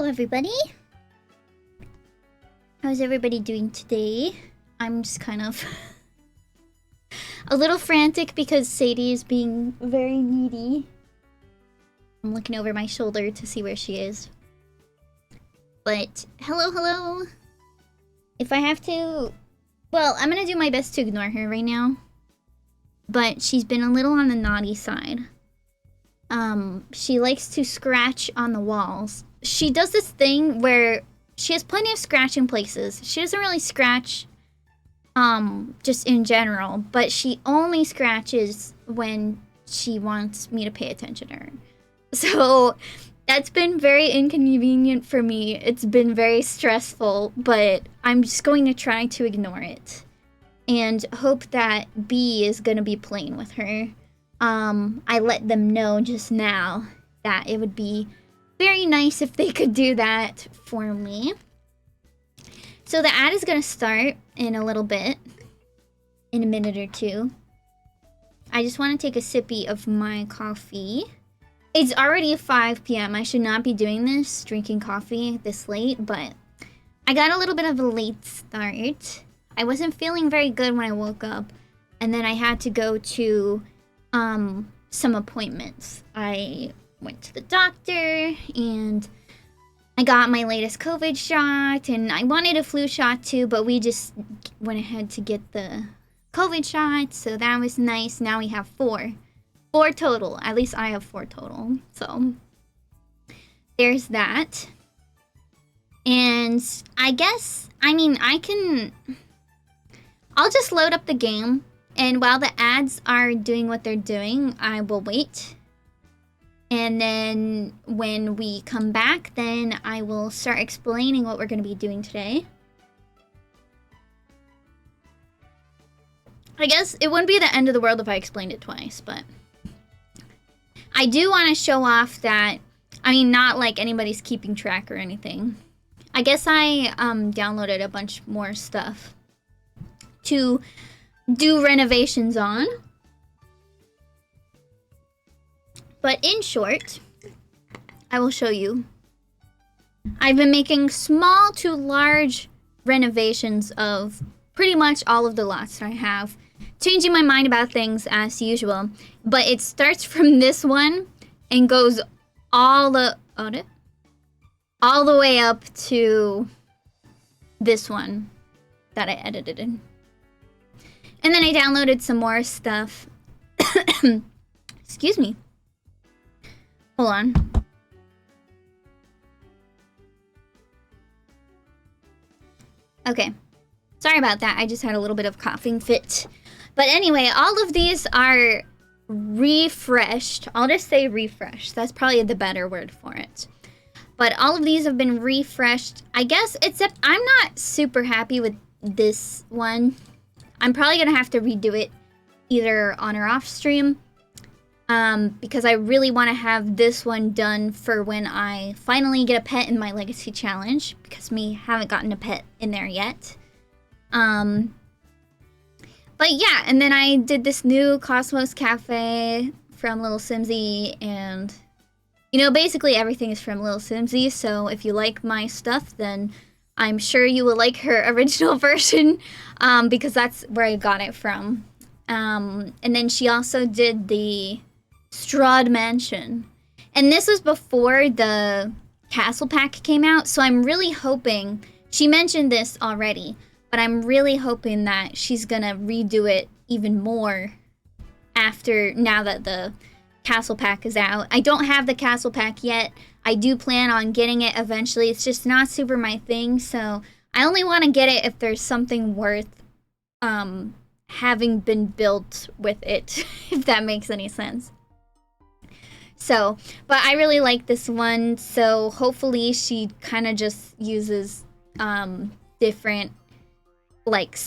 Hello, everybody. How's everybody doing today? I'm just kind of a little frantic because Sadie is being very needy. I'm looking over my shoulder to see where she is. But, hello. If I have to... Well, I'm gonna do my best to ignore her right now. But she's been a little on the naughty side. She likes to scratch on the walls. She does this thing where she has plenty of scratching places. She doesn't really scratch, just in general, but she only scratches when she wants me to pay attention to her. So that's been very inconvenient for me. It's been very stressful, but I'm just going to try to ignore it and hope that B is going to be playing with her. I let them know just now that it would be very nice if they could do that for me. So the ad is going to start in a little bit, in a minute or two. I just want to take a sippy of my coffee. It's already 5 p.m. I should not be doing this, drinking coffee this late, but I got a little bit of a late start. I wasn't feeling very good when I woke up, and then I had to go to some appointments. I went to the doctor and I got my latest COVID shot, and I wanted a flu shot too, but we just went ahead to get the COVID shot, so that was nice. Now we have four total. At least I have 4 total. So there's that. And I guess, I'll just load up the game. And while the ads are doing what they're doing, I will wait. And then when we come back, then I will start explaining what we're going to be doing today. I guess it wouldn't be the end of the world if I explained it twice, but I do want to show off that, not like anybody's keeping track or anything. I guess I downloaded a bunch more stuff to do renovations on. But in short, I will show you. I've been making small to large renovations of pretty much all of the lots that I have. Changing my mind about things as usual. But it starts from this one and goes all the way up to this one that I edited in. And then I downloaded some more stuff. Excuse me. Hold on. Okay. Sorry about that. I just had a little bit of coughing fit. But anyway, all of these are refreshed. I'll just say refreshed. That's probably the better word for it. But all of these have been refreshed. I guess, except I'm not super happy with this one. I'm probably going to have to redo it either on or off stream. Because I really want to have this one done for when I finally get a pet in my Legacy Challenge. Because me haven't gotten a pet in there yet. But yeah, and then I did this new Cosmos Cafe from Little Simsy. And, basically everything is from Little Simsy. So if you like my stuff, then I'm sure you will like her original version. Because that's where I got it from. And then she also did the Strahd Mansion. And this was before the Castle Pack came out, so I'm really hoping, she mentioned this already, but I'm really hoping that she's gonna redo it even more now that the Castle Pack is out. I don't have the Castle Pack yet. I do plan on getting it eventually. It's just not super my thing, so I only want to get it if there's something worth having been built with it, if that makes any sense. So, but I really like this one, so hopefully she kind of just uses different, like,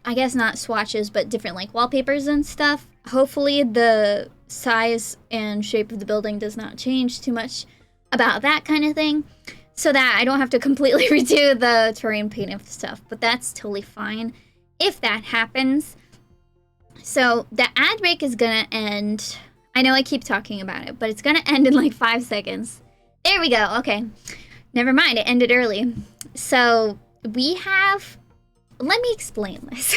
I guess not swatches, but different, like, wallpapers and stuff. Hopefully the size and shape of the building does not change too much about that kind of thing, so that I don't have to completely redo the terrain paint and stuff, but that's totally fine if that happens. So the ad break is gonna end. I know I keep talking about it, but it's gonna end in like 5 seconds. There we go. Okay. never mind, it ended early. So we have, let me explain this.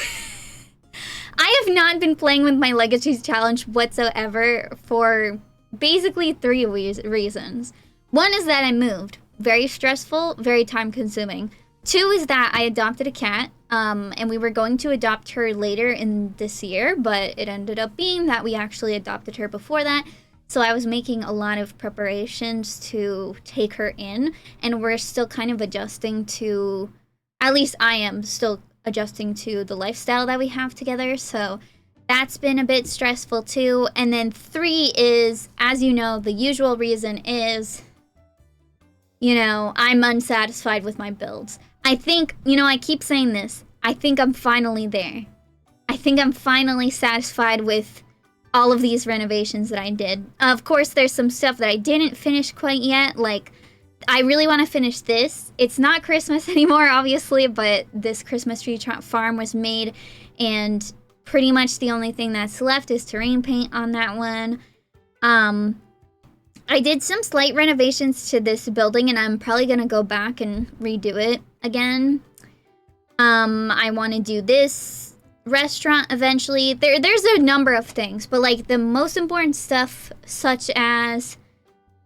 I have not been playing with my Legacies Challenge whatsoever for basically 3 reasons. One is that I moved. Very stressful, very time consuming. 2 is that I adopted a cat, and we were going to adopt her later in this year, but it ended up being that we actually adopted her before that. So I was making a lot of preparations to take her in, and we're still kind of adjusting to, at least I am still adjusting to the lifestyle that we have together, so that's been a bit stressful too. And then 3 is, as you know, the usual reason is, you know, I'm unsatisfied with my builds. I think, you know, I keep saying this, I think I'm finally there. I think I'm finally satisfied with all of these renovations that I did. Of course, there's some stuff that I didn't finish quite yet, like, I really want to finish this. It's not Christmas anymore, obviously, but this Christmas tree farm was made, and pretty much the only thing that's left is terrain paint on that one. I did some slight renovations to this building, and I'm probably gonna go back and redo it again. I want to do this restaurant eventually. There's a number of things, but like the most important stuff, such as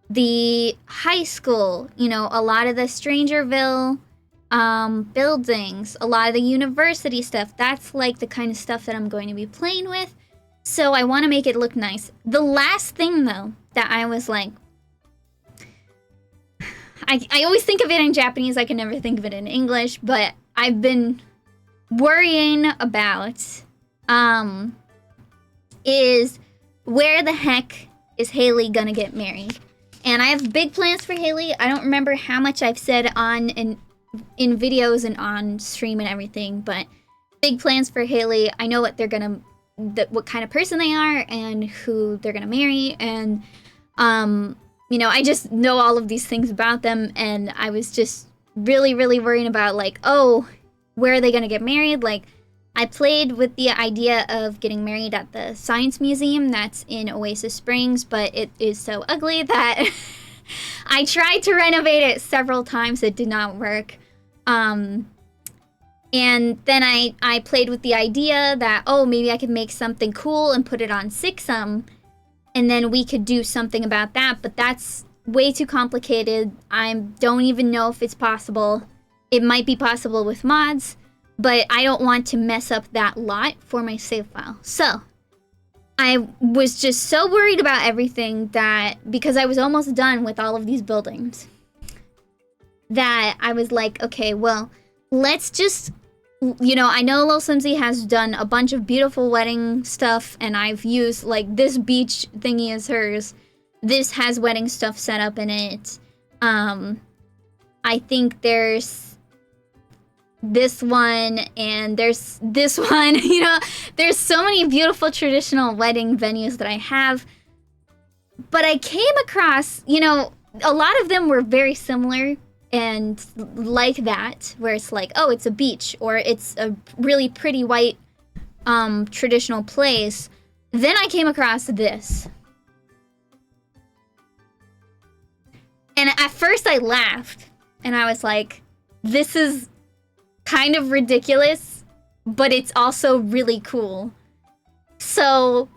the high school, you know, a lot of the Strangerville buildings, a lot of the university stuff, that's like the kind of stuff that I'm going to be playing with. So I want to make it look nice. The last thing though that I was like, I always think of it in Japanese, I can never think of it in English, but I've been worrying about is where the heck is Haley gonna get married? And I have big plans for Haley. I don't remember how much I've said on in videos and on stream and everything, but big plans for Haley. I know what they're gonna, what kind of person they are and who they're gonna marry, and you know, I just know all of these things about them, and I was just really worrying about like, oh, where are they gonna get married? Like, I played with the idea of getting married at the Science Museum that's in Oasis Springs, but it is so ugly that I tried to renovate it several times. It did not work. And then I played with the idea that, oh, maybe I could make something cool and put it on Sixum, and then we could do something about that, but that's way too complicated. I don't even know if it's possible. It might be possible with mods, but I don't want to mess up that lot for my save file. So I was just so worried about everything that, because I was almost done with all of these buildings, that I was like, okay, well, let's just, you know, I know Lil Simsy has done a bunch of beautiful wedding stuff, and I've used, like, this beach thingy is hers. This has wedding stuff set up in it. I think there's this one, and there's this one, you know, there's so many beautiful traditional wedding venues that I have, but I came across, you know, a lot of them were very similar and like that, where it's like, oh, it's a beach, or it's a really pretty white traditional place. Then I came across this, and at first I laughed, and I was like, this is kind of ridiculous, but it's also really cool. So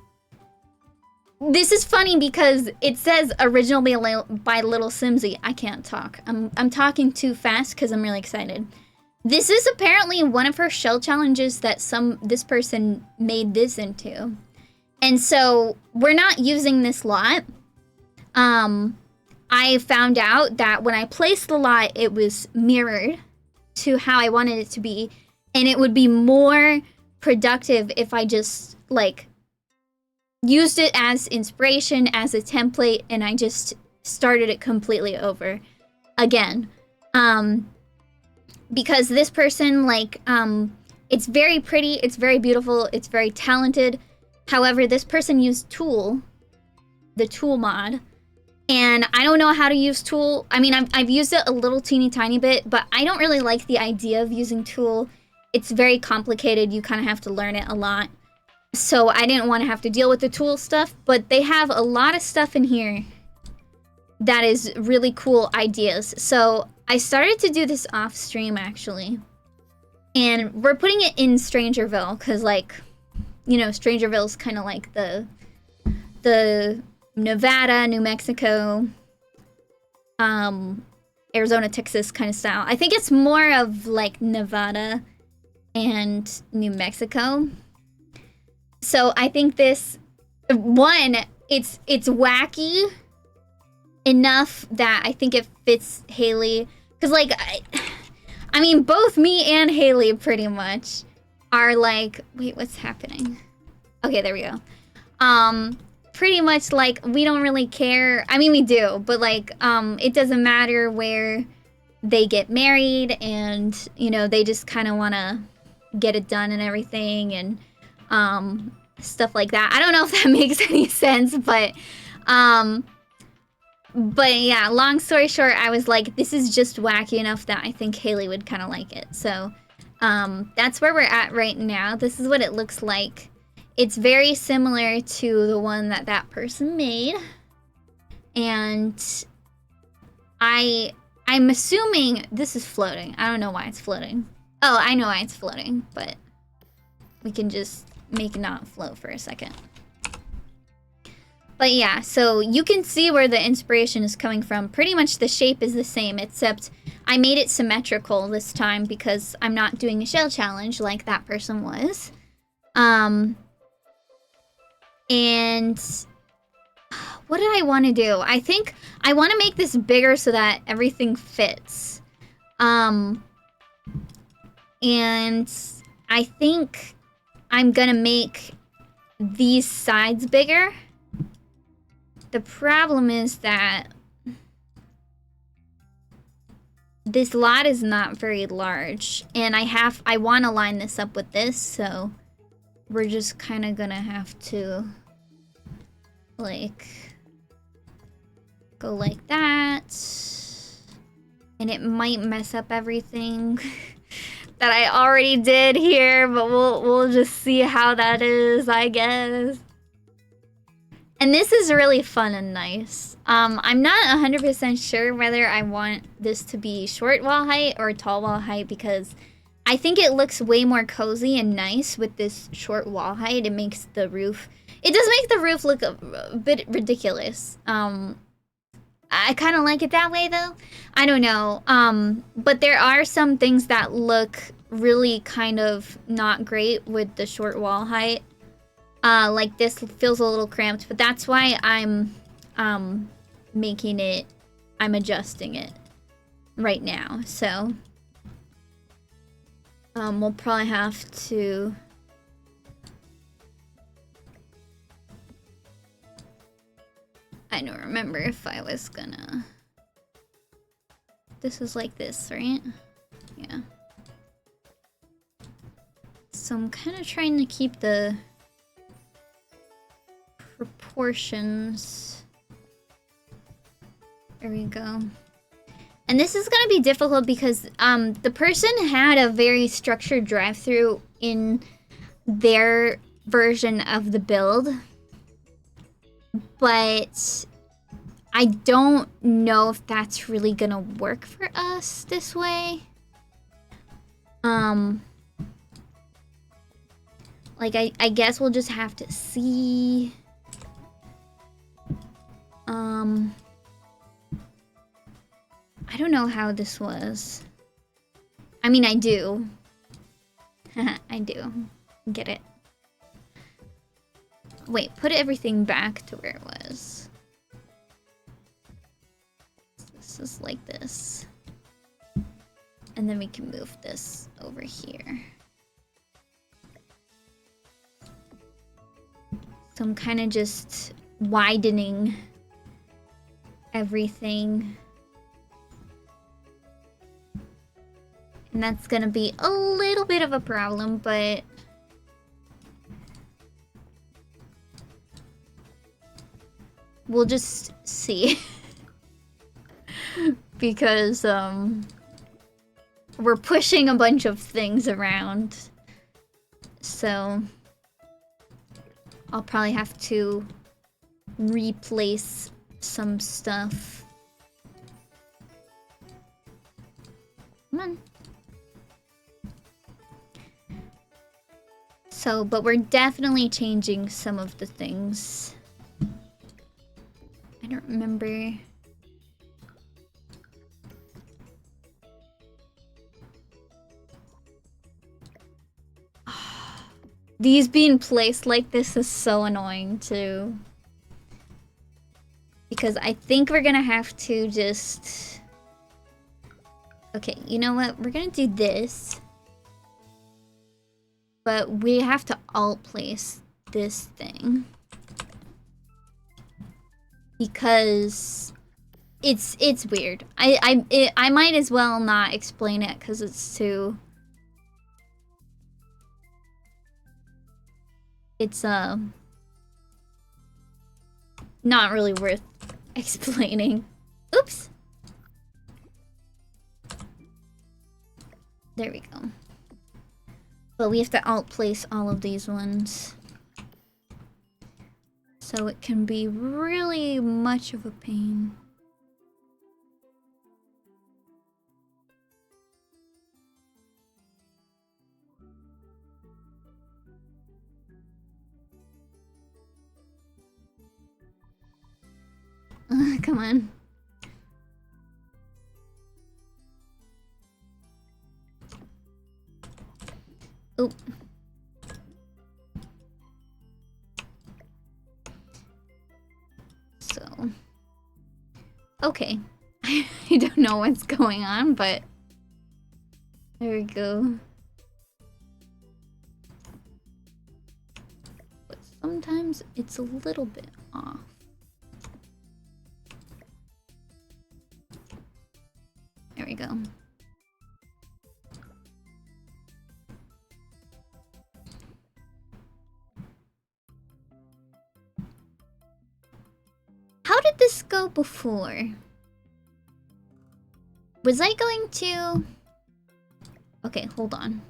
this is funny because it says originally by Little Simsy. I can't talk. I'm talking too fast because I'm really excited. This is apparently one of her shell challenges that this person made this into. And so we're not using this lot. I found out that when I placed the lot, it was mirrored to how I wanted it to be, and it would be more productive if I just like used it as inspiration, as a template, and I just started it completely over again. Because this person, like, it's very pretty, it's very beautiful, it's very talented. However, this person used Tool, the Tool mod, and I don't know how to use Tool. I mean, I've used it a little teeny tiny bit, but I don't really like the idea of using Tool. It's very complicated. You kind of have to learn it a lot. So I didn't want to have to deal with the Tool stuff, but they have a lot of stuff in here that is really cool ideas. So I started to do this off stream actually. And we're putting it in Strangerville because, like, you know, Strangerville's kind of like the Nevada, New Mexico, Arizona, Texas kind of style. I think it's more of like Nevada and New Mexico. So I think this one, it's wacky enough that I think it fits Haley. Cause like I mean, both me and Haley pretty much are like, wait, what's happening? Okay, there we go. Pretty much like we don't really care. I mean, we do, but like, it doesn't matter where they get married, and you know, they just kind of want to get it done and everything, and stuff like that. I don't know if that makes any sense, but yeah, long story short, I was like, this is just wacky enough that I think Haley would kind of like it. So that's where we're at right now. This is what it looks like. It's very similar to the one that that person made. And I'm assuming this is floating. I don't know why it's floating. Oh, I know why it's floating, but we can just make it not float for a second. But yeah, so you can see where the inspiration is coming from. Pretty much the shape is the same, except I made it symmetrical this time because I'm not doing a shell challenge like that person was. And what did I want to do? I think I want to make this bigger so that everything fits. And I think I'm gonna make these sides bigger. The problem is that this lot is not very large, and I want to line this up with this, so we're just kind of gonna have to like go like that, and it might mess up everything that I already did here, but we'll just see how that is, I guess. And this is really fun and nice. I'm not 100% sure whether I want this to be short wall height or tall wall height, because I think it looks way more cozy and nice with this short wall height. It makes the roof... It does make the roof look a bit ridiculous. I kind of like it that way, though. I don't know. But there are some things that look really kind of not great with the short wall height. Like this feels a little cramped, but that's why I'm making it, I'm adjusting it right now. So we'll probably have to I don't remember if I was gonna, this is like this, right? Yeah. So I'm kind of trying to keep the proportions. There we go. And this is gonna be difficult because the person had a very structured drive-through in their version of the build, but I don't know if that's really gonna work for us this way. Like I guess we'll just have to see. I don't know how this was. I mean, I do. I do. Get it. Wait, put everything back to where it was. This is like this. And then we can move this over here. So I'm kind of just widening everything. And that's gonna be a little bit of a problem, but we'll just see. Because we're pushing a bunch of things around. So I'll probably have to replace some stuff. Come on. So, but we're definitely changing some of the things. I don't remember. These being placed like this is so annoying too. Because I think we're gonna have to just... Okay, you know what? We're gonna do this. But we have to alt place this thing. Because it's weird. I might as well not explain it because it's too... It's not really worth explaining. Oops. There we go. But we have to alt place all of these ones. So it can be really much of a pain. Come on. Oop. So. Okay. I don't know what's going on, but there we go. But sometimes it's a little bit off. There we go. How did this go before? Was I going to... Okay, hold on.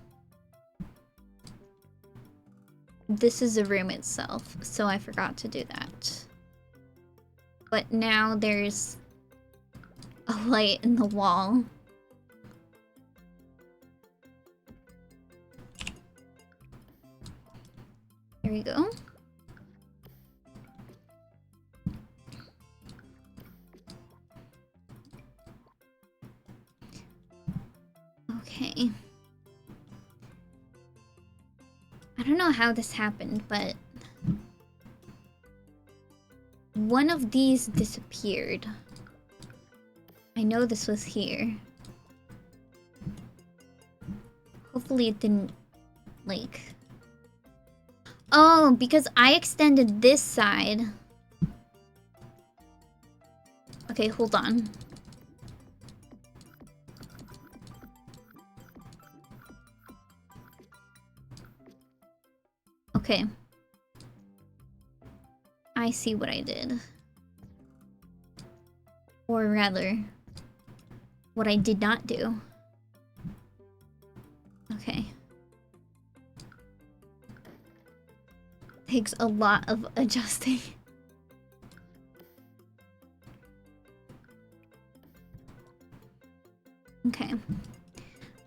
This is the room itself, so I forgot to do that. But now there's a light in the wall. There we go. Okay. I don't know how this happened, but one of these disappeared. I know this was here. Hopefully it didn't, like... Oh, because I extended this side. Okay, hold on. Okay. I see what I did. Or rather, what I did not do. Okay. Takes a lot of adjusting. Okay.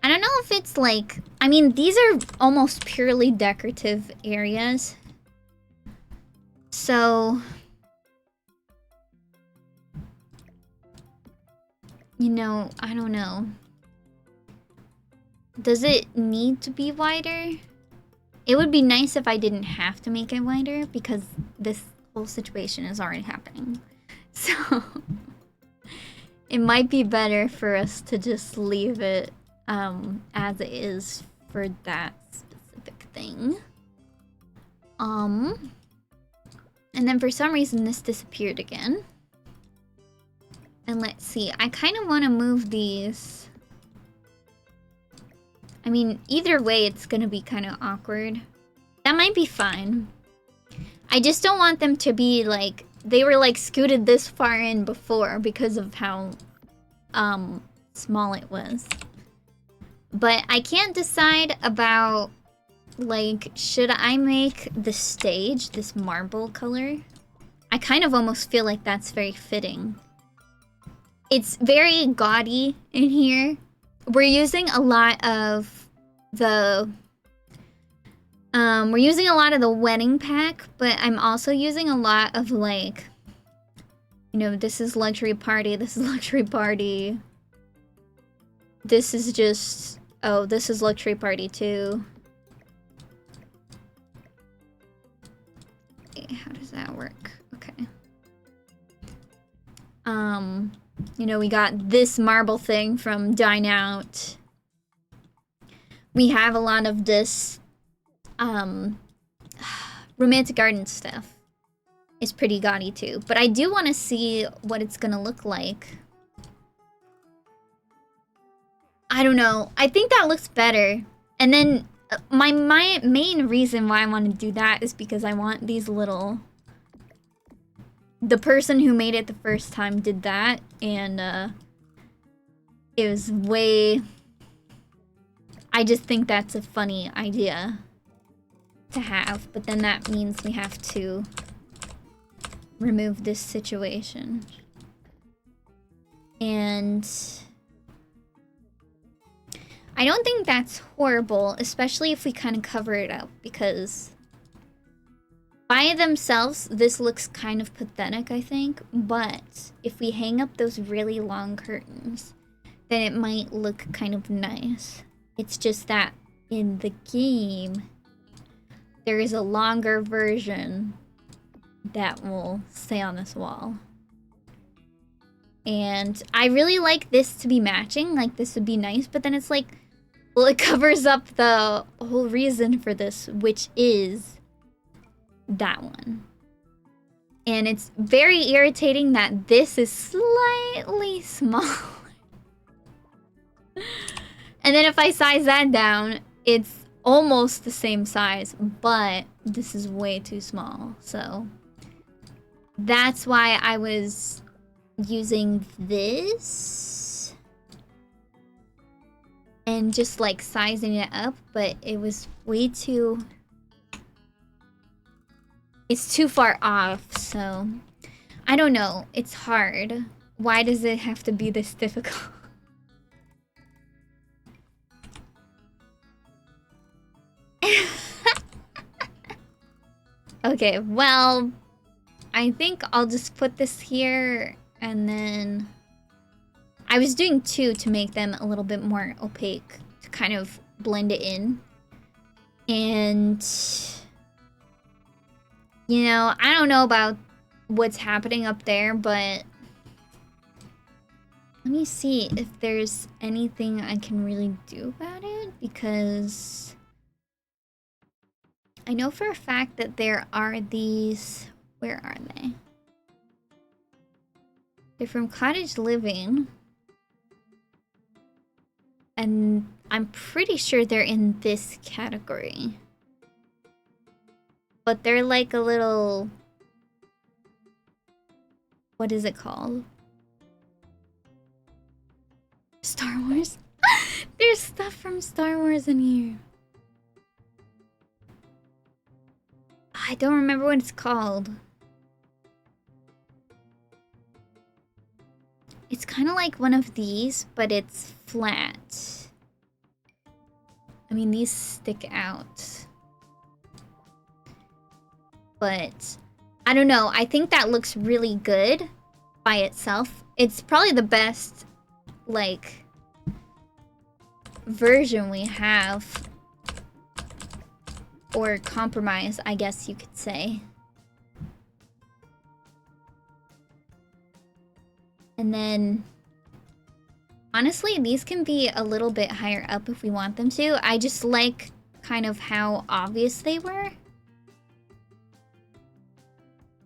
I don't know if it's like... I mean, these are almost purely decorative areas. So... You know, I don't know. Does it need to be wider? It would be nice if I didn't have to make it wider because this whole situation is already happening. So... It might be better for us to just leave it as it is for that specific thing. And then for some reason this disappeared again. And let's see, I kind of want to move these. I mean, either way it's gonna be kind of awkward. That might be fine. I just don't want them to be like, they were like scooted this far in before because of how small it was. But I can't decide about, like, should I make the stage this marble color? I kind of almost feel like that's very fitting. It's very gaudy in here, we're using a lot of the we're using a lot of the wedding pack, but I'm also using a lot of, like, you know, this is luxury party, this is luxury party. This is just, oh, this is luxury party too. Okay, how does that work? Okay. You know, we got this marble thing from Dine Out. We have a lot of this romantic garden stuff. It's pretty gaudy too, but I do want to see what it's gonna look like. I don't know. I think that looks better. And then my main reason why I want to do that is because I want these little... The person who made it the first time did that, and it was way... I just think that's a funny idea to have, but then that means we have to remove this situation. And I don't think that's horrible, especially if we kind of cover it up, because by themselves, this looks kind of pathetic, I think, but if we hang up those really long curtains, then it might look kind of nice. It's just that in the game, there is a longer version that will stay on this wall. And I really like this to be matching, like this would be nice, but then it's like, well, it covers up the whole reason for this, which is that one. And it's very irritating that this is slightly smaller. And then if I size that down, it's almost the same size, but this is way too small. So that's why I was using this and just like sizing it up, but it was way too... It's too far off, so I don't know. It's hard. Why does it have to be this difficult? Okay, well, I think I'll just put this here, and then I was doing two to make them a little bit more opaque to kind of blend it in. And you know, I don't know about what's happening up there, but let me see if there's anything I can really do about it, because I know for a fact that there are these... Where are they? They're from Cottage Living. And I'm pretty sure they're in this category. But they're like a little... What is it called? Star Wars? There's stuff from Star Wars in here. I don't remember what it's called. It's kind of like one of these, but it's flat. I mean, these stick out. But I don't know. I think that looks really good by itself. It's probably the best, like, version we have. Or compromise, I guess you could say. And then, honestly, these can be a little bit higher up if we want them to. I just like kind of how obvious they were.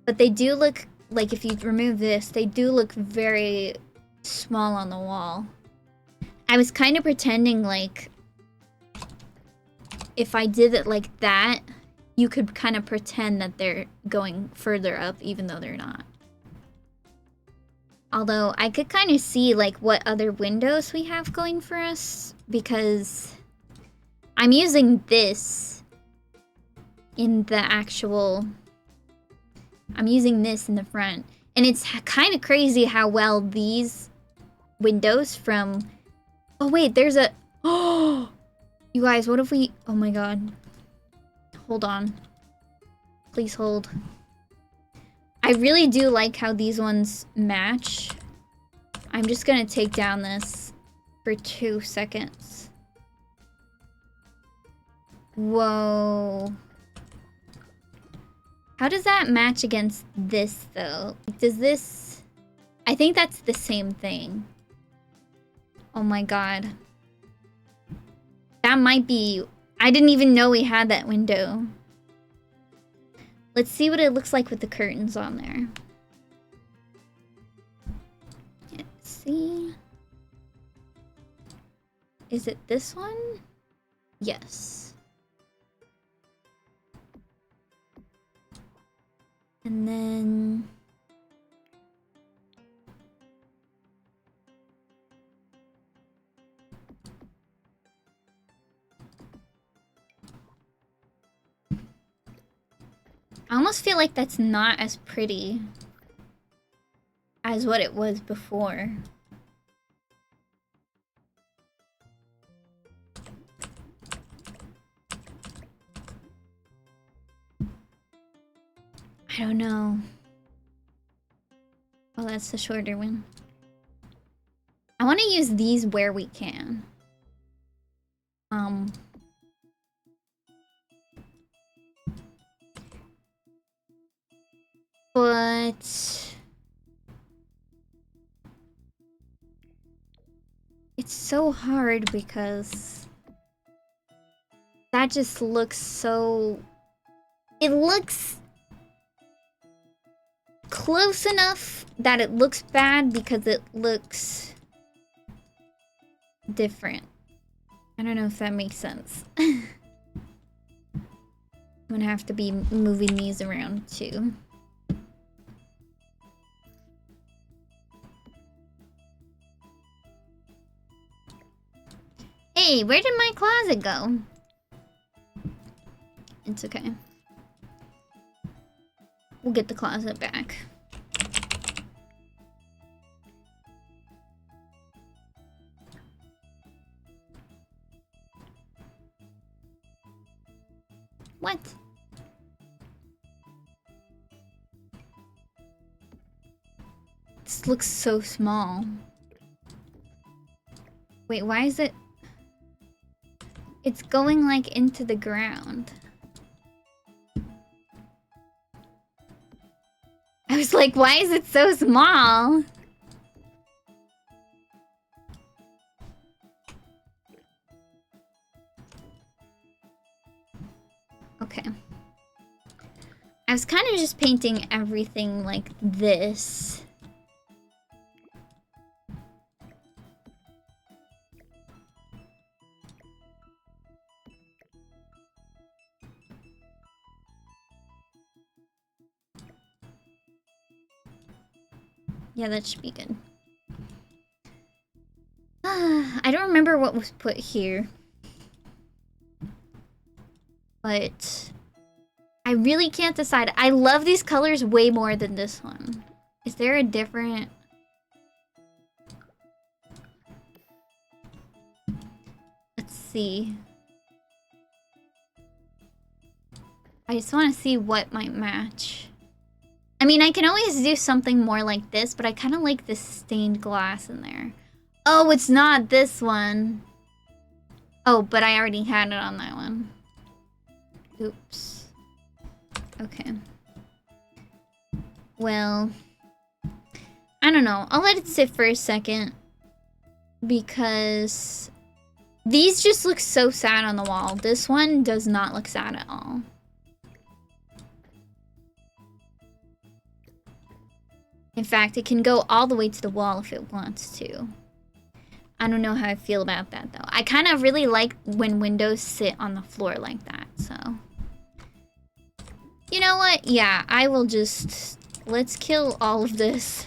But they do look, like if you remove this, they do look very small on the wall. I was kind of pretending like if I did it like that, you could kind of pretend that they're going further up even though they're not. Although I could kind of see like what other windows we have going for us, because I'm using this in the actual... I'm using this in the front. And it's kind of crazy how well these windows from Oh wait, there's a... Oh! You guys, what if we... Oh my god. Hold on. Please hold. I really do like how these ones match. I'm just gonna take down this for 2 seconds. Whoa. How does that match against this, though? Does this... I think that's the same thing. Oh my god. That might be... I didn't even know we had that window. Let's see what it looks like with the curtains on there. Let's see. Is it this one? Yes. And then... I almost feel like that's not as pretty as what it was before. I don't know. Oh, that's the shorter one. I want to use these where we can. But... it's so hard because... that just looks so... it looks... close enough that it looks bad because it looks... different. I don't know if that makes sense. I'm gonna have to be moving these around too. Hey, where did my closet go? It's okay. We'll get the closet back. What? This looks so small. Wait, why is it... it's going like into the ground. I was like, why is it so small? Okay. I was kind of just painting everything like this. Yeah, that should be good. I don't remember what was put here. But I really can't decide. I love these colors way more than this one. Is there a different... let's see. I just want to see what might match. I mean, I can always do something more like this, but I kind of like this stained glass in there. Oh, it's not this one. Oh, but I already had it on that one. Oops. Okay. Well, I don't know. I'll let it sit for a second. Because these just look so sad on the wall. This one does not look sad at all. In fact, it can go all the way to the wall if it wants to. I don't know how I feel about that, though. I kind of really like when windows sit on the floor like that, so... you know what? Yeah, I will just... let's kill all of this.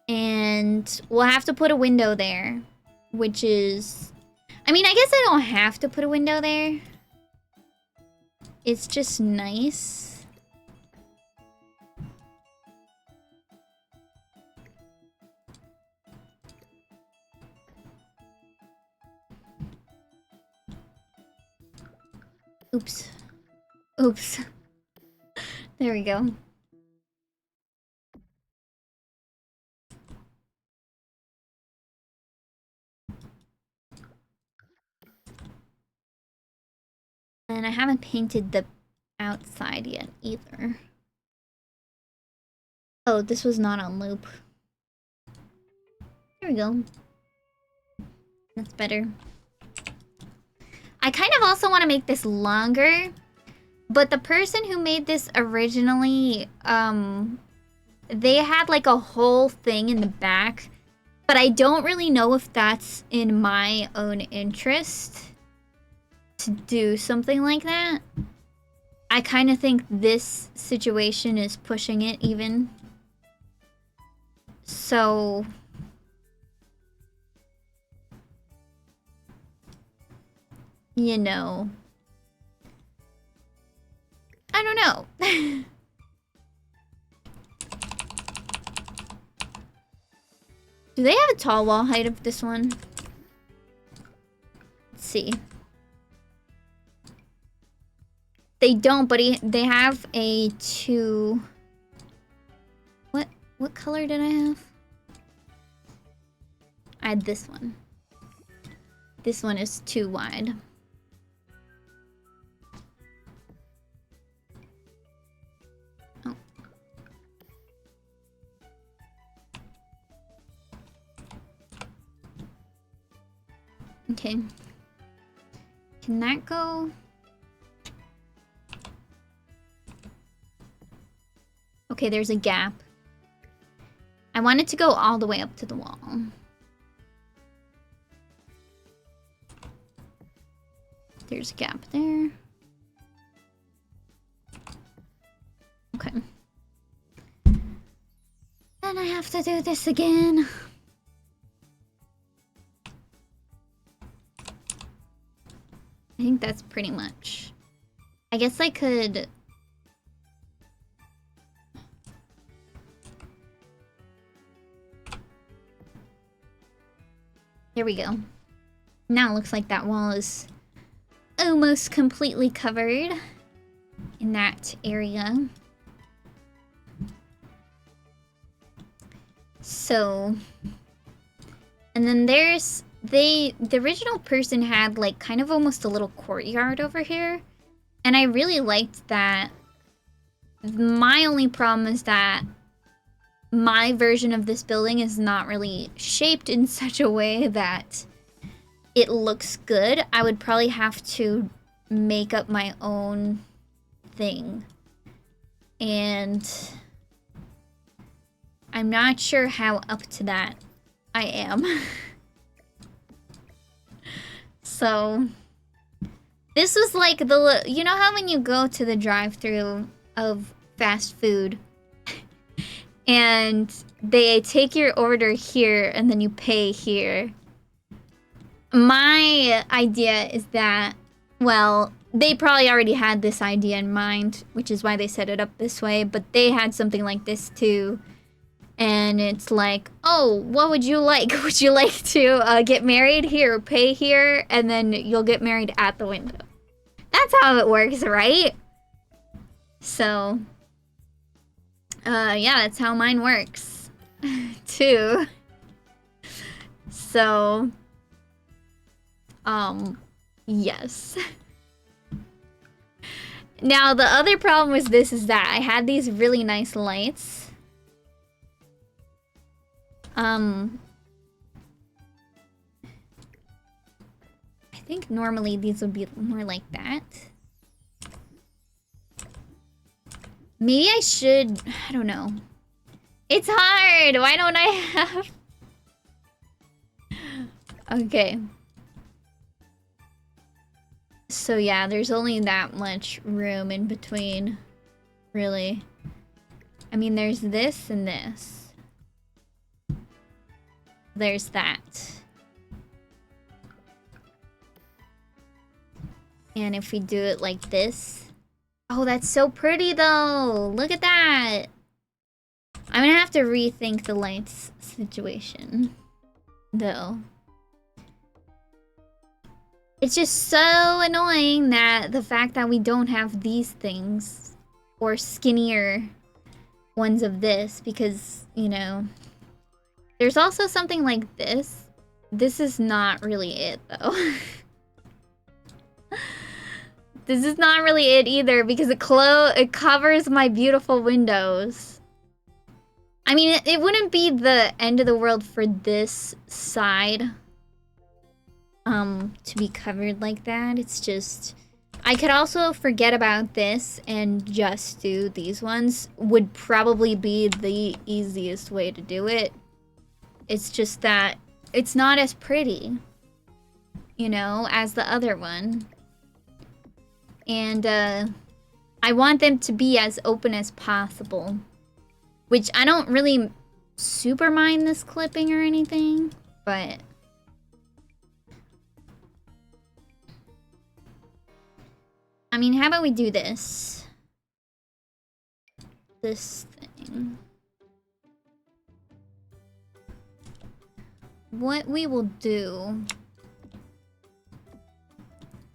And we'll have to put a window there, which is... I mean, I guess I don't have to put a window there. It's just nice. Oops. Oops. There we go. And I haven't painted the outside yet either. Oh, this was not on loop. There we go. That's better. I kind of also want to make this longer, but the person who made this originally, they had like a whole thing in the back, but I don't really know if that's in my own interest to do something like that. I kind of think this situation is pushing it even. So you know, I don't know. Do they have a tall wall height of this one? Let's see. They don't, but they have a 2... What color did I have? I had this one. This one is too wide. Oh. Okay. Can that go? Okay, there's a gap. I want it to go all the way up to the wall. There's a gap there. Okay. Then I have to do this again. I think that's pretty much. I guess I could... There we go. Now it looks like that wall is almost completely covered in that area. So, and then there's the original person had like kind of almost a little courtyard over here, and I really liked that. My only problem is that my version of this building is not really shaped in such a way that it looks good. I would probably have to make up my own thing. And I'm not sure how up to that I am. So this was like the, you know how when you go to the drive-thru of fast food and they take your order here and then you pay here. My idea is that, well, they probably already had this idea in mind, which is why they set it up this way, but they had something like this too. And it's like, oh, what would you like? Would you like to get married here, pay here, and then you'll get married at the window? That's how it works, right? So, yeah, that's how mine works, too. So, yes. Now, the other problem with this is that I had these really nice lights. I think normally these would be more like that. Maybe I should, I don't know. It's hard! Why don't I have... Okay. So yeah, there's only that much room in between, really. I mean, there's this and this. There's that. And if we do it like this... Oh, that's so pretty though! Look at that! I'm gonna have to rethink the lights situation, though. It's just so annoying that the fact that we don't have these things or skinnier ones of this because, you know, there's also something like this. This is not really it though. This is not really it either because it covers my beautiful windows. I mean, it wouldn't be the end of the world for this side. To be covered like that. It's just... I could also forget about this and just do these ones. Would probably be the easiest way to do it. It's just that it's not as pretty, you know, as the other one. And, I want them to be as open as possible. Which I don't really super mind this clipping or anything, but... I mean, how about we do this? This thing. What we will do...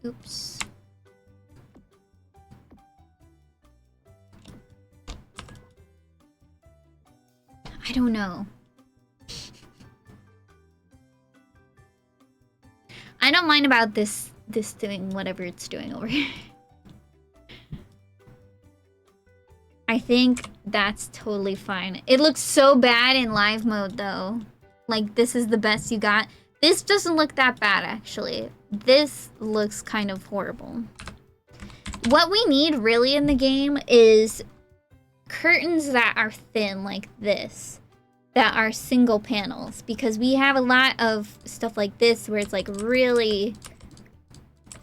Oops. I don't know. I don't mind about this doing whatever it's doing over here. I think that's totally fine. It looks so bad in live mode though. Like, this is the best you got. This doesn't look that bad actually. This looks kind of horrible. What we need really in the game is curtains that are thin like this. That are single panels. Because we have a lot of stuff like this where it's like really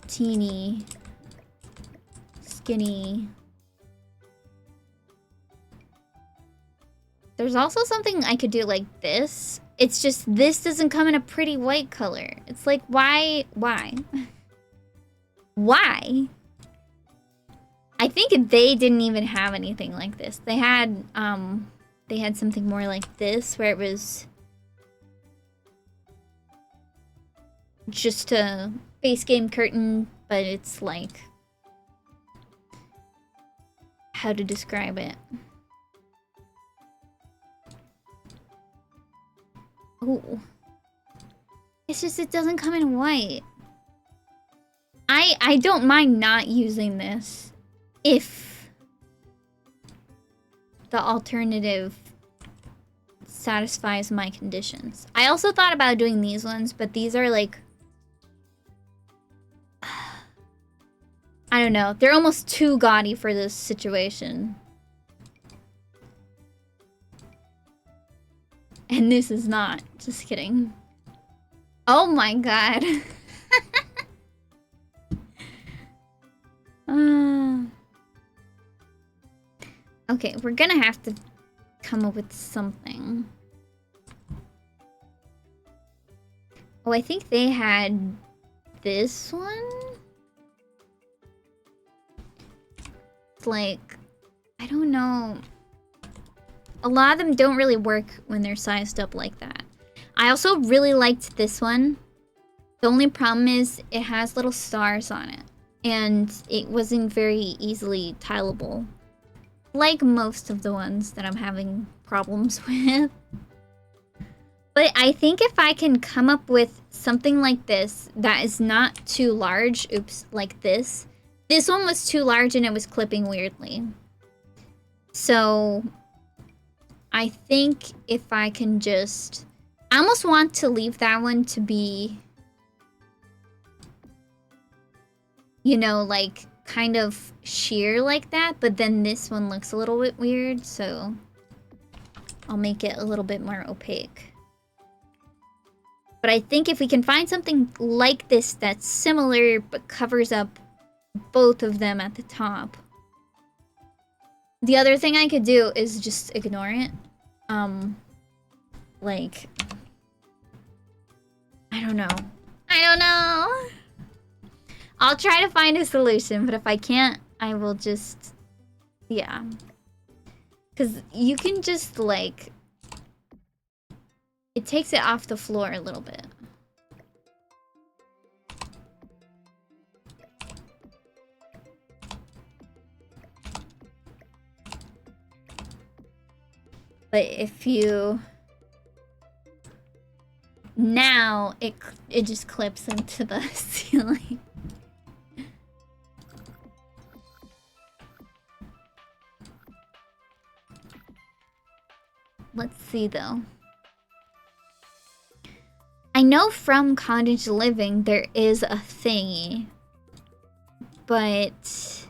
teeny, skinny. There's also something I could do like this. It's just this doesn't come in a pretty white color. It's like, why? Why? Why? I think they didn't even have anything like this. They had something more like this where it was just a base game curtain, but it's like, how to describe it? Ooh. It's just it doesn't come in white. I don't mind not using this if the alternative satisfies my conditions. I also thought about doing these ones, but these are like, I don't know. They're almost too gaudy for this situation. And this is not. Just kidding. Oh my god. Okay, we're gonna have to come up with something. Oh, I think they had this one? It's like, I don't know. A lot of them don't really work when they're sized up like that. I also really liked this one. The only problem is it has little stars on it. And it wasn't very easily tileable. Like most of the ones that I'm having problems with. But I think if I can come up with something like this that is not too large, oops, like this. This one was too large and it was clipping weirdly. So I think if I can just... I almost want to leave that one to be, you know, like kind of sheer like that, but then this one looks a little bit weird, so I'll make it a little bit more opaque. But I think if we can find something like this that's similar but covers up both of them at the top. The other thing I could do is just ignore it. Like, I don't know. I don't know. I'll try to find a solution, but if I can't, I will just, yeah. Because you can just, like, it takes it off the floor a little bit. But if you... Now, it just clips into the ceiling. Let's see, though. I know from Cottage Living there is a thingy. But...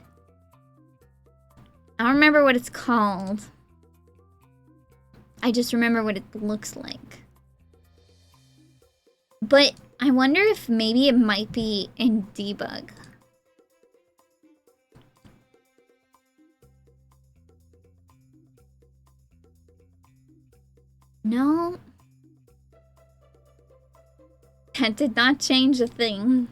I don't remember what it's called. I just remember what it looks like. But I wonder if maybe it might be in debug. No. That did not change a thing.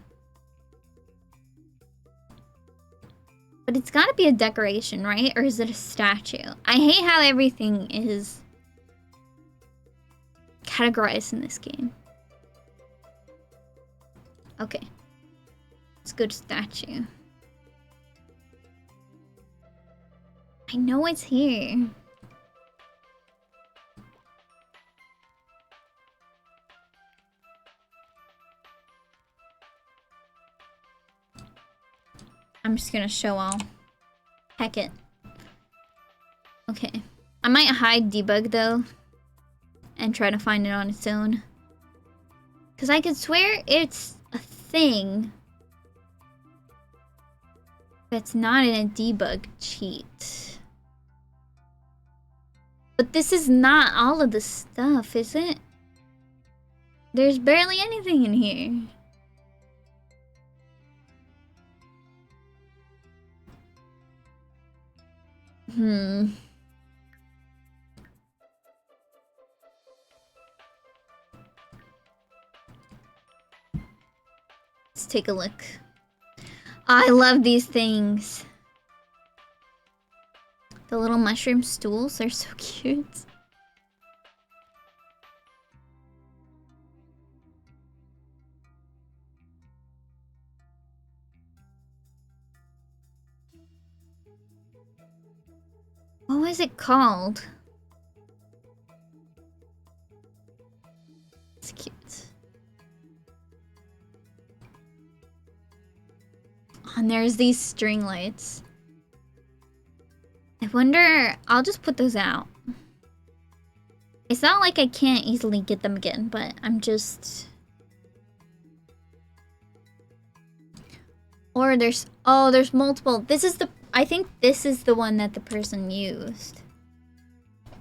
But it's gotta be a decoration, right? Or is it a statue? I hate how everything is categorized in this game. Okay. Let's go to statue. I know it's here. I'm just gonna show all. Heck it. Okay. I might hide debug though. And try to find it on its own. Because I could swear it's a thing that's not in a debug cheat. But this is not all of the stuff, is it? There's barely anything in here. Let's take a look. I love these things. The little mushroom stools are so cute. What was it called? It's cute. And there's these string lights. I wonder... I'll just put those out. It's not like I can't easily get them again, but I'm just... Or there's... Oh, there's multiple. This is the... I think this is the one that the person used.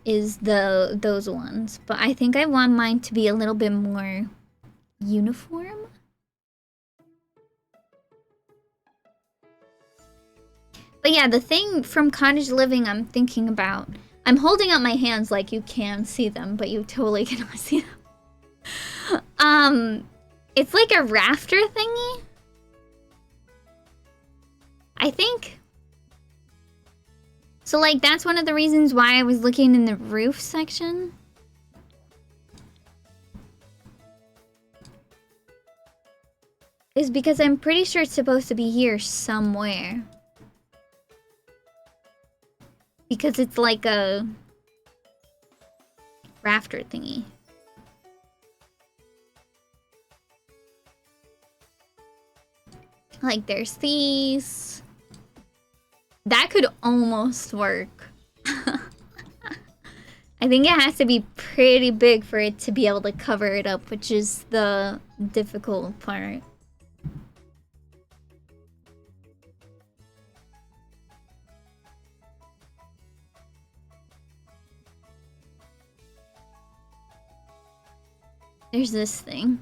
Is those ones. But I think I want mine to be a little bit more uniform. But yeah, the thing from Cottage Living I'm thinking about... I'm holding up my hands like you can see them, but you totally cannot see them. It's like a rafter thingy. I think... So like, that's one of the reasons why I was looking in the roof section. Is because I'm pretty sure it's supposed to be here somewhere. Because it's like a rafter thingy. Like there's these. That could almost work. I think it has to be pretty big for it to be able to cover it up, which is the difficult part. There's this thing.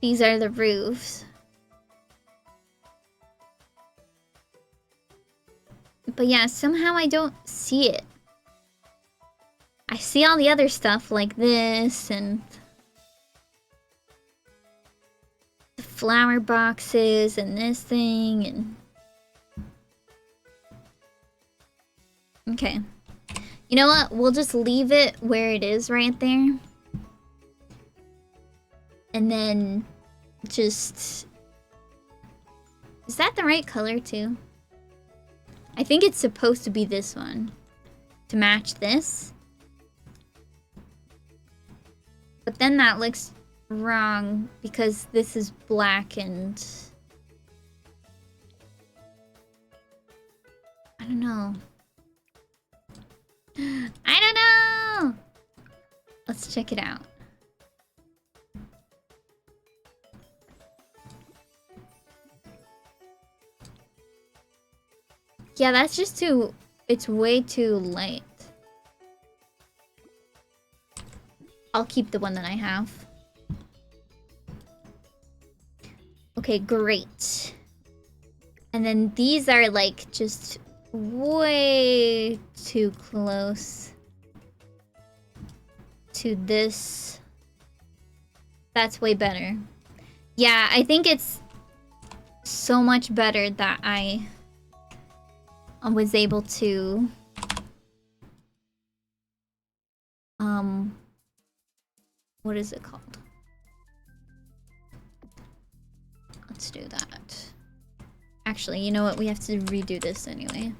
These are the roofs. But yeah, somehow I don't see it. I see all the other stuff like this and the flower boxes and this thing and... Okay. You know what? We'll just leave it where it is right there. And then just... Is that the right color too? I think it's supposed to be this one. To match this. But then that looks wrong because this is black and... I don't know. I don't know! Let's check it out. Yeah, that's just too... It's way too light. I'll keep the one that I have. Okay, great. And then these are like just way too close to this. That's way better. Yeah, I think it's so much better that I was able to what is it called? Let's do that. Actually, you know what? We have to redo this anyway.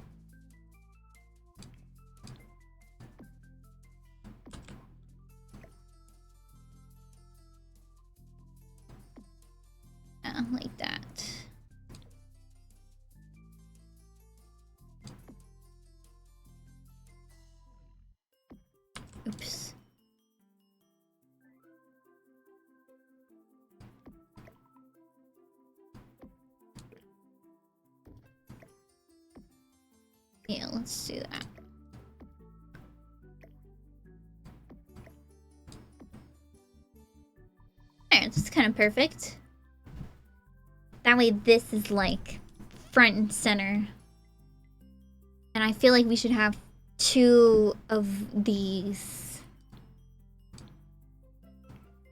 Yeah, like that. Oops. Yeah, let's do that. There, this is kind of perfect. That way this is like front and center. And I feel like we should have 2 of these.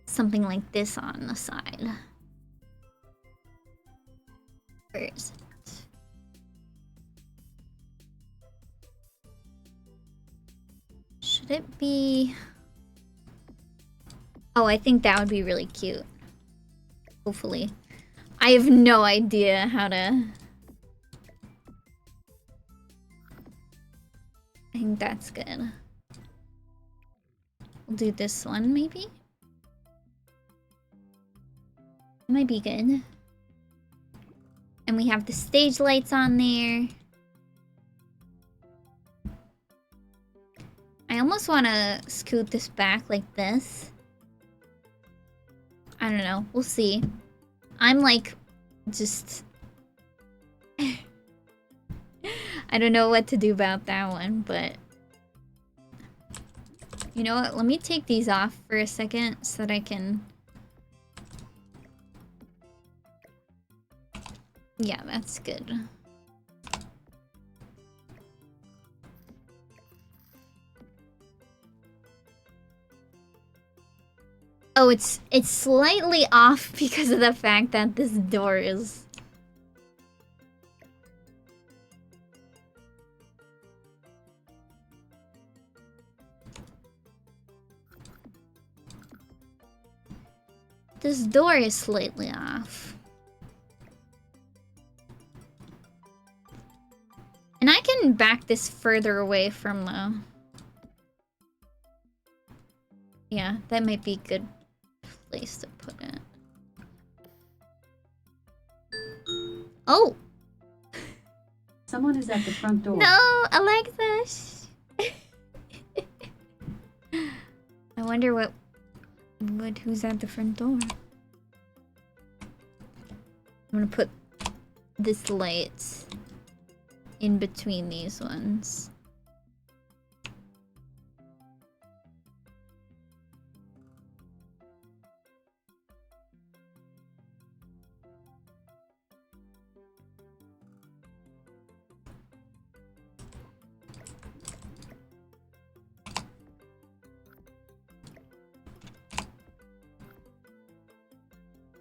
Something like this on the side. Where is it? Should it be... Oh, I think that would be really cute. Hopefully. I have no idea how to... I think that's good. We'll do this one, maybe? It might be good. And we have the stage lights on there. I almost want to scoot this back like this. I don't know. We'll see. I'm like, just... I don't know what to do about that one, but... You know what? Let me take these off for a second so that I can... Yeah, that's good. Oh, it's slightly off because of the fact that this door is... This door is slightly off. And I can back this further away from the... Yeah, that might be a good place to put it. Oh! Someone is at the front door. No, Alexa! I wonder who's at the front door. I'm gonna put this light in between these ones.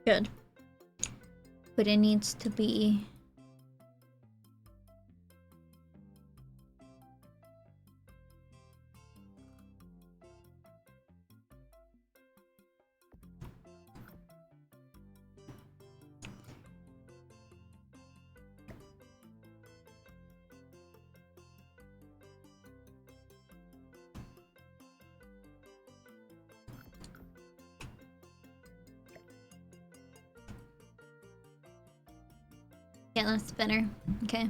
Good. But it needs to be... Yeah, that's better. Okay.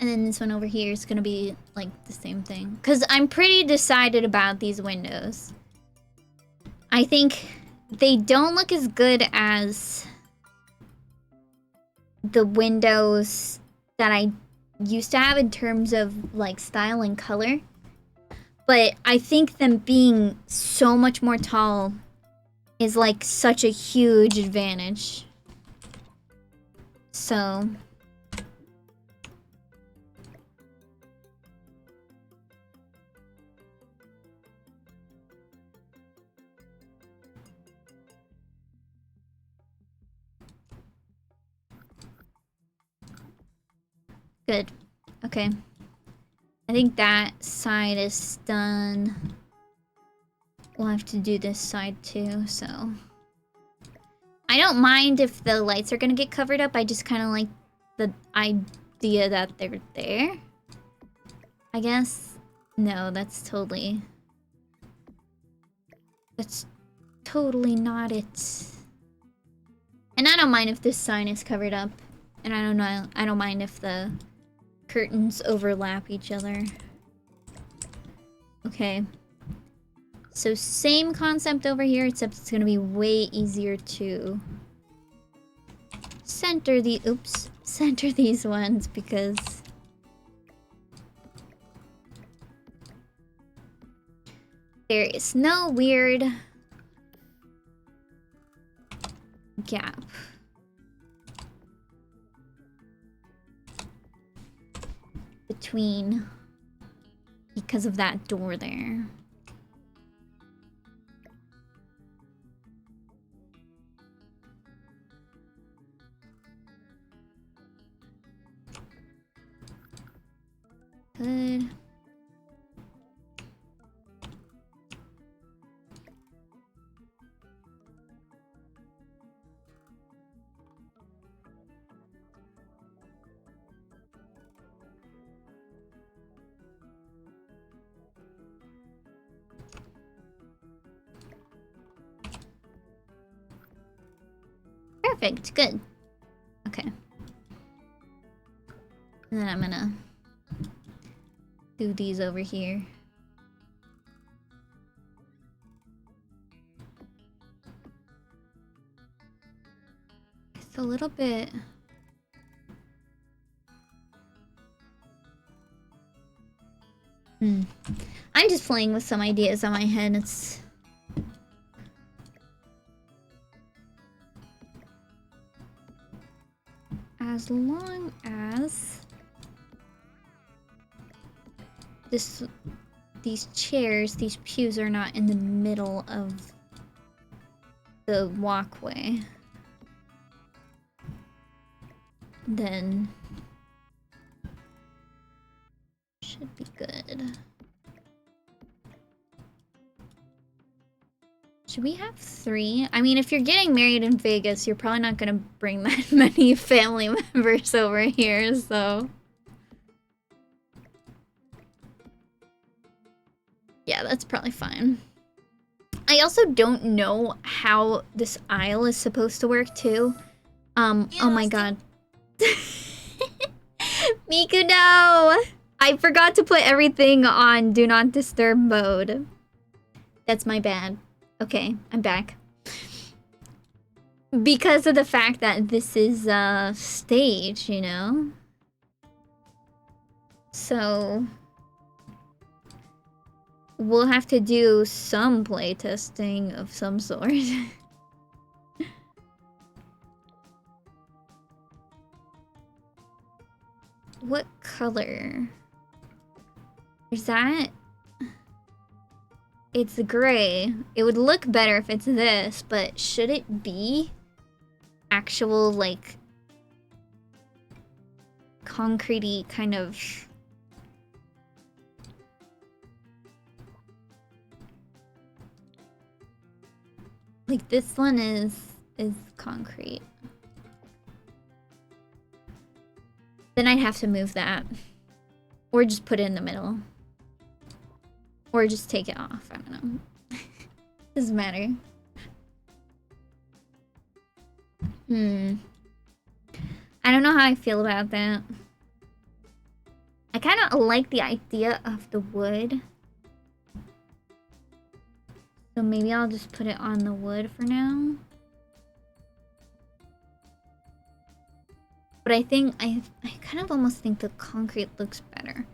And then this one over here is gonna be like the same thing. Cause I'm pretty decided about these windows. I think they don't look as good as the windows that I used to have in terms of like style and color. But I think them being so much more tall is like such a huge advantage. So good. Okay. I think that side is done. We'll have to do this side too, so. I don't mind if the lights are gonna get covered up. I just kind of like the idea that they're there. I guess. No, that's totally not it. And I don't mind if this sign is covered up. And I don't mind if the curtains overlap each other. Okay. So same concept over here, except it's gonna be way easier to center these ones because there is no weird gap. Between, because of that door there. Good. Perfect, good. Okay. And then I'm gonna do these over here. It's a little bit... I'm just playing with some ideas on my head. It's... As long as these chairs, these pews are not in the middle of the walkway, then should be good. Should we have 3? I mean, if you're getting married in Vegas, you're probably not gonna bring that many family members over here, so... Yeah, that's probably fine. I also don't know how this aisle is supposed to work, too. Oh my god. Miku, no! I forgot to put everything on Do Not Disturb mode. That's my bad. Okay, I'm back. Because of the fact that this is a stage, you know? So... we'll have to do some playtesting of some sort. What color? Is that... It's gray. It would look better if it's this, but should it be actual, like, concrete-y kind of... Like, this one is concrete. Then I'd have to move that. Or just put it in the middle. Or just take it off. I don't know. Doesn't matter. I don't know how I feel about that. I kind of like the idea of the wood. So maybe I'll just put it on the wood for now. But I think, I kind of almost think the concrete looks better.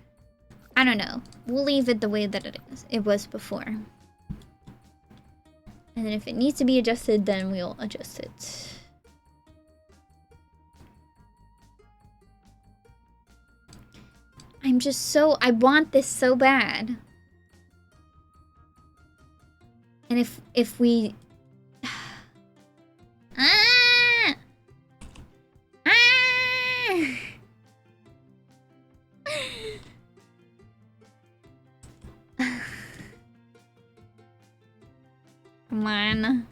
I don't know. We'll leave it the way that it was before. And then if it needs to be adjusted, then we'll adjust it. I'm just so... I want this so bad. And if we... Ah! Ah! Come on.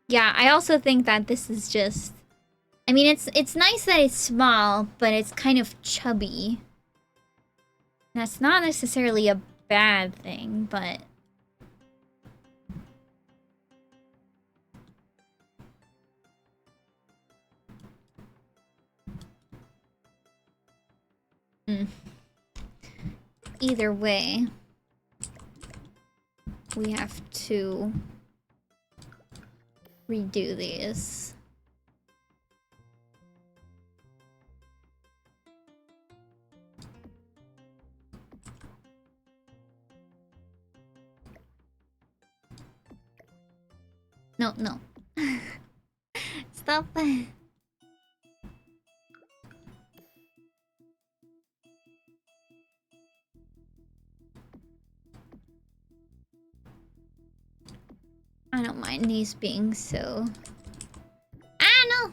Yeah, I also think that this is just... I mean, it's nice that it's small, but it's kind of chubby. That's not necessarily a bad thing, but... Either way, we have to redo these. No, no. Stop. I don't mind these being so... Ah, no!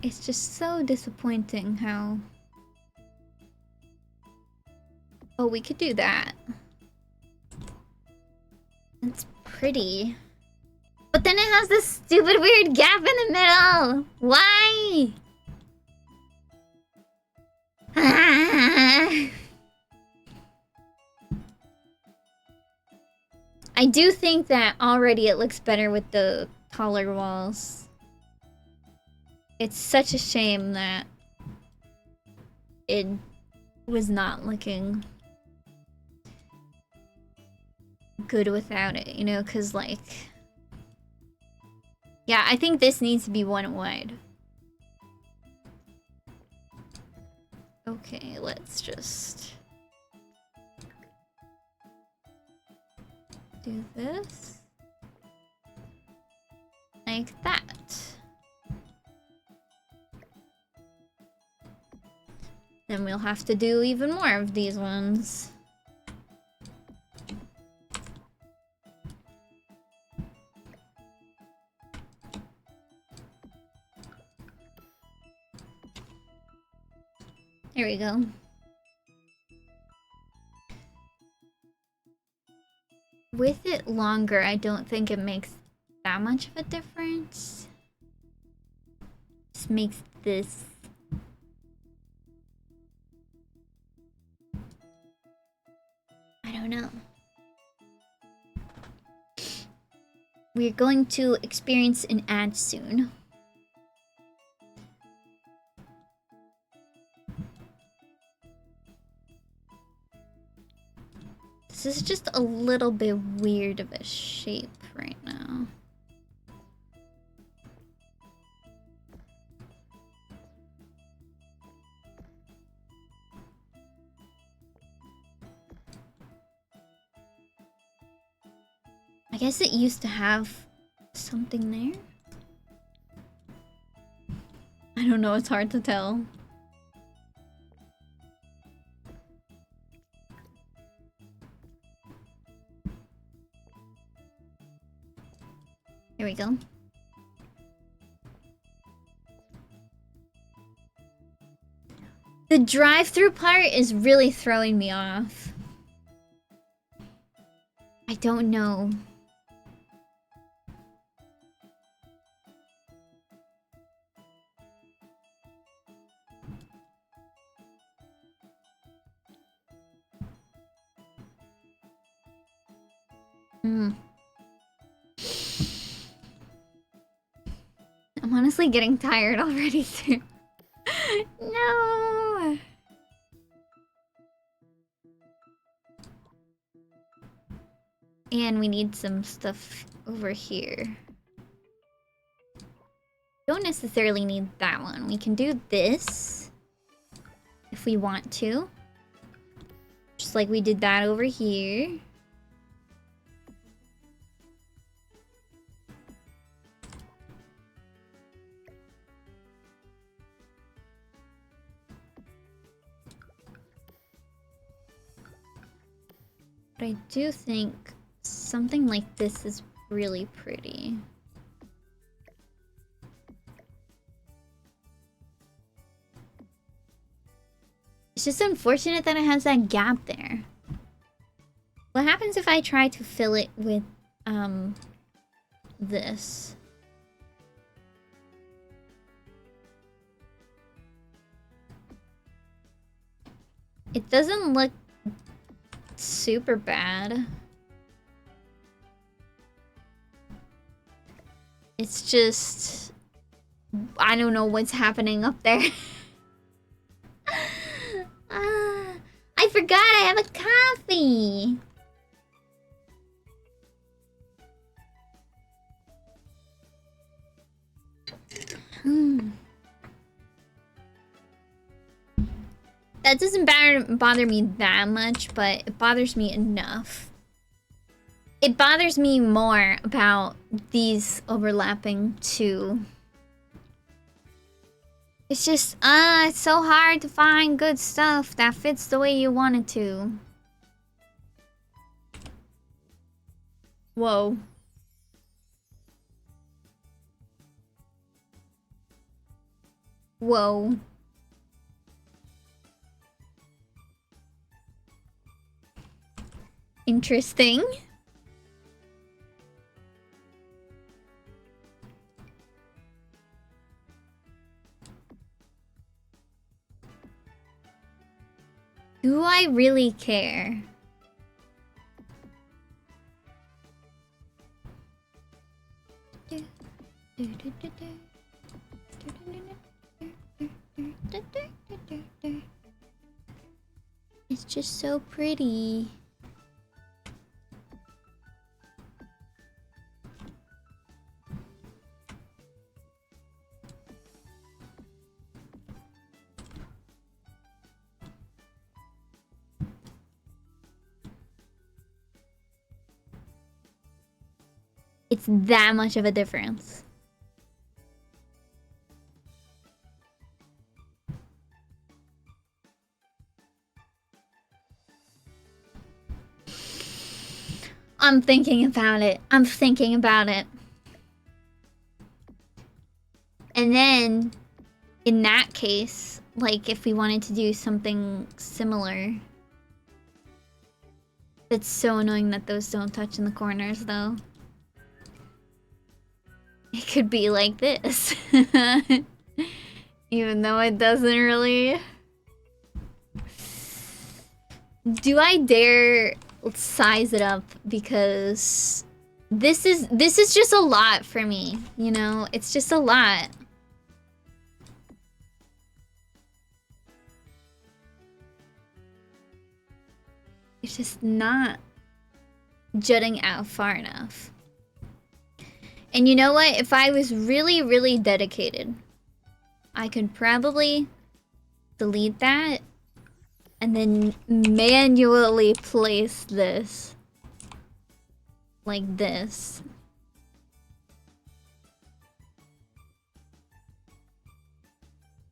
It's just so disappointing how... Oh, we could do that. It's pretty. But then it has this stupid weird gap in the middle! Why? I do think that already it looks better with the taller walls. It's such a shame that it was not looking good without it, you know, because like... Yeah, I think this needs to be one wide. Okay, let's just... do this. Like that. Then we'll have to do even more of these ones. There we go. With it longer, I don't think it makes that much of a difference. Just makes this... I don't know. We're going to experience an ad soon. This is just a little bit weird of a shape right now. I guess it used to have something there. I don't know, it's hard to tell. Here we go. The drive-through part is really throwing me off. I don't know. I'm honestly getting tired already too. No! And we need some stuff over here. Don't necessarily need that one. We can do this if we want to. Just like we did that over here. But I do think something like this is really pretty. It's just unfortunate that it has that gap there. What happens if I try to fill it with, this? It doesn't look super bad. It's just... I don't know what's happening up there. I forgot I have a coffee! That doesn't bother me that much, but it bothers me enough. It bothers me more about these overlapping too. It's just, it's so hard to find good stuff that fits the way you want it to. Whoa. Whoa. Interesting. Do I really care? It's just so pretty. It's that much of a difference. I'm thinking about it. I'm thinking about it. And then, in that case, like if we wanted to do something similar. It's so annoying that those don't touch in the corners though. It could be like this. Even though it doesn't really. Do I dare size it up? Because this is just a lot for me, you know? It's just a lot. It's just not jutting out far enough. And you know what? If I was really, really dedicated, I could probably delete that and then manually place this like this.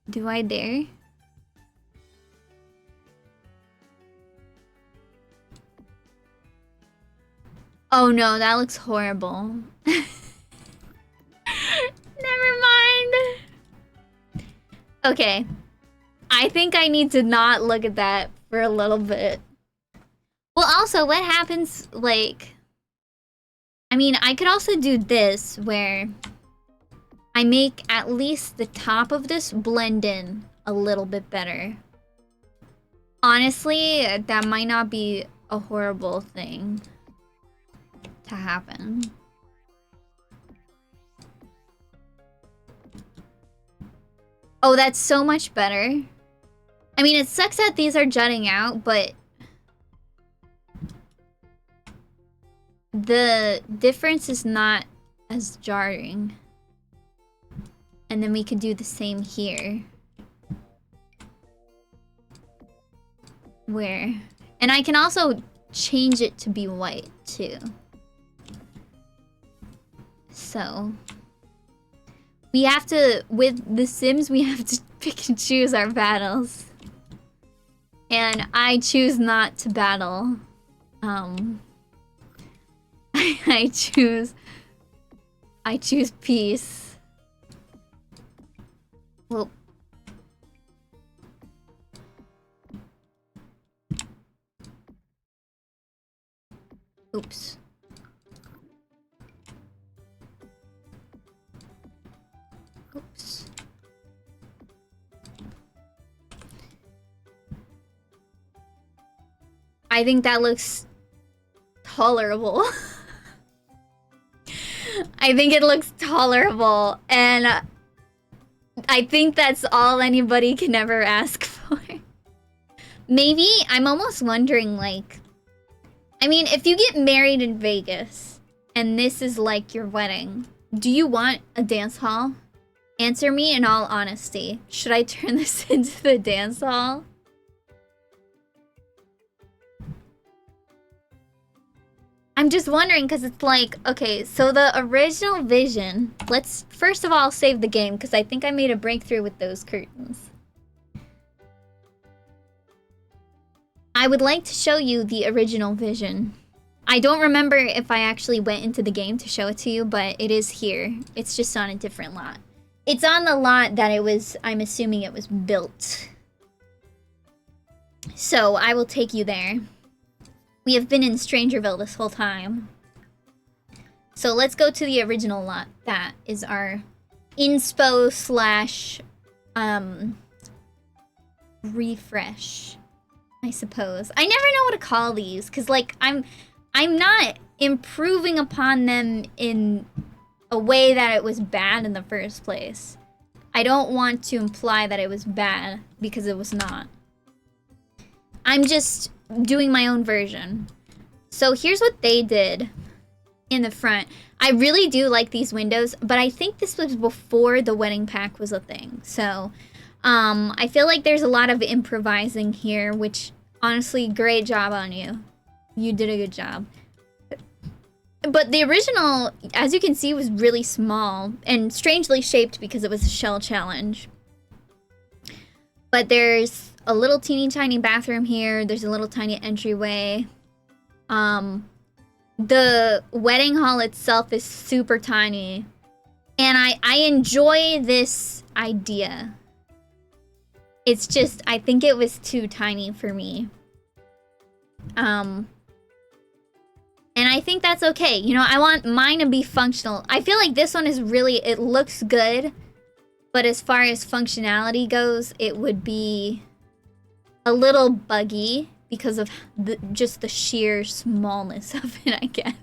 Do I dare? Oh no, that looks horrible. Never mind. Okay. I think I need to not look at that for a little bit. Well, also, what happens, like... I mean, I could also do this, where I make at least the top of this blend in a little bit better. Honestly, that might not be a horrible thing. to happen. Oh, that's so much better. I mean, it sucks that these are jutting out, but the difference is not as jarring. And then we could do the same here. Where? And I can also change it to be white, too. So we have to, with The Sims, we have to pick and choose our battles. And I choose not to battle. I choose peace. Well, oops. Oops. I think that looks tolerable. I think it looks tolerable, and I think that's all anybody can ever ask for. Maybe, I'm almost wondering, like, I mean, if you get married in Vegas, and this is like your wedding, do you want a dance hall? Answer me in all honesty. Should I turn this into the dance hall? I'm just wondering, because it's like, okay, so the original vision, let's first of all save the game, because I think I made a breakthrough with those curtains. I would like to show you the original vision. I don't remember if I actually went into the game to show it to you, but it is here. It's just on a different lot. It's on the lot that it was, I'm assuming it was built. So I will take you there. We have been in Strangerville this whole time. So let's go to the original lot. That is our inspo slash refresh, I suppose. I never know what to call these, because like I'm not improving upon them in a way that it was bad in the first place. I don't want to imply that it was bad, because it was not. I'm just doing my own version. So here's what they did in the front. I really do like these windows, but I think this was before the wedding pack was a thing. So I feel like there's a lot of improvising here, which honestly, great job on you. You did a good job. But the original, as you can see, was really small and strangely shaped because it was a shell challenge. But there's a little teeny tiny bathroom here. There's a little tiny entryway. The wedding hall itself is super tiny. And I enjoy this idea. It's just, I think it was too tiny for me. And I think that's okay. You know, I want mine to be functional. I feel like this one is really, it looks good. But as far as functionality goes, it would be a little buggy because of just the sheer smallness of it, I guess.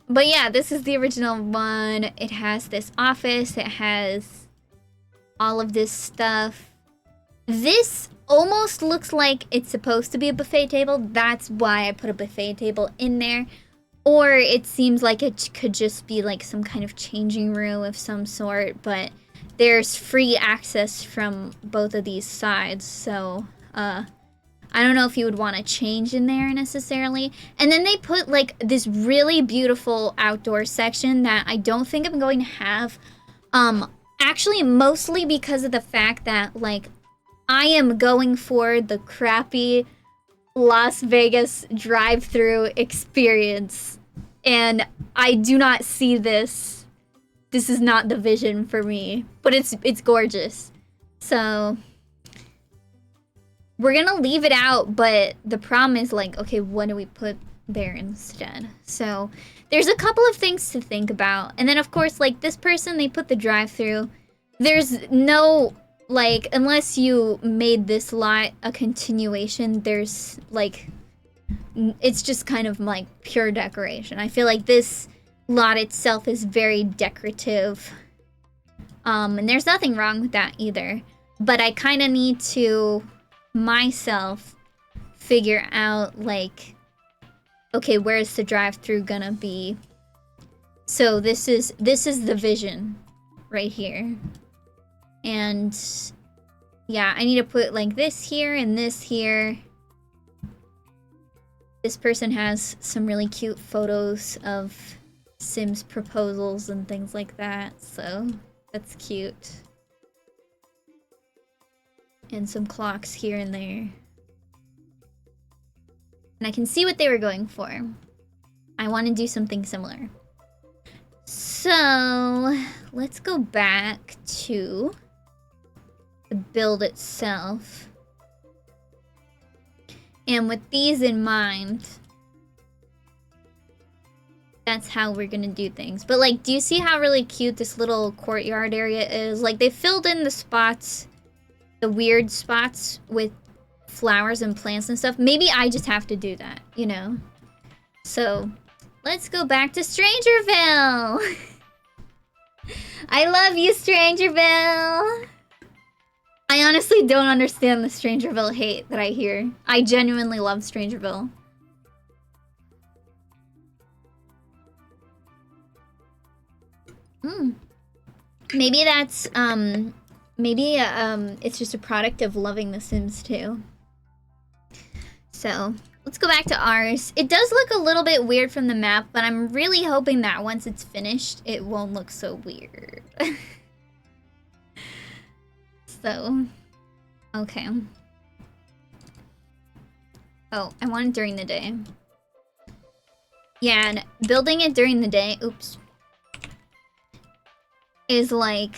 But yeah, this is the original one. It has this office. It has all of this stuff. This almost looks like it's supposed to be a buffet table. That's why I put a buffet table in there. Or it seems like it could just be like some kind of changing room of some sort, but there's free access from both of these sides, so I don't know if you would want to change in there necessarily. And then they put like this really beautiful outdoor section that I don't think I'm going to have. Actually, mostly because of the fact that like I am going for the crappy Las Vegas drive-through experience, and I do not see this. This is not the vision for me, but it's gorgeous. So we're gonna leave it out, but the problem is like, okay, what do we put there instead? So there's a couple of things to think about. And then of course, like this person, they put the drive-through. There's no, like, unless you made this lot a continuation, there's like It's just kind of like pure decoration. I feel like this lot itself is very decorative. And there's nothing wrong with that either. But I kind of need to myself figure out like, okay, where's the drive-through gonna be? So this is the vision right here. And yeah, I need to put like this here and this here. This person has some really cute photos of Sims proposals and things like that, so that's cute. And some clocks here and there. And I can see what they were going for. I want to do something similar. So, let's go back to the build itself. And with these in mind, that's how we're gonna do things. But like, do you see how really cute this little courtyard area is? Like, they filled in the spots, the weird spots with flowers and plants and stuff. Maybe I just have to do that, you know? So, let's go back to Strangerville! I love you, Strangerville! I honestly don't understand the Strangerville hate that I hear. I genuinely love Strangerville. Maybe that's, it's just a product of loving The Sims 2. So, let's go back to ours. It does look a little bit weird from the map, but I'm really hoping that once it's finished, it won't look so weird. So, okay. Oh, I want it during the day. Yeah, and building it during the day, oops, is like,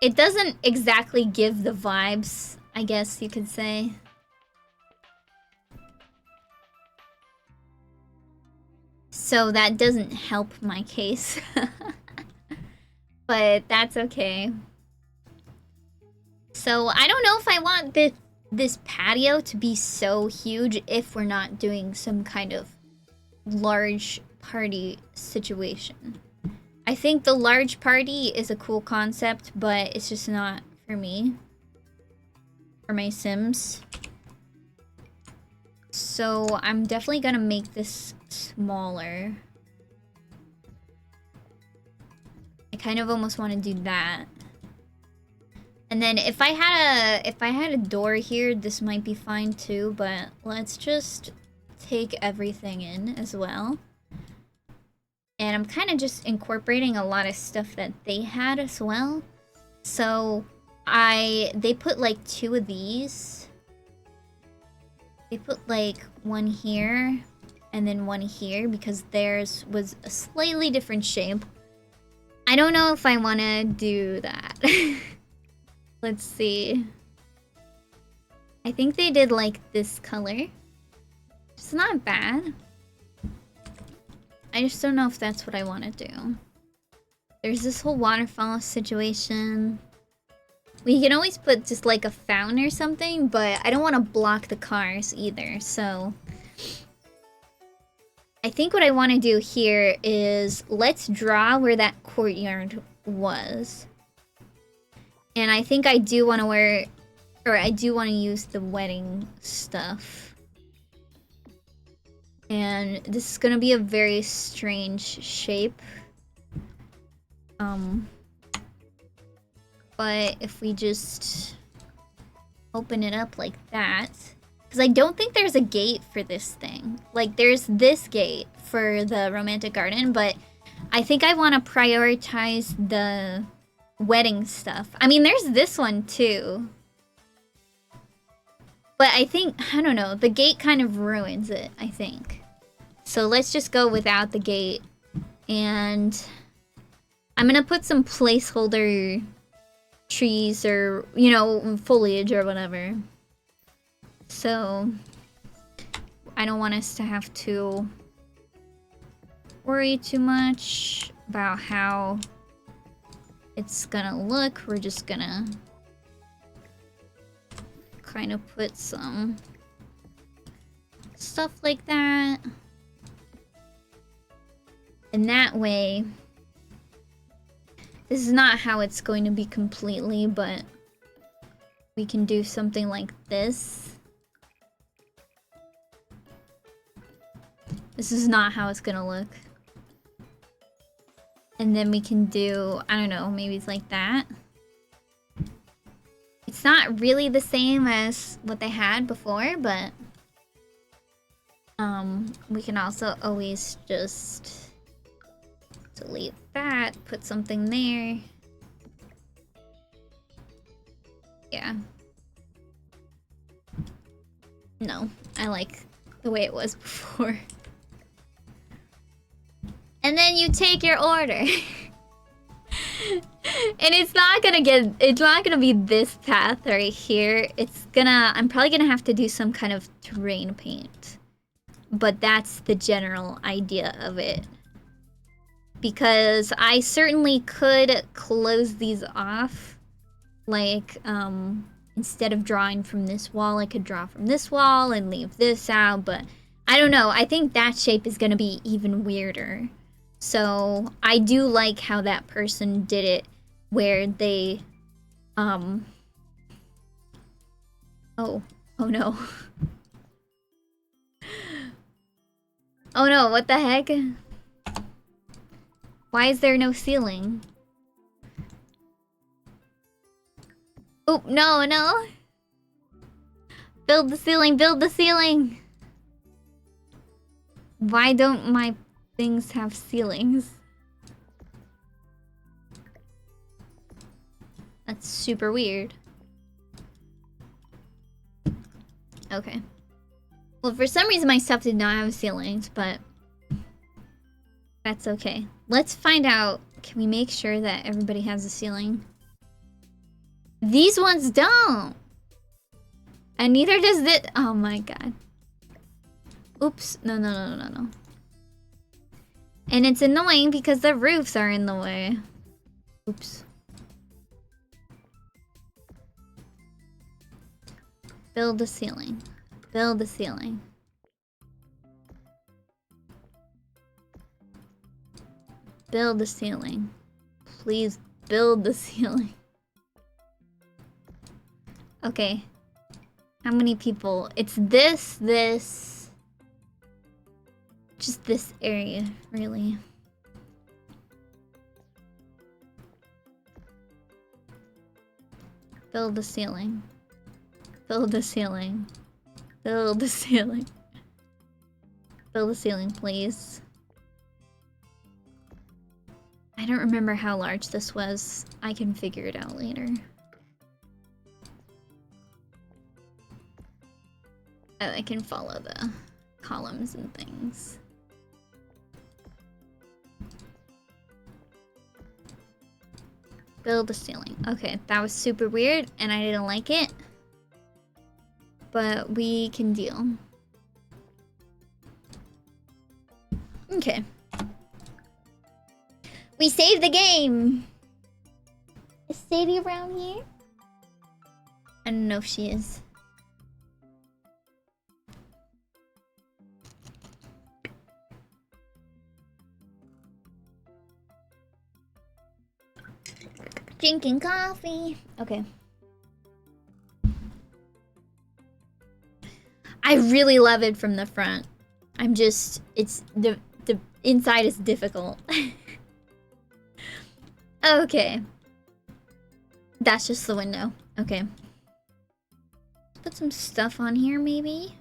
it doesn't exactly give the vibes, I guess you could say. So that doesn't help my case. But that's okay. So I don't know if I want this patio to be so huge if we're not doing some kind of large party situation. I think the large party is a cool concept, but it's just not for me. For my Sims. So I'm definitely gonna make this smaller. I kind of almost want to do that. And then if I had a door here, this might be fine too, but let's just take everything in as well. And I'm kind of just incorporating a lot of stuff that they had as well. So they put like 2 of these. They put like one here and then one here because theirs was a slightly different shape. I don't know if I want to do that. Let's see. I think they did like this color. It's not bad. I just don't know if that's what I want to do. There's this whole waterfall situation. We can always put just like a fountain or something, but I don't want to block the cars either, so I think what I want to do here is let's draw where that courtyard was. And I think I do want to use the wedding stuff. And this is gonna be a very strange shape. But if we just open it up like that, because I don't think there's a gate for this thing. Like, there's this gate for the romantic garden, but I think I want to prioritize the wedding stuff. I mean, there's this one too. But I think, I don't know, the gate kind of ruins it, I think. So let's just go without the gate. And I'm gonna put some placeholder trees or, you know, foliage or whatever. So I don't want us to have to worry too much about how it's gonna look. We're just gonna kind of put some stuff like that. And that way, this is not how it's going to be completely, but we can do something like this. This is not how it's gonna look. And then we can do, I don't know, maybe it's like that. It's not really the same as what they had before, but we can also always just delete that, put something there. Yeah. No, I like the way it was before. And then you take your order. And it's not gonna be this path right here. I'm probably gonna have to do some kind of terrain paint. But that's the general idea of it. Because I certainly could close these off. Like, instead of drawing from this wall, I could draw from this wall and leave this out. But I don't know. I think that shape is gonna be even weirder. So I do like how that person did it, where they, oh no. Oh no, what the heck? Why is there no ceiling? Oh, no. Build the ceiling, build the ceiling. Why don't my things have ceilings? That's super weird. Okay. Well, for some reason my stuff did not have ceilings, but that's okay. Let's find out. Can we make sure that everybody has a ceiling? These ones don't. And neither does this. Oh my god. Oops. No. And it's annoying because the roofs are in the way. Oops. Build a ceiling. Build the ceiling. Build the ceiling. Please build the ceiling. Okay. How many people? It's this. Just this area, really. Build the ceiling. Build the ceiling. Build the ceiling. Build the ceiling, please. I don't remember how large this was. I can figure it out later. Oh, I can follow the columns and things. Build a ceiling. Okay, that was super weird and I didn't like it. But we can deal. Okay. We saved the game! Is Sadie around here? I don't know if she is. Drinking coffee. Okay. I really love it from the front. it's the inside is difficult. Okay. That's just the window. Okay. Put some stuff on here, maybe.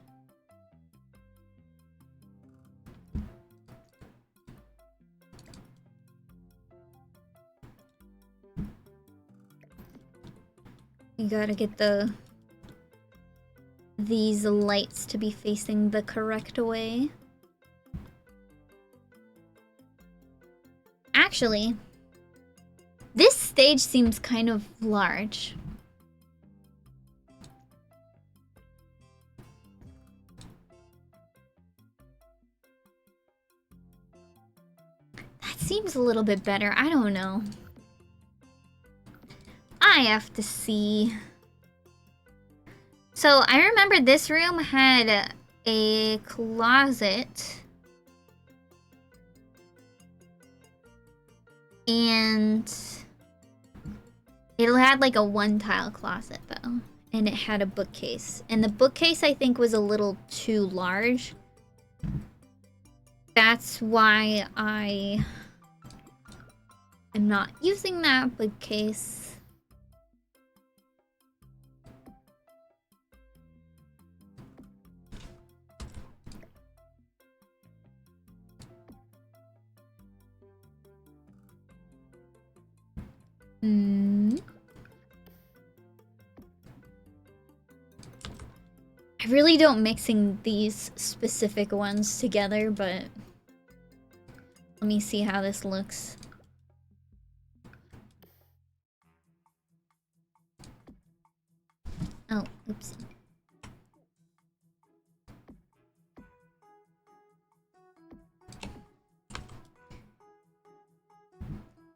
You gotta get these lights to be facing the correct way. Actually, this stage seems kind of large. That seems a little bit better. I don't know. I have to see. So I remember this room had a closet. And it had like a one-tile closet though. And it had a bookcase. And the bookcase I think was a little too large. That's why I am not using that bookcase. I really don't mixing these specific ones together, but let me see how this looks. Oh, oops.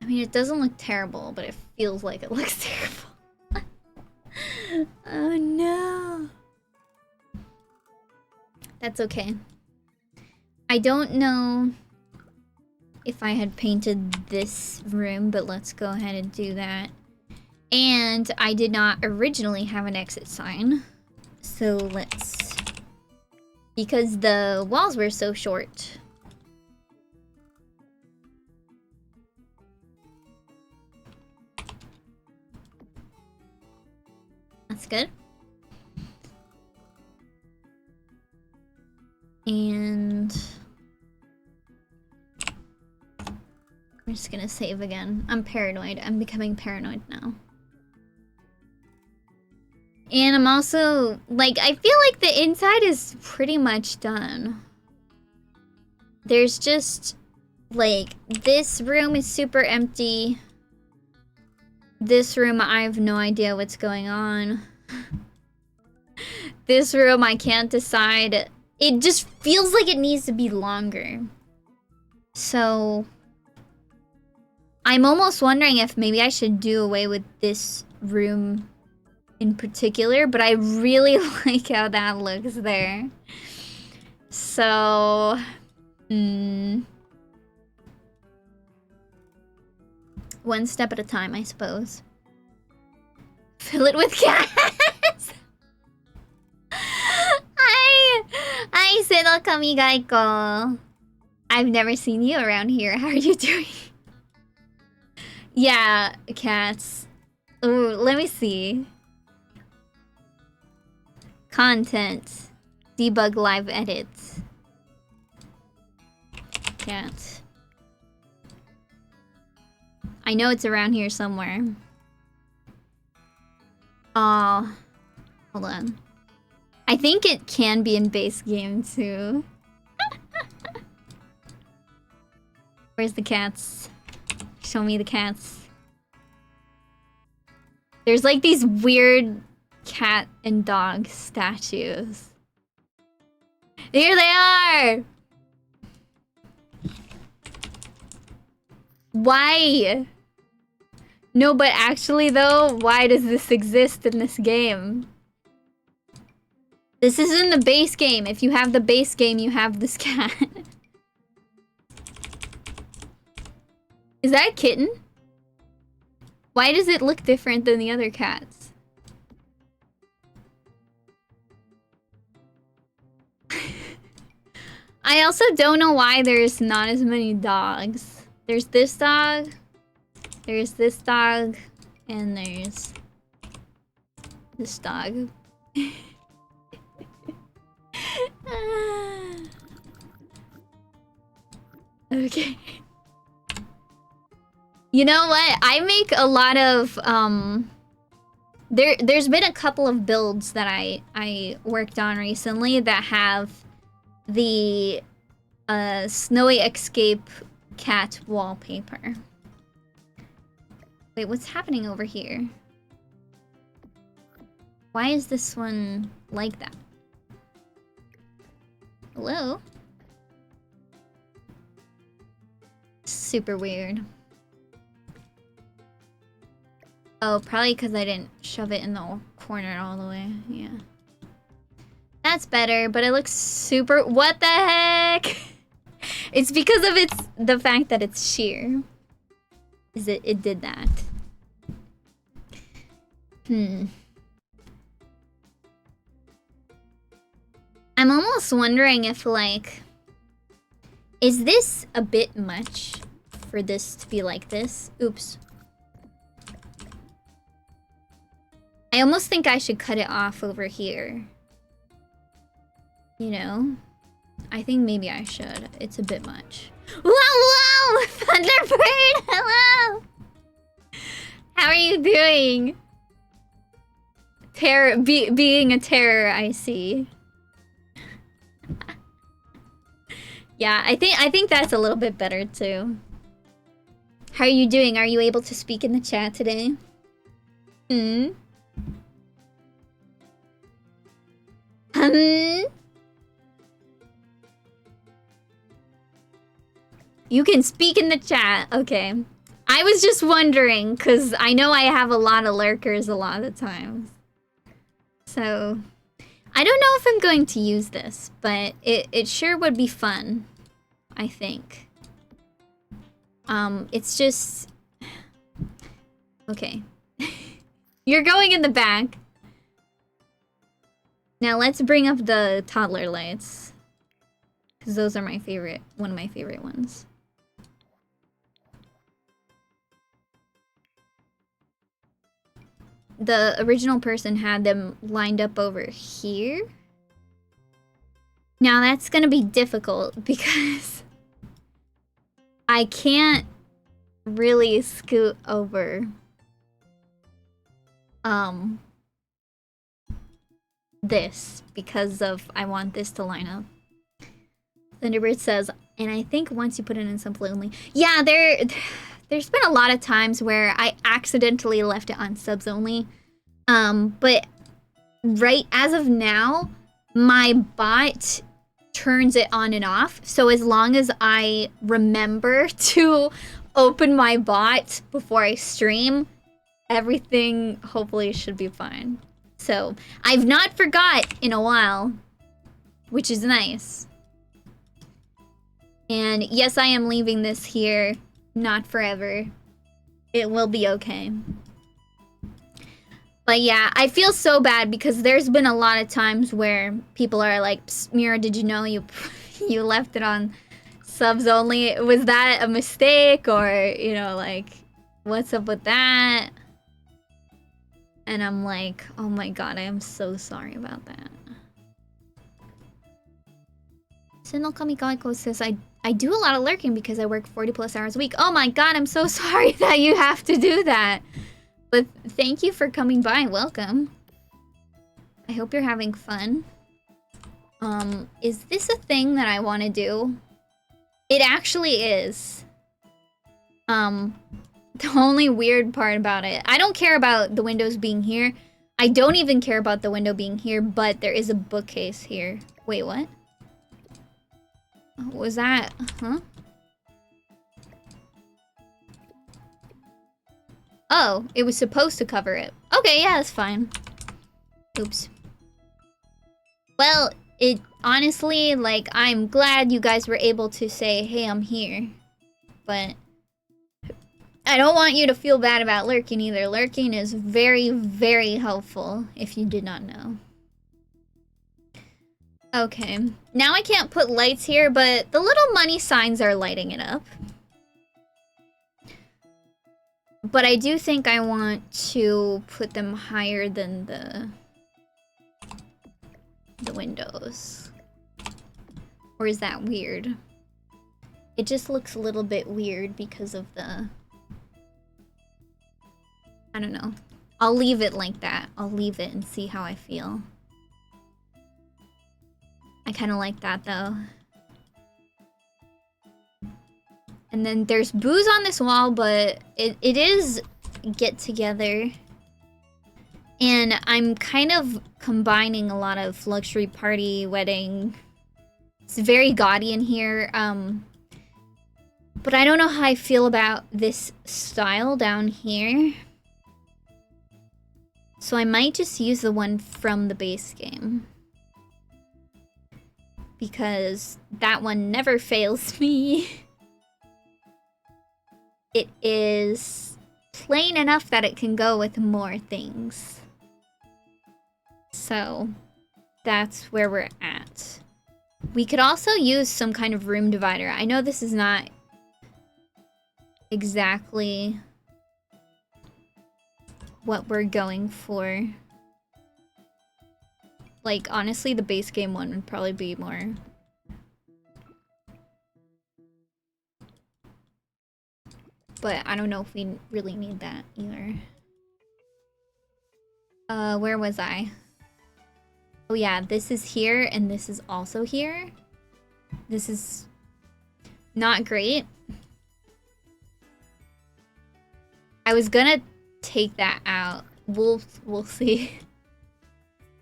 I mean, it doesn't look terrible, but it feels like it looks terrible. Oh no. That's okay. I don't know if I had painted this room, but let's go ahead and do that. And I did not originally have an exit sign. So let's... Because the walls were so short. That's good. And... I'm just gonna save again. I'm paranoid. I'm becoming paranoid now. And I'm also, like, I feel like the inside is pretty much done. There's just, like, this room is super empty. This room, I have no idea what's going on. This room, I can't decide. It just feels like it needs to be longer. So... I'm almost wondering if maybe I should do away with this room in particular, but I really like how that looks there. So, one step at a time, I suppose. Fill it with cats! Hi, Seno Kamigaiko. I've never seen you around here. How are you doing? Yeah, cats. Ooh, let me see. Content. Debug live edits. Cat. I know it's around here somewhere. Oh, hold on. I think it can be in base game too. Where's the cats? Show me the cats. There's like these weird cat and dog statues. Here they are! Why? No, but actually though, why does this exist in this game? This is in the base game. If you have the base game, you have this cat. Is that a kitten? Why does it look different than the other cats? I also don't know why there's not as many dogs. There's this dog, and there's this dog. Okay. You know what? I make a lot of there's been a couple of builds that I worked on recently that have the Snowy Escape cat wallpaper. Wait, what's happening over here? Why is this one like that? Hello? Super weird. Oh, probably because I didn't shove it in the corner all the way. Yeah. That's better, but it looks super... What the heck? It's because of the fact that it's sheer. It did that. I'm almost wondering if, like... Is this a bit much for this to be like this? Oops. I almost think I should cut it off over here. You know? I think maybe I should. It's a bit much. Whoa, whoa! Thunderbird, hello! How are you doing? Being a terror, I see. Yeah, I think that's a little bit better too. How are you doing? Are you able to speak in the chat today? You can speak in the chat. Okay. I was just wondering, because I know I have a lot of lurkers a lot of the times. So, I don't know if I'm going to use this, but it sure would be fun, I think. It's just... Okay. You're going in the back. Now let's bring up the toddler lights. Because those are my favorite, one of my favorite ones. The original person had them lined up over here. Now that's gonna be difficult because I can't really scoot over this because of I want this to line up. Thunderbird says, and I think once you put it in simple only. Yeah, there's been a lot of times where I accidentally left it on subs only. But right as of now, my bot turns it on and off. So as long as I remember to open my bot before I stream, everything hopefully should be fine. So I've not forgot in a while, which is nice. And yes, I am leaving this here, not forever. It will be okay. But yeah, I feel so bad because there's been a lot of times where people are like, Mira, did you know you left it on subs only? Was that a mistake? Or, you know, like, what's up with that? And I'm like, oh my god, I am so sorry about that. Senno Kamikaiko says, I do a lot of lurking because I work 40 plus hours a week. Oh my god, I'm so sorry that you have to do that. But thank you for coming by. Welcome. I hope you're having fun. Is this a thing that I want to do? It actually is. The only weird part about it, I don't care about the windows being here. I don't even care about the window being here, but there is a bookcase here. Wait, what? What was that? Huh? Oh, it was supposed to cover it. Okay, yeah, that's fine. Oops. Well, it honestly, like, I'm glad you guys were able to say, hey, I'm here. But I don't want you to feel bad about lurking either. Lurking is very, very helpful, if you did not know. Okay, now I can't put lights here, but the little money signs are lighting it up. But I do think I want to put them higher than the windows. Or is that weird? It just looks a little bit weird because of the... I don't know. I'll leave it like that. I'll leave it and see how I feel. I kind of like that though. And then there's booze on this wall, but it is get together. And I'm kind of combining a lot of luxury party, wedding. It's very gaudy in here. But I don't know how I feel about this style down here. So I might just use the one from the base game. because that one never fails me. It is plain enough that it can go with more things. So that's where we're at. We could also use some kind of room divider. I know this is not exactly what we're going for. Like, honestly, the base game one would probably be more. But I don't know if we really need that either. Where was I? Oh yeah, this is here and this is also here. This is not great. I was gonna take that out. We'll see.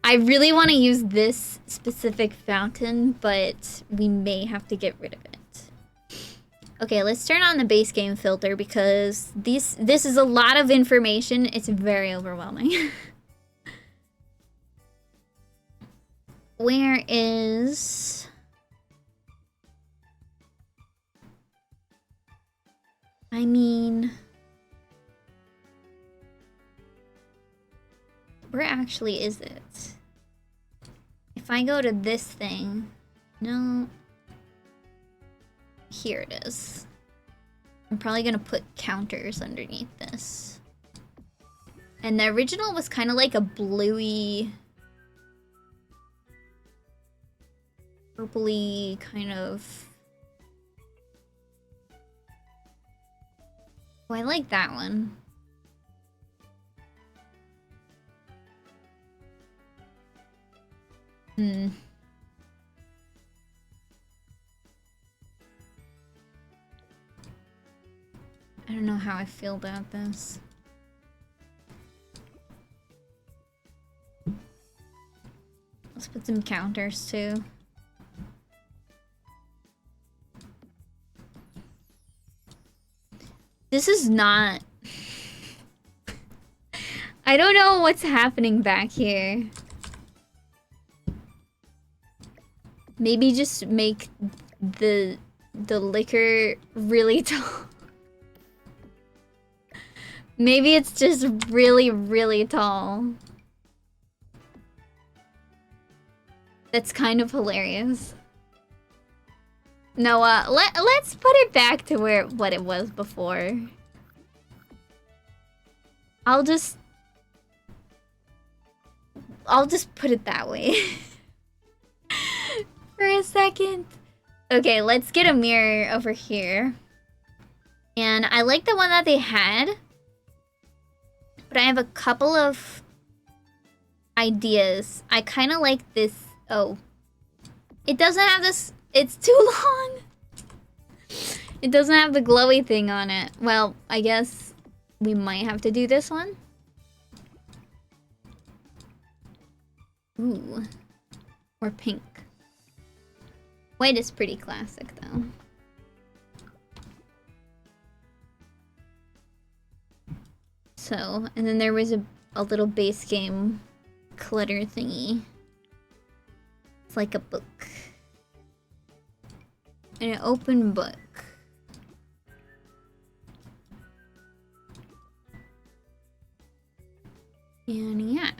I really want to use this specific fountain, but we may have to get rid of it. Okay, let's turn on the base game filter because this is a lot of information. It's very overwhelming. Where is... I mean... where actually is it? If I go to this thing... no... here it is. I'm probably gonna put counters underneath this. And the original was kind of like a bluey... purpley kind of... oh, I like that one. I don't know how I feel about this. Let's put some counters too. This is not... I don't know what's happening back here. Maybe just make the liquor really tall. Maybe it's just really, really tall. That's kind of hilarious. No, let's put it back to what it was before. I'll just put it that way. For a second. Okay, let's get a mirror over here. And I like the one that they had. But I have a couple of ideas. I kind of like this. Oh. It doesn't have this. It's too long. It doesn't have the glowy thing on it. Well, I guess we might have to do this one. Ooh. Or pink. White is pretty classic, though. So, and then there was a little base game clutter thingy. It's like a book. An open book. And yeah.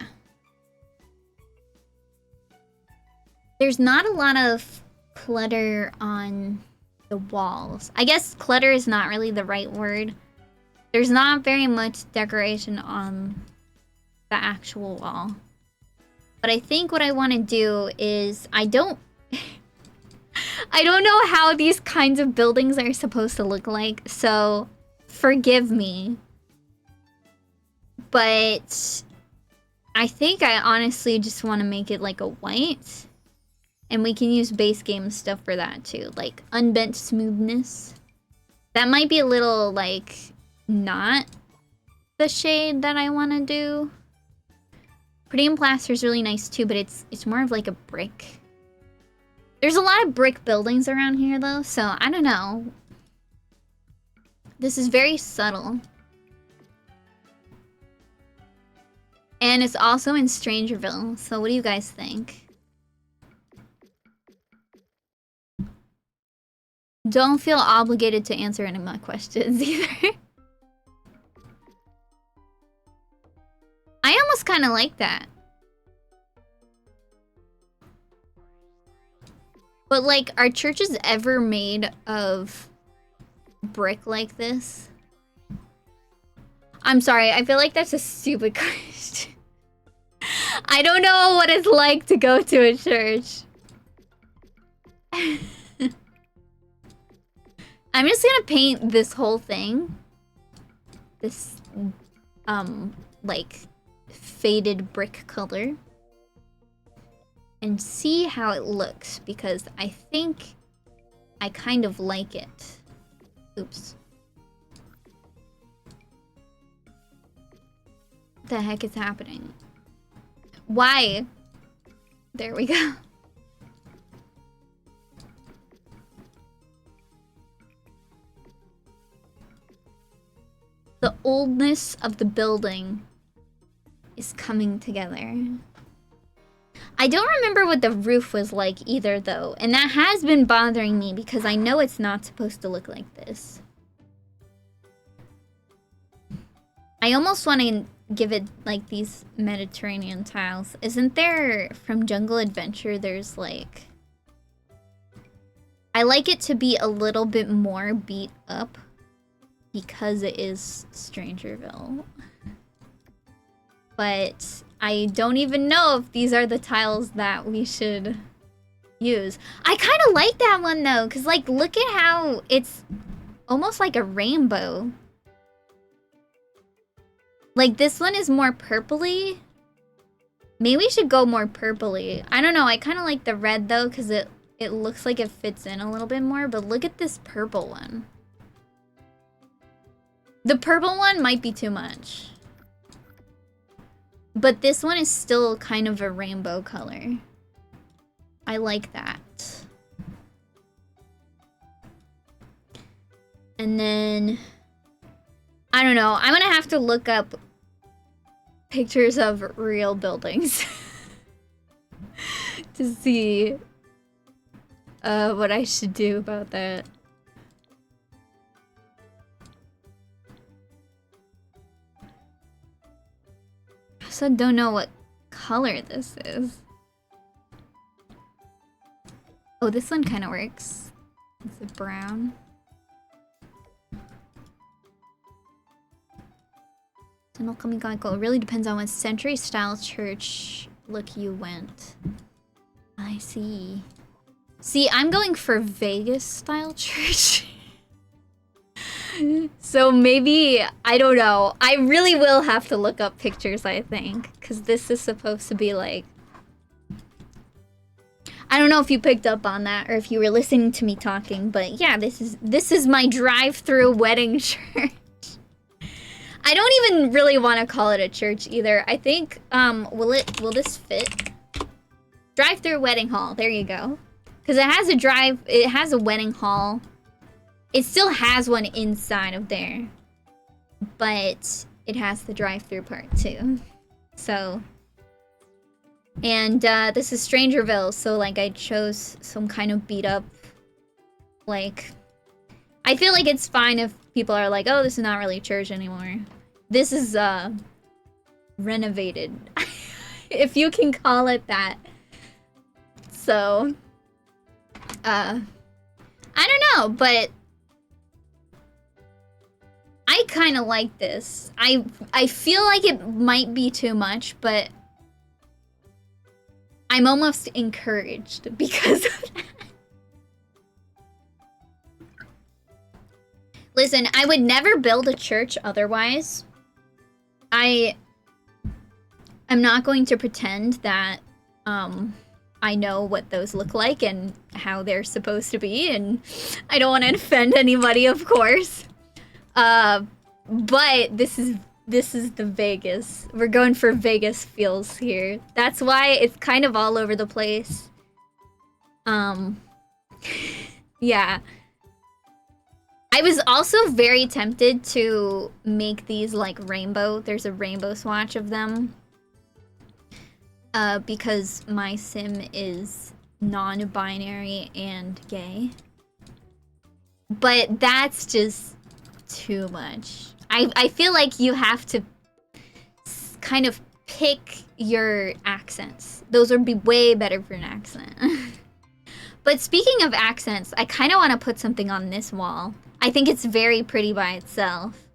There's not a lot of clutter on the walls. I guess clutter is not really the right word. There's not very much decoration on the actual wall. But I think what I want to do is I don't know how these kinds of buildings are supposed to look like, so forgive me. But I think I honestly just want to make it like a white. And we can use base game stuff for that too, like unbent smoothness. That might be a little like not the shade that I want to do. Pretty and plaster is really nice too, but it's more of like a brick. There's a lot of brick buildings around here though, so I don't know. This is very subtle. And it's also in Strangerville, so what do you guys think? Don't feel obligated to answer any of my questions either. I almost kind of like that. But like, are churches ever made of brick like this? I'm sorry, I feel like that's a stupid question. I don't know what it's like to go to a church. I'm just gonna paint this whole thing. This, like, faded brick color. And see how it looks, because I think I kind of like it. Oops. What the heck is happening? Why? There we go. The oldness of the building is coming together. I don't remember what the roof was like either, though, and that has been bothering me because I know it's not supposed to look like this. I almost want to give it, like, these Mediterranean tiles. Isn't there, from Jungle Adventure, there's, like... I like it to be a little bit more beat up because it is Strangerville. But I don't even know if these are the tiles that we should use. I kind of like that one, though, because, like, look at how it's almost like a rainbow. Like, this one is more purpley. Maybe we should go more purpley. I don't know, I kind of like the red, though, because it looks like it fits in a little bit more, but look at this purple one. The purple one might be too much. But this one is still kind of a rainbow color. I like that. And then... I don't know. I'm gonna have to look up pictures of real buildings. to see what I should do about that. I also don't know what color this is. Oh, this one kind of works. It's a brown. It really depends on what century-style church look you went. I see. See, I'm going for Vegas-style church. So maybe, I don't know. I really will have to look up pictures, I think. Because this is supposed to be like... I don't know if you picked up on that or if you were listening to me talking, but yeah, this is my drive-through wedding church. I don't even really want to call it a church either. I think, will this fit? Drive-through wedding hall, there you go. Because it has a wedding hall. It still has one inside of there. But it has the drive-through part too. So. And this is Strangerville, so like I chose some kind of beat up, like, I feel like it's fine if people are like, oh, this is not really church anymore. This is renovated, if you can call it that. So, I don't know, but I kind of like this. I feel like it might be too much, but I'm almost encouraged because of that. Listen, I would never build a church otherwise. I'm not going to pretend that I know what those look like and how they're supposed to be, and I don't want to offend anybody, of course. But this is the Vegas. We're going for Vegas feels here. That's why it's kind of all over the place. Yeah. I was also very tempted to make these like rainbow. There's a rainbow swatch of them. Because my sim is non-binary and gay. But that's just too much. I feel like you have to kind of pick your accents. Those would be way better for an accent. But speaking of accents, I kind of want to put something on this wall. I think it's very pretty by itself.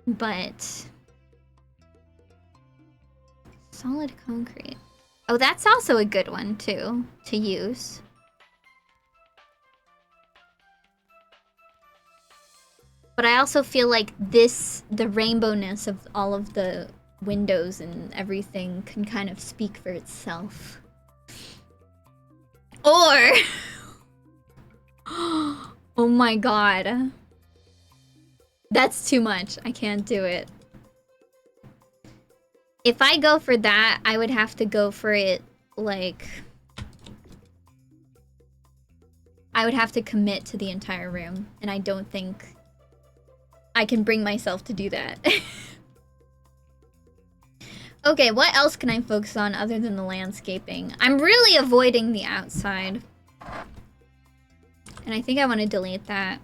But... solid concrete. Oh, that's also a good one, too, to use. But I also feel like this, the rainbowness of all of the windows and everything can kind of speak for itself. Or... oh my god. That's too much. I can't do it. If I go for that, I would have to go for it, like... I would have to commit to the entire room, and I don't think I can bring myself to do that. Okay, what else can I focus on other than the landscaping? I'm really avoiding the outside. And I think I want to delete that.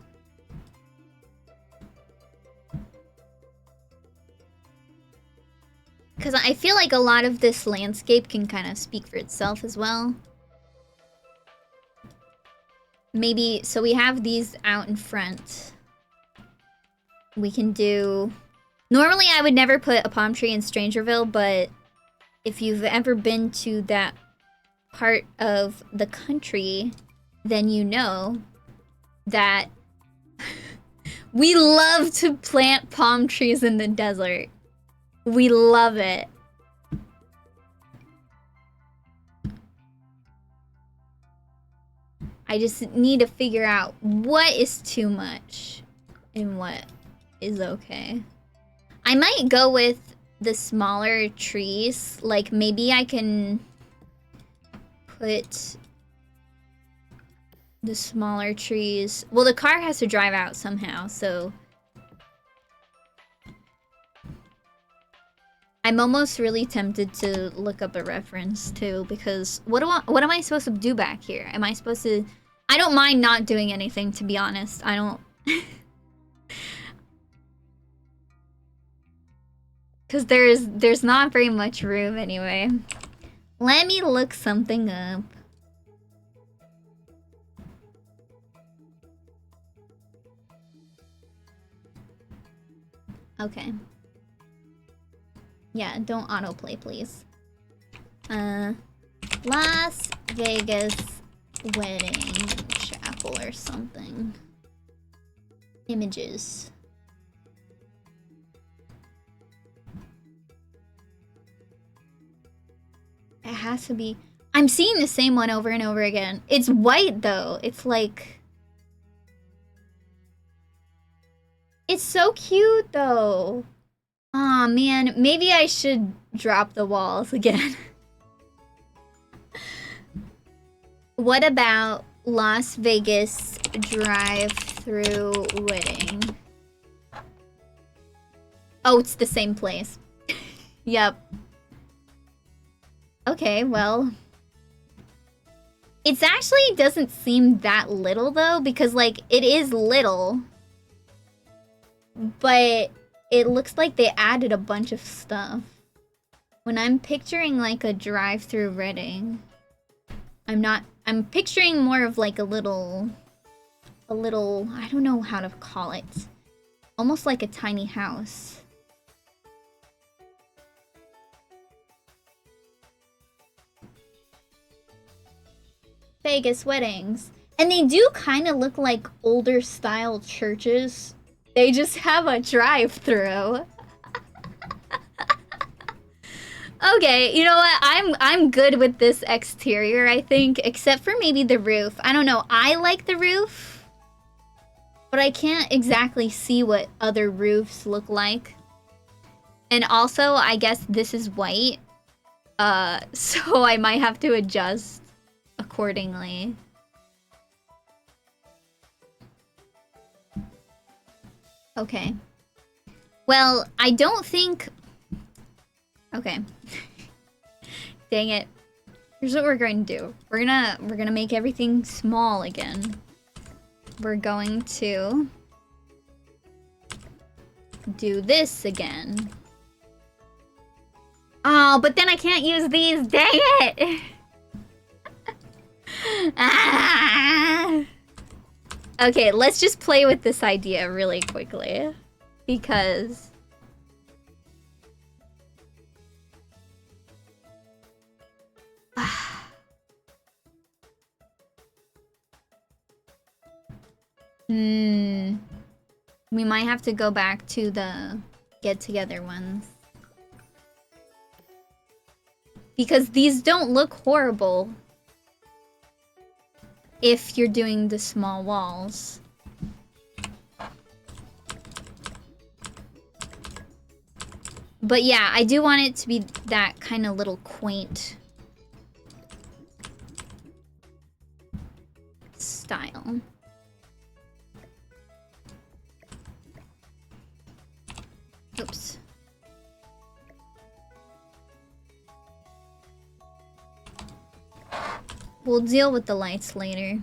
Because I feel like a lot of this landscape can kind of speak for itself as well. Maybe, so we have these out in front. We can do... Normally I would never put a palm tree in Strangerville, but if you've ever been to that part of the country, then you know that we love to plant palm trees in the desert. We love it. I just need to figure out what is too much and what is okay. I might go with the smaller trees. Like, maybe I can put the smaller trees. Well, the car has to drive out somehow, so... I'm almost really tempted to look up a reference, too, because what am I supposed to do back here? Am I supposed to... I don't mind not doing anything, to be honest. I don't... Because there's not very much room anyway. Let me look something up. Okay. Yeah, don't autoplay, please. Las Vegas wedding chapel or something. Images. It has to be... I'm seeing the same one over and over again. It's white, though. It's like... It's so cute, though. Aw, man. Maybe I should drop the walls again. What about Las Vegas drive-thru wedding? Oh, it's the same place. Yep. Okay, well... It actually doesn't seem that little, though, because, like, it is little. But it looks like they added a bunch of stuff. When I'm picturing, like, a drive-thru wedding, I'm picturing more of, like, a little, I don't know how to call it. Almost like a tiny house. Vegas weddings. And they do kind of look like older style churches. They just have a drive-thru. Okay, you know what? I'm good with this exterior, I think, except for maybe the roof. I don't know. I like the roof, but I can't exactly see what other roofs look like. And also, I guess this is white. So I might have to adjust accordingly. Okay. Well, I don't think... Okay. Dang it. Here's what we're going to do. We're gonna make everything small again. We're going to do this again. Oh, but then I can't use these. Dang it! Ah! Okay, let's just play with this idea really quickly. Because... We might have to go back to the get-together ones. Because these don't look horrible if you're doing the small walls. But yeah, I do want it to be that kind of little quaint style. Oops. We'll deal with the lights later.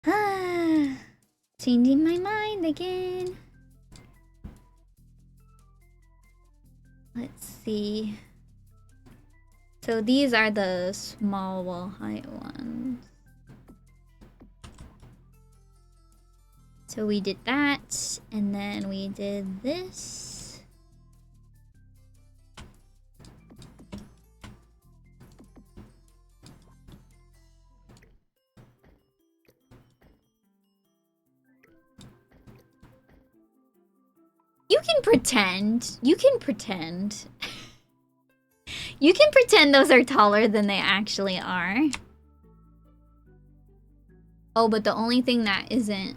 Ah, changing my mind again. Let's see. So these are the small wall height ones. So we did that, and then we did this. You can pretend. You can pretend. You can pretend those are taller than they actually are. Oh, but the only thing that isn't...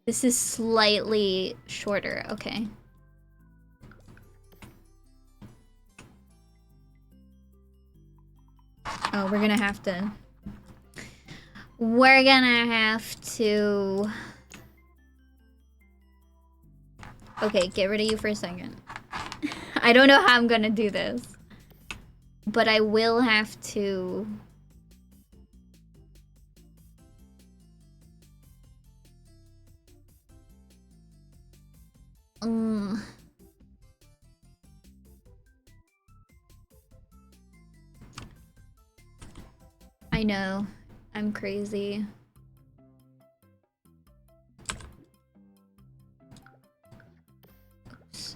This is slightly shorter, okay. Oh, we're gonna have to... We're gonna have to... Okay, get rid of you for a second. I don't know how I'm gonna do this. But I will have to... I know. I'm crazy. Oops.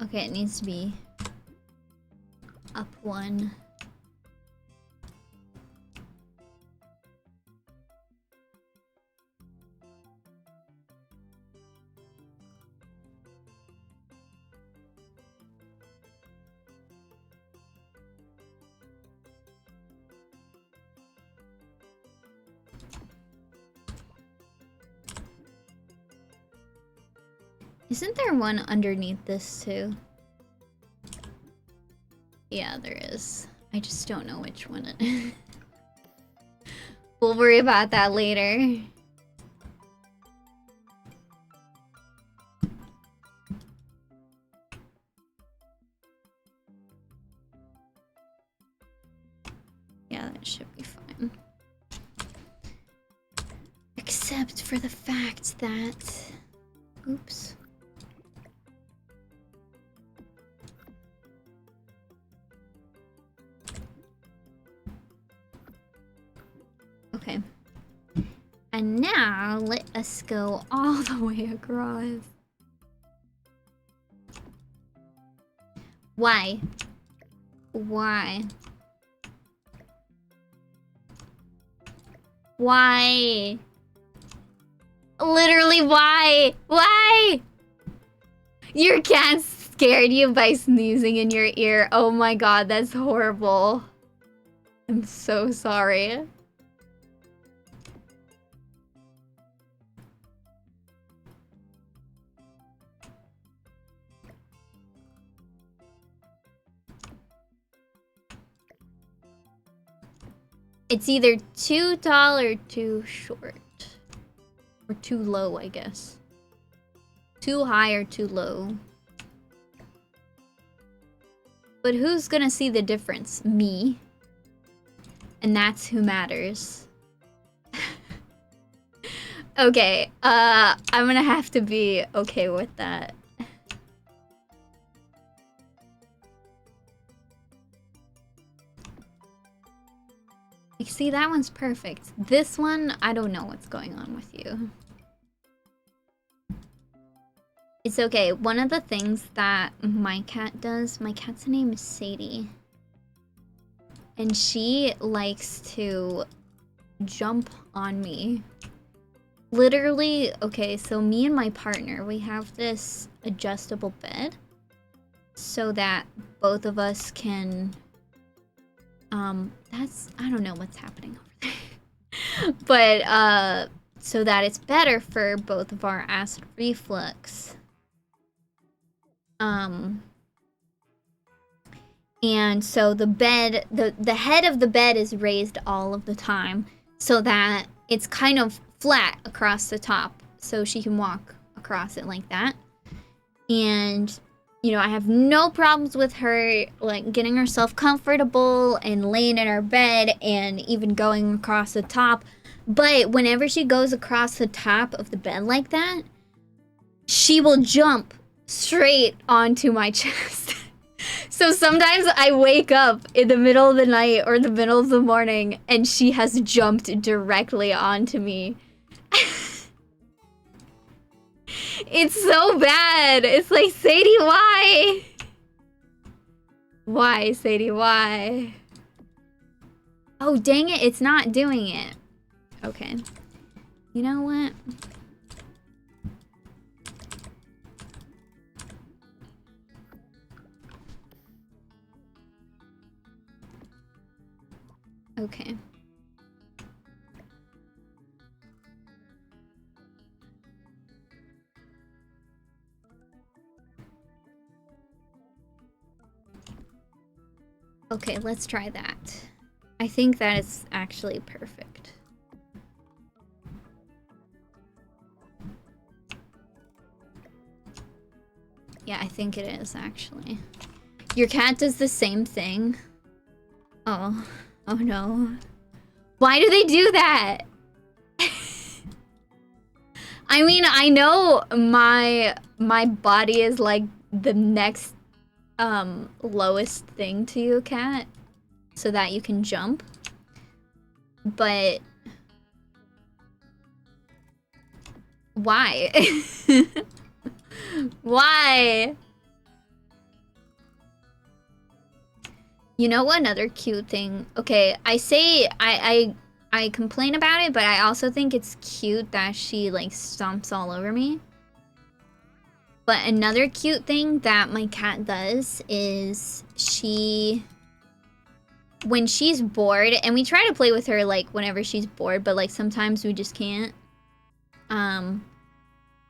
Okay, it needs to be up one. Isn't there one underneath this too? Yeah, there is. I just don't know which one it is. We'll worry about that later. Yeah, that should be fine. Except for the fact that... Oops. Okay. And now, let us go all the way across. Why? Why? Why? Literally, why? Why? Your cat scared you by sneezing in your ear. Oh my god, that's horrible. I'm so sorry. It's either too tall or too short. Or too low, I guess. Too high or too low. But who's gonna see the difference? Me. And that's who matters. Okay, I'm gonna have to be okay with that. You see, that one's perfect. This one, I don't know what's going on with you. It's okay. One of the things that my cat does, my cat's name is Sadie. And she likes to jump on me. Literally, okay, so me and my partner, we have this adjustable bed so that both of us can, I don't know what's happening over there. But, so that it's better for both of our acid reflux. And so the bed, the head of the bed is raised all of the time so that it's kind of flat across the top so she can walk across it like that. And, you know, I have no problems with her, like, getting herself comfortable and laying in her bed and even going across the top. But whenever she goes across the top of the bed like that, she will jump straight onto my chest. So sometimes I wake up in the middle of the night or the middle of the morning and she has jumped directly onto me. It's so bad. It's like, Sadie, why? Why, Sadie, why? Oh, dang it, it's not doing it. Okay. You know what? Okay. Okay, let's try that. I think that is actually perfect. Yeah, I think it is, actually. Your cat does the same thing. Oh. Oh no. Why do they do that? I mean, I know my body is like the next lowest thing to you, cat, so that you can jump. But why? Why? You know what another cute thing? Okay, I say I complain about it, but I also think it's cute that she like stomps all over me. But another cute thing that my cat does is when she's bored, and we try to play with her like whenever she's bored, but like sometimes we just can't.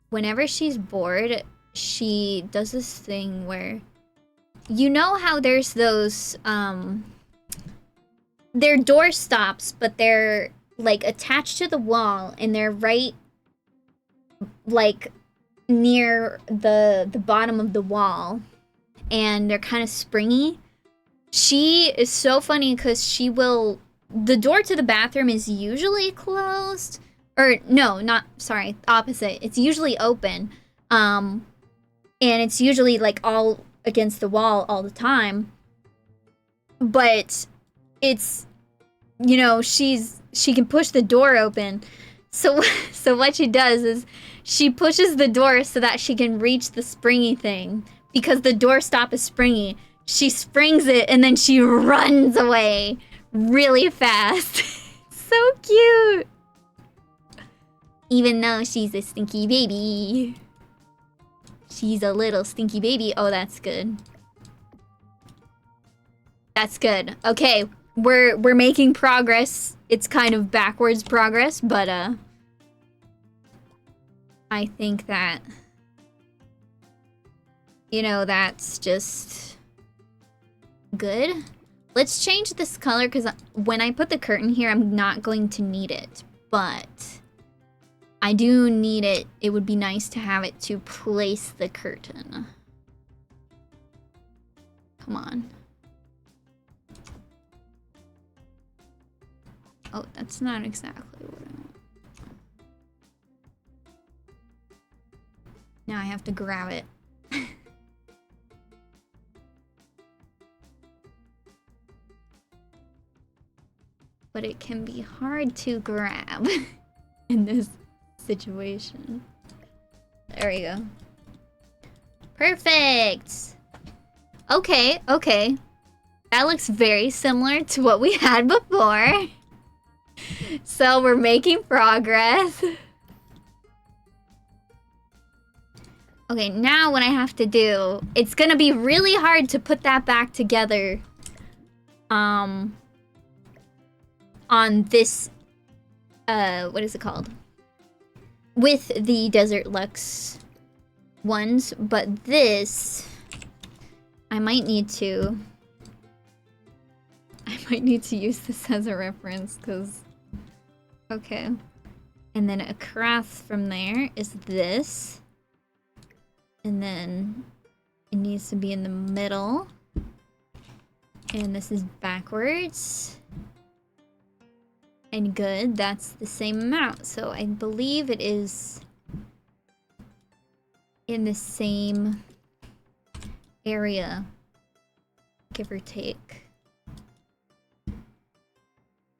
Whenever she's bored, she does this thing where, you know how there's those, they're door stops, but they're like attached to the wall and they're right like near the bottom of the wall and they're kind of springy. She is so funny because she will, the door to the bathroom is usually closed, or no, not, sorry, opposite. It's usually open. And it's usually like all against the wall all the time. But it's, you know, she can push the door open. So what she does is she pushes the door so that she can reach the springy thing. Because the door stop is springy. She springs it and then she runs away really fast. So cute. Even though she's a stinky baby. She's a little stinky baby. Oh, that's good. That's good. Okay, we're making progress. It's kind of backwards progress, but I think that, you know, that's just good. Let's change this color because when I put the curtain here, I'm not going to need it. But I do need it. It would be nice to have it to place the curtain. Come on. Oh, that's not exactly what I want. Now I have to grab it. But it can be hard to grab in this situation. There we go. Perfect! Okay, okay. That looks very similar to what we had before. So we're making progress. Okay, now what I have to do, it's gonna be really hard to put that back together. On this, what is it called? With the Desert Luxe ones, but this, I might need to use this as a reference, because, okay. And then across from there is this. And then it needs to be in the middle. And this is backwards. And good, that's the same amount. So I believe it is in the same area, give or take.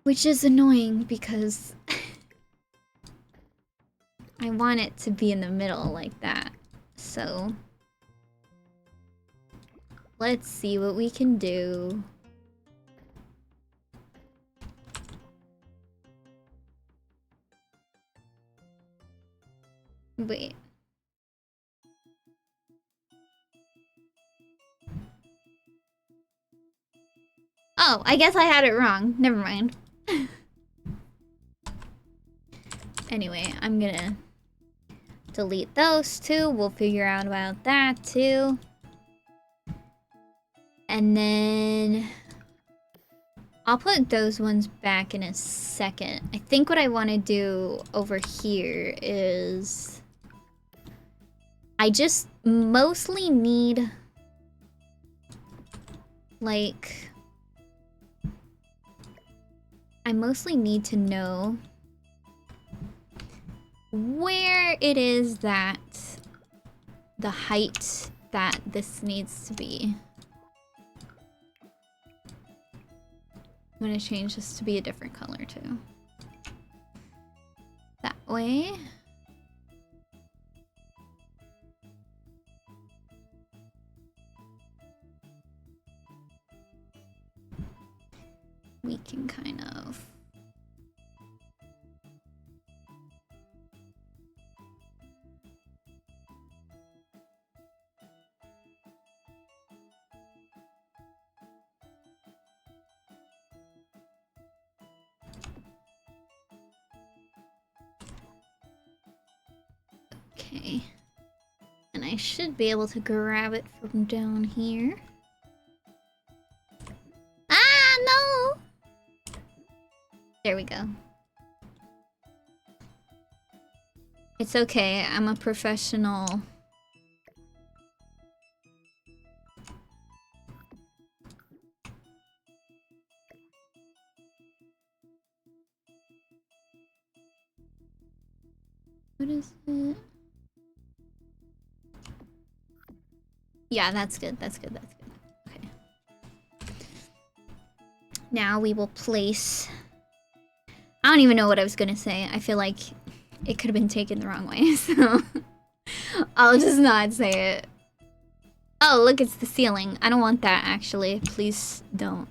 Which is annoying because I want it to be in the middle like that. So let's see what we can do. Wait. Oh, I guess I had it wrong. Never mind. Anyway, I'm gonna delete those two. We'll figure out about that too. And then I'll put those ones back in a second. I think what I want to do over here is I just mostly need like I mostly need to know where it is that the height that this needs to be. I'm gonna change this to be a different color too. That way. We can kind of okay. And I should be able to grab it from down here. Ah, no! There we go. It's okay, I'm a professional. What is it? Yeah, that's good, that's good, that's good. Okay. Now we will place... I don't even know what I was gonna say. I feel like it could have been taken the wrong way, so I'll just not say it. Oh, look, it's the ceiling. I don't want that, actually. Please don't.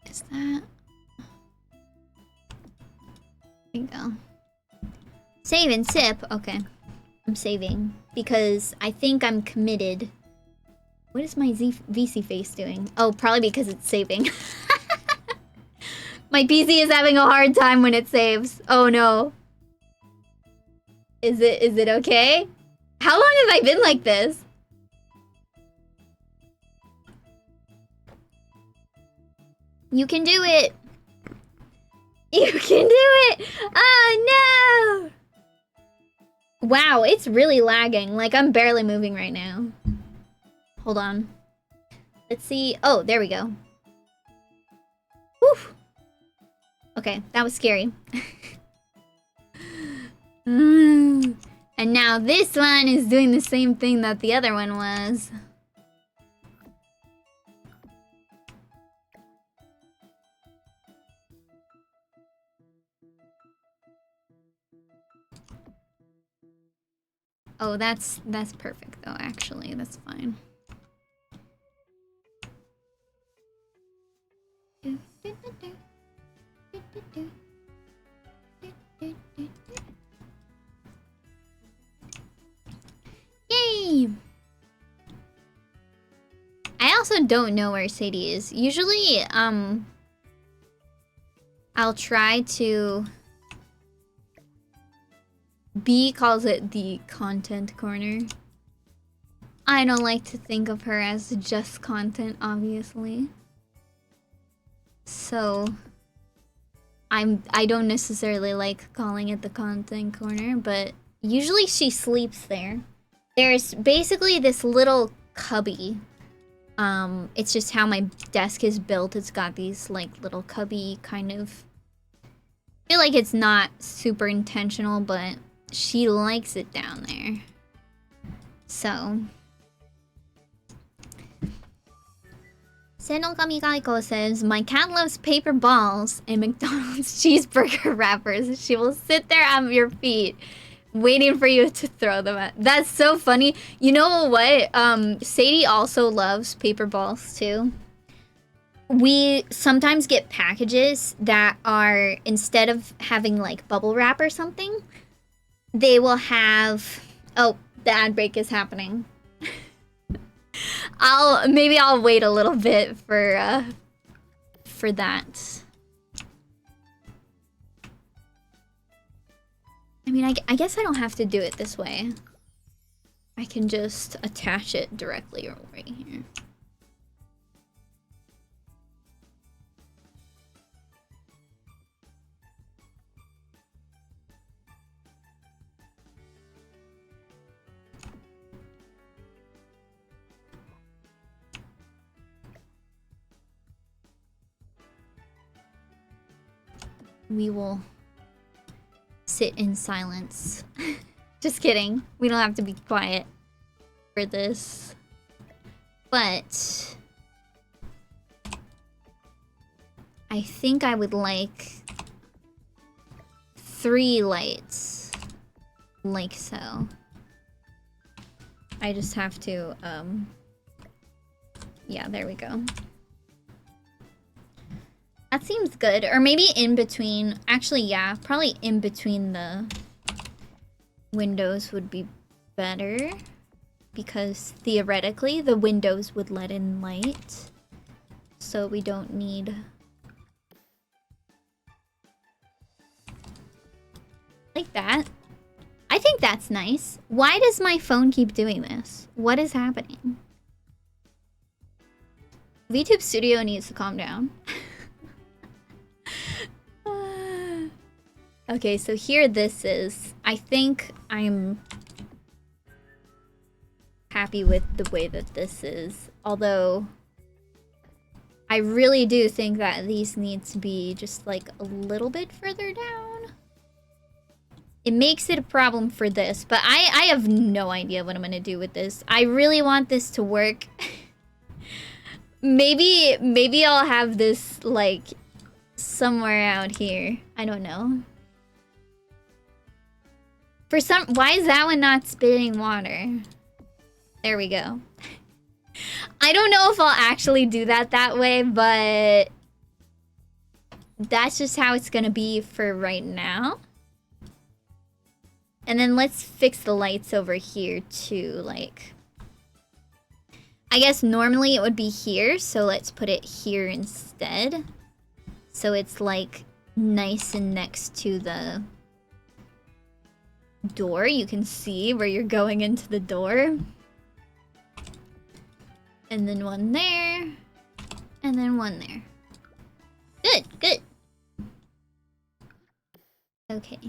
Is that... There you go. Save and sip. Okay. I'm saving because I think I'm committed. What is my VC face doing? Oh, probably because it's saving. My PC is having a hard time when it saves. Oh no. Is it okay? How long have I been like this? You can do it. You can do it. Oh no. Wow, it's really lagging. Like I'm barely moving right now. Hold on. Let's see. Oh, there we go. Whew. Okay, that was scary. And now this one is doing the same thing that the other one was. Oh, that's perfect though, actually. That's fine. Yay! I also don't know where Sadie is. Usually, I'll try to... B calls it the content corner. I don't like to think of her as just content, obviously. So... I don't necessarily like calling it the content corner, but usually she sleeps there. There's basically this little cubby. It's just how my desk is built. It's got these like little cubby kind of... I feel like it's not super intentional, but she likes it down there. So... Senokami Gaiko says, my cat loves paper balls and McDonald's cheeseburger wrappers. She will sit there at your feet, waiting for you to throw them at. That's so funny. You know what? Sadie also loves paper balls too. We sometimes get packages that are, instead of having like bubble wrap or something, they will have... Oh, the ad break is happening. Maybe I'll wait a little bit for that. I mean, I guess I don't have to do it this way. I can just attach it directly right here. We will sit in silence. Just kidding. We don't have to be quiet for this. But I think I would like 3 lights. Like so. I just have to, yeah, there we go. That seems good. Or maybe in between. Actually, yeah. Probably in between the windows would be better. Because theoretically, the windows would let in light. So we don't need... Like that. I think that's nice. Why does my phone keep doing this? What is happening? VTube Studio needs to calm down. Okay, so here this is. I think I'm happy with the way that this is. Although, I really do think that these need to be just like a little bit further down. It makes it a problem for this, but I have no idea what I'm gonna do with this. I really want this to work. Maybe I'll have this like somewhere out here. I don't know. For some, why is that one not spitting water? There we go. I don't know if I'll actually do that way, but that's just how it's gonna be for right now. And then let's fix the lights over here too, like... I guess normally it would be here, so let's put it here instead. So it's like nice and next to the door. You can see where you're going into the door. And then one there. And then one there. Good, good. Okay.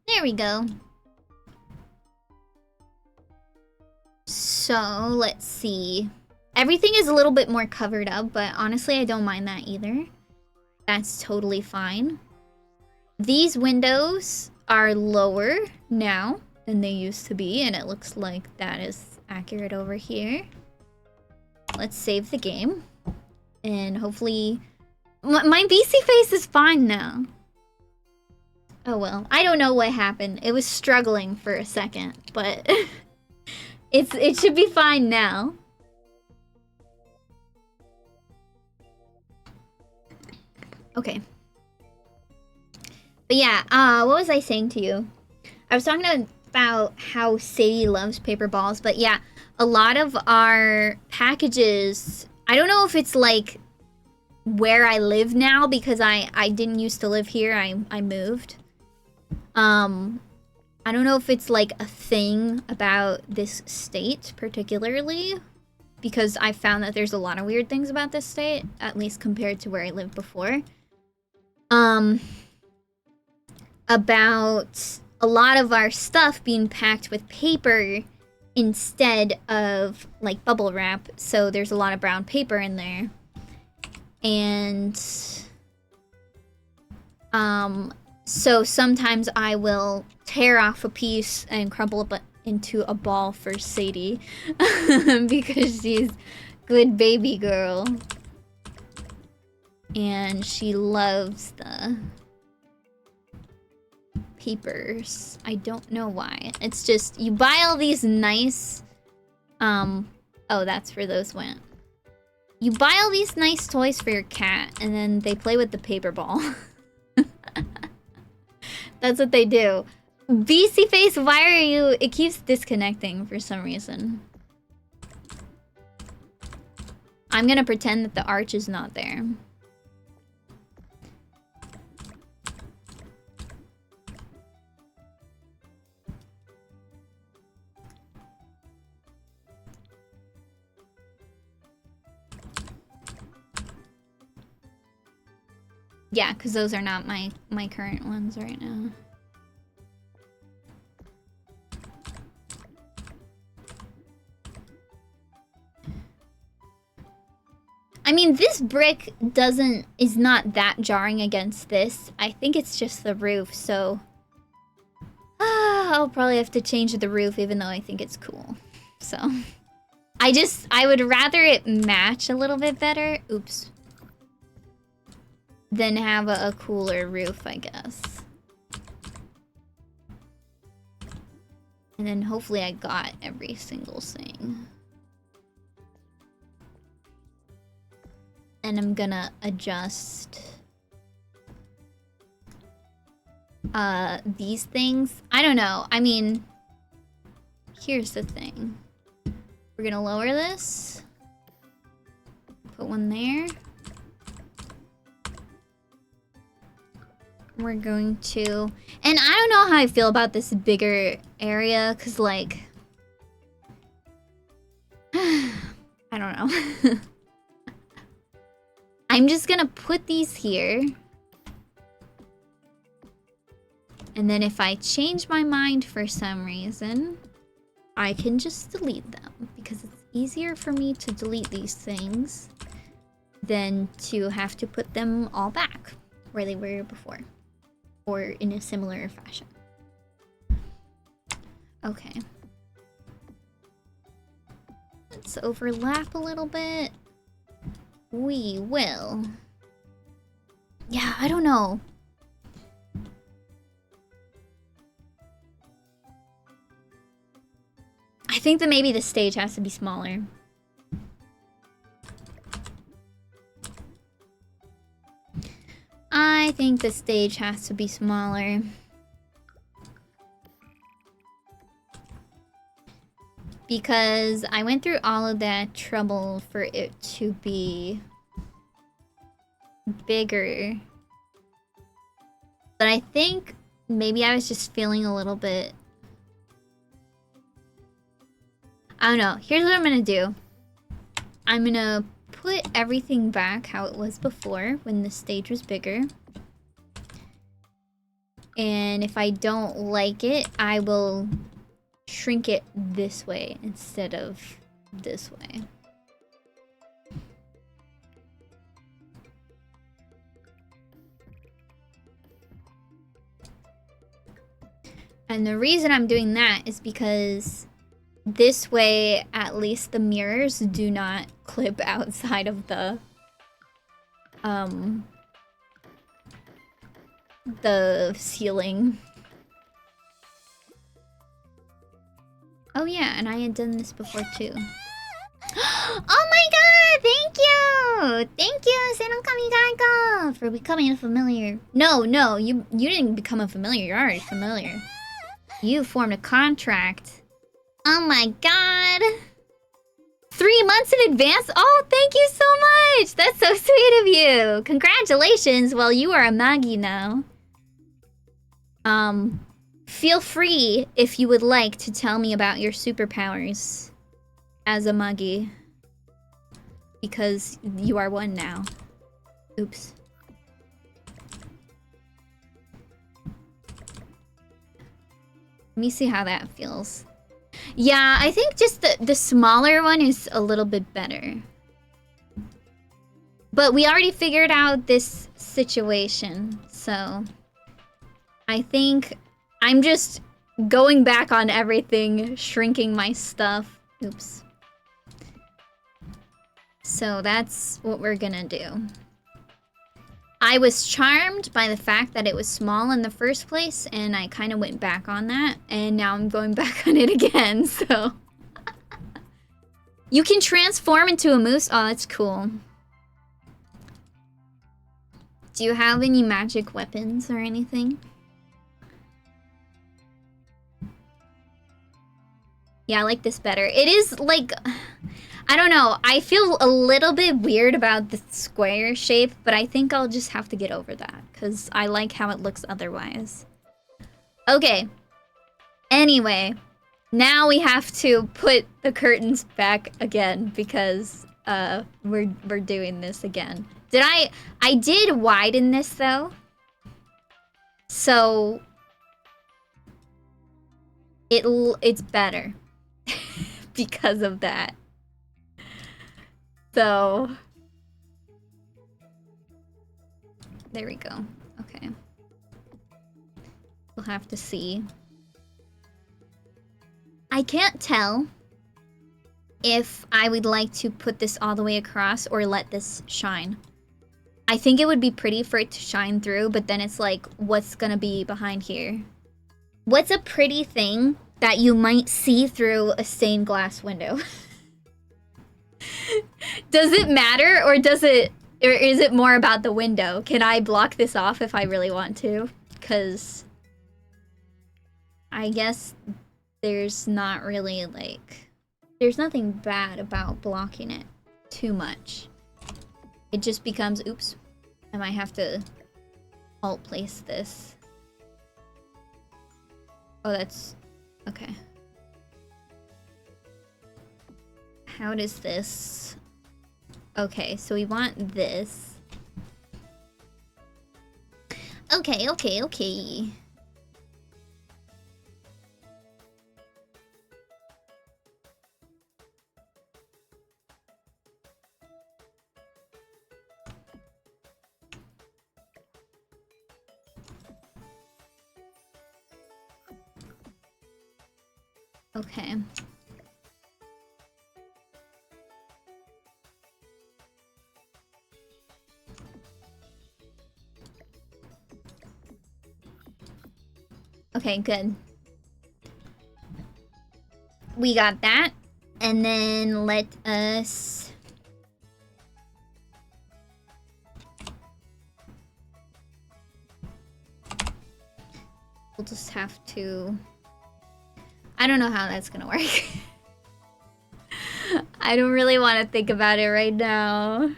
There we go. So, let's see. Everything is a little bit more covered up, but honestly, I don't mind that either. That's totally fine. These windows are lower now than they used to be, and it looks like that is accurate over here. Let's save the game. And hopefully... My BC face is fine now. Oh well, I don't know what happened. It was struggling for a second, but... it should be fine now. Okay. But yeah, what was I saying to you? I was talking about how Sadie loves paper balls, but yeah, a lot of our packages... I don't know if it's like where I live now, because I didn't used to live here. I moved. I don't know if it's like a thing about this state particularly, because I found that there's a lot of weird things about this state, at least compared to where I lived before. About a lot of our stuff being packed with paper instead of like bubble wrap, so there's a lot of brown paper in there. And so sometimes I will tear off a piece and crumple it into a ball for Sadie because she's good baby girl and she loves the papers. I don't know why. It's just you buy all these nice oh, that's where those went. You buy all these nice toys for your cat and then they play with the paper ball. That's what they do. BC face, why are you... It keeps disconnecting for some reason. I'm gonna pretend that the arch is not there. Yeah, because those are not my current ones right now. I mean, this brick is not that jarring against this. I think it's just the roof, so... I'll probably have to change the roof, even though I think it's cool. So... I would rather it match a little bit better. Oops. Than have a cooler roof, I guess. And then hopefully I got every single thing. And I'm gonna adjust these things. I don't know. I mean, here's the thing. We're gonna lower this. Put one there. We're going to... And I don't know how I feel about this bigger area, because, like... I don't know. I'm just gonna put these here. And then if I change my mind for some reason, I can just delete them. Because it's easier for me to delete these things than to have to put them all back where they were before. Or in a similar fashion. Okay. Let's overlap a little bit. We will. Yeah, I don't know. I think that maybe the stage has to be smaller. I think the stage has to be smaller. Because I went through all of that trouble for it to be bigger But I think maybe I was just feeling a little bit... I don't know. Here's what I'm gonna do. I'm gonna put everything back how it was before when the stage was bigger. And if I don't like it, I will shrink it this way instead of this way. And the reason I'm doing that is because this way, at least the mirrors do not clip outside of the ceiling. Oh yeah, and I had done this before too. Oh my god, thank you! Thank you, Senokami Gaiko, for becoming a familiar. No, you didn't become a familiar, you're already familiar. You formed a contract. Oh my god! 3 months in advance? Oh, thank you so much! That's so sweet of you! Congratulations, well, you are a Magi now. Feel free, if you would like, to tell me about your superpowers as a Magi. Because you are one now. Oops. Let me see how that feels. Yeah, I think just the smaller one is a little bit better. But we already figured out this situation, so... I think I'm just going back on everything, shrinking my stuff. Oops. So that's what we're gonna do. I was charmed by the fact that it was small in the first place, and I kind of went back on that, and now I'm going back on it again, so... You can transform into a moose? Oh, that's cool. Do you have any magic weapons or anything? Yeah, I like this better. It is, like... I don't know. I feel a little bit weird about the square shape, but I think I'll just have to get over that, because I like how it looks otherwise. Okay. Anyway, now we have to put the curtains back again, because we're doing this again. I did widen this, though. So... It's better. Because of that. So... There we go. Okay. We'll have to see. I can't tell if I would like to put this all the way across or let this shine. I think it would be pretty for it to shine through, but then it's like, what's gonna be behind here? What's a pretty thing that you might see through a stained glass window? Does it matter, or is it more about the window? Can I block this off if I really want to? Because I guess there's not really, like... There's nothing bad about blocking it too much. It just becomes... Oops. I might have to alt place this. Oh, that's... Okay. How does this... Okay, so we want this. Okay. Okay. Okay, good. We got that. And then let us... We'll just have to... I don't know how that's gonna work. I don't really want to think about it right now.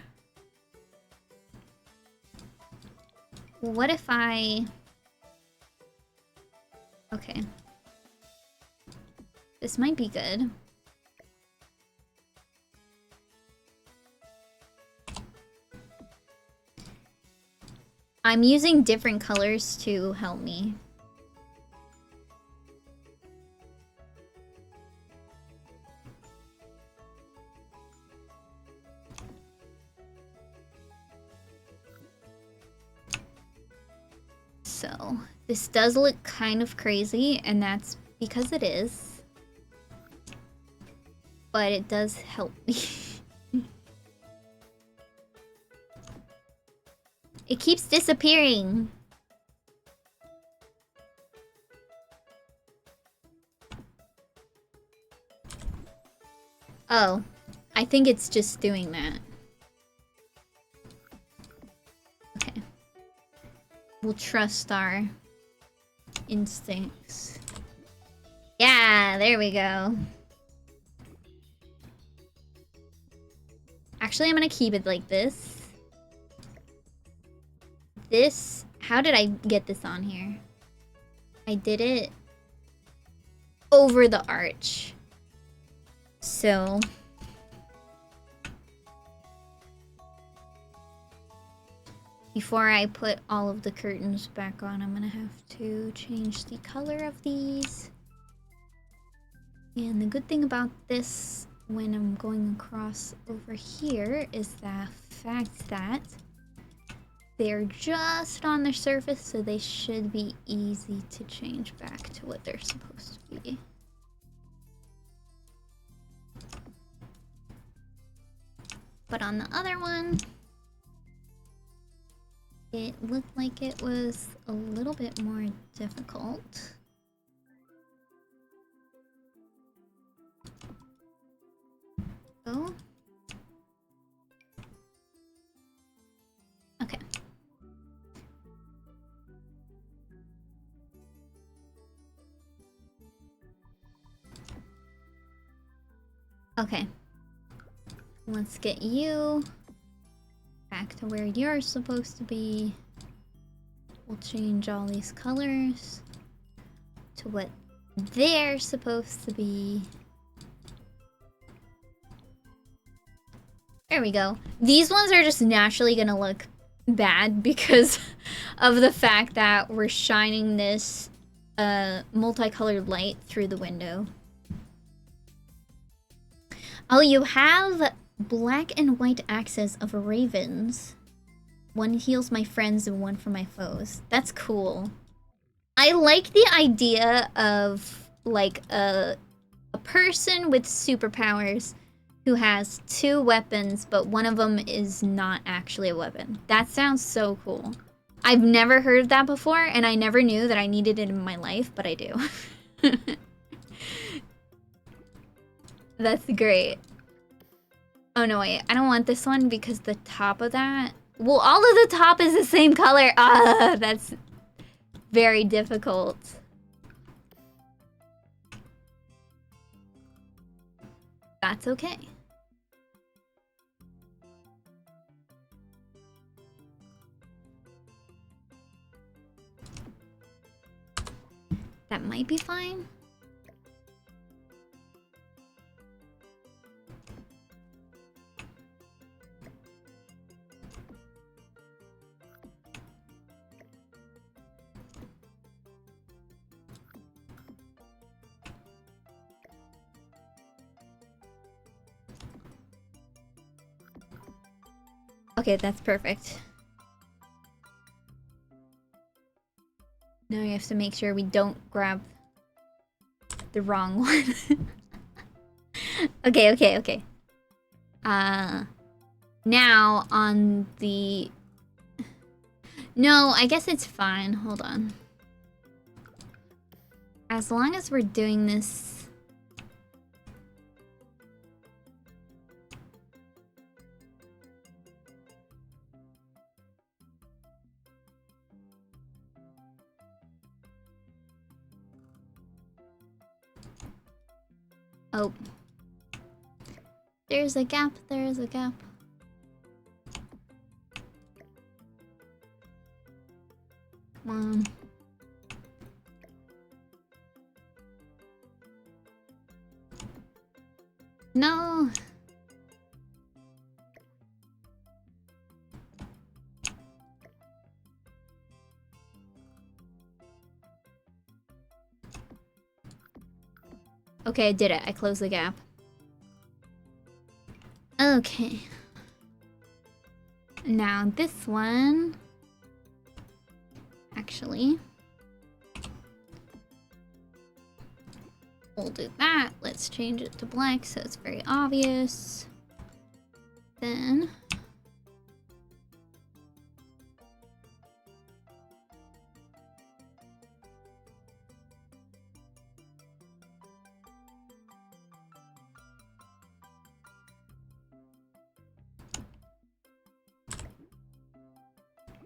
What if I... Okay. This might be good. I'm using different colors to help me. So, this does look kind of crazy, and that's because it is. But it does help me. It keeps disappearing. Oh, I think it's just doing that. Okay. We'll trust our instincts. Yeah, there we go. Actually, I'm gonna keep it like this. This, how did I get this on here? I did it over the arch. So, before I put all of the curtains back on, I'm gonna have to change the color of these. And the good thing about this when I'm going across over here is the fact that they're just on the surface, so they should be easy to change back to what they're supposed to be. But on the other one, it looked like it was a little bit more difficult. Oh. Okay. Okay. Let's get you back to where you're supposed to be. We'll change all these colors to what they're supposed to be. There we go. These ones are just naturally gonna look bad because of the fact that we're shining this multicolored light through the window. Oh, you have black and white axes of ravens. One heals my friends and one for my foes. That's cool. I like the idea of like a person with superpowers who has two weapons, but one of them is not actually a weapon. That sounds so cool. I've never heard of that before, and I never knew that I needed it in my life, but I do. That's great. Oh no, wait. I don't want this one because the top of that... Well, all of the top is the same color. Ah, that's very difficult. That's okay. That might be fine. Okay, that's perfect. Now we have to make sure we don't grab the wrong one. Okay. Now on the... No, I guess it's fine. Hold on. As long as we're doing this... Oh. There's a gap, there's a gap. Come on. No. Okay, I did it. I closed the gap. Okay. Now this one... Actually... We'll do that. Let's change it to black so it's very obvious. Then...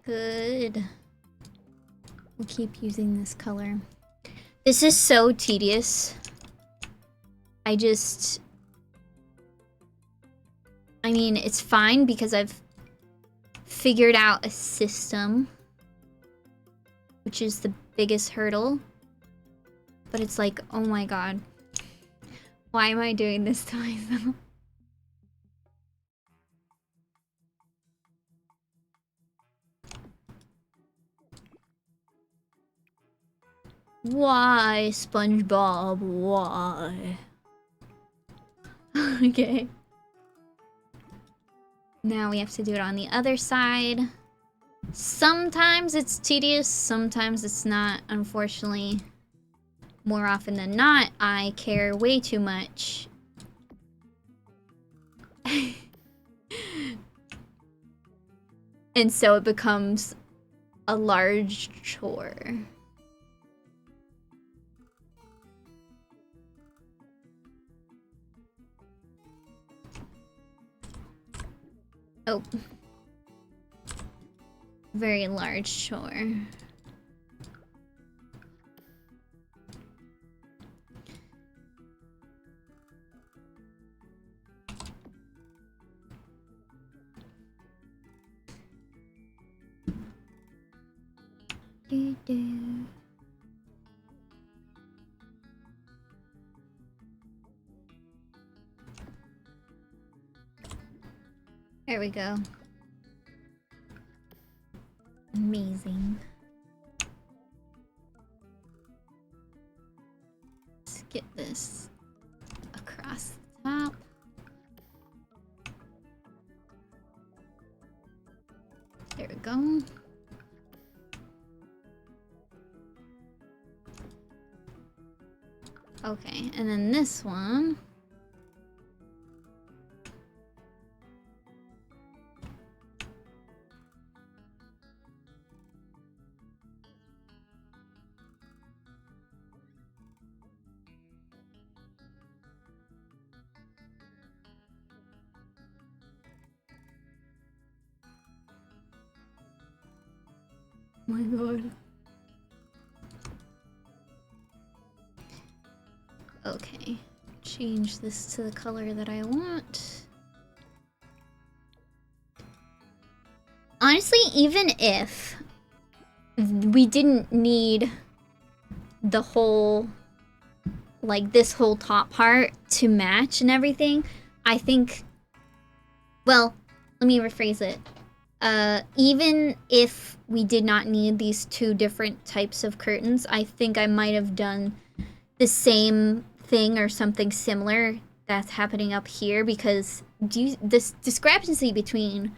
Good. We'll keep using this color. This is so tedious. I mean, it's fine because I've figured out a system, which is the biggest hurdle. But it's like, oh my god. Why am I doing this to myself? Why, SpongeBob? Why? Okay. Now we have to do it on the other side. Sometimes it's tedious, sometimes it's not, unfortunately. More often than not, I care way too much. And so it becomes a large chore. Oh. Very large chore. Do-do. There we go. Amazing. Let's get this across the top. There we go. Okay, and then this one. Oh my god. Okay, change this to the color that I want. Honestly, even if we didn't need the whole, like this whole top part to match and everything, I think, well, let me rephrase it. Even if we did not need these two different types of curtains, I think I might have done the same thing or something similar that's happening up here, because this discrepancy between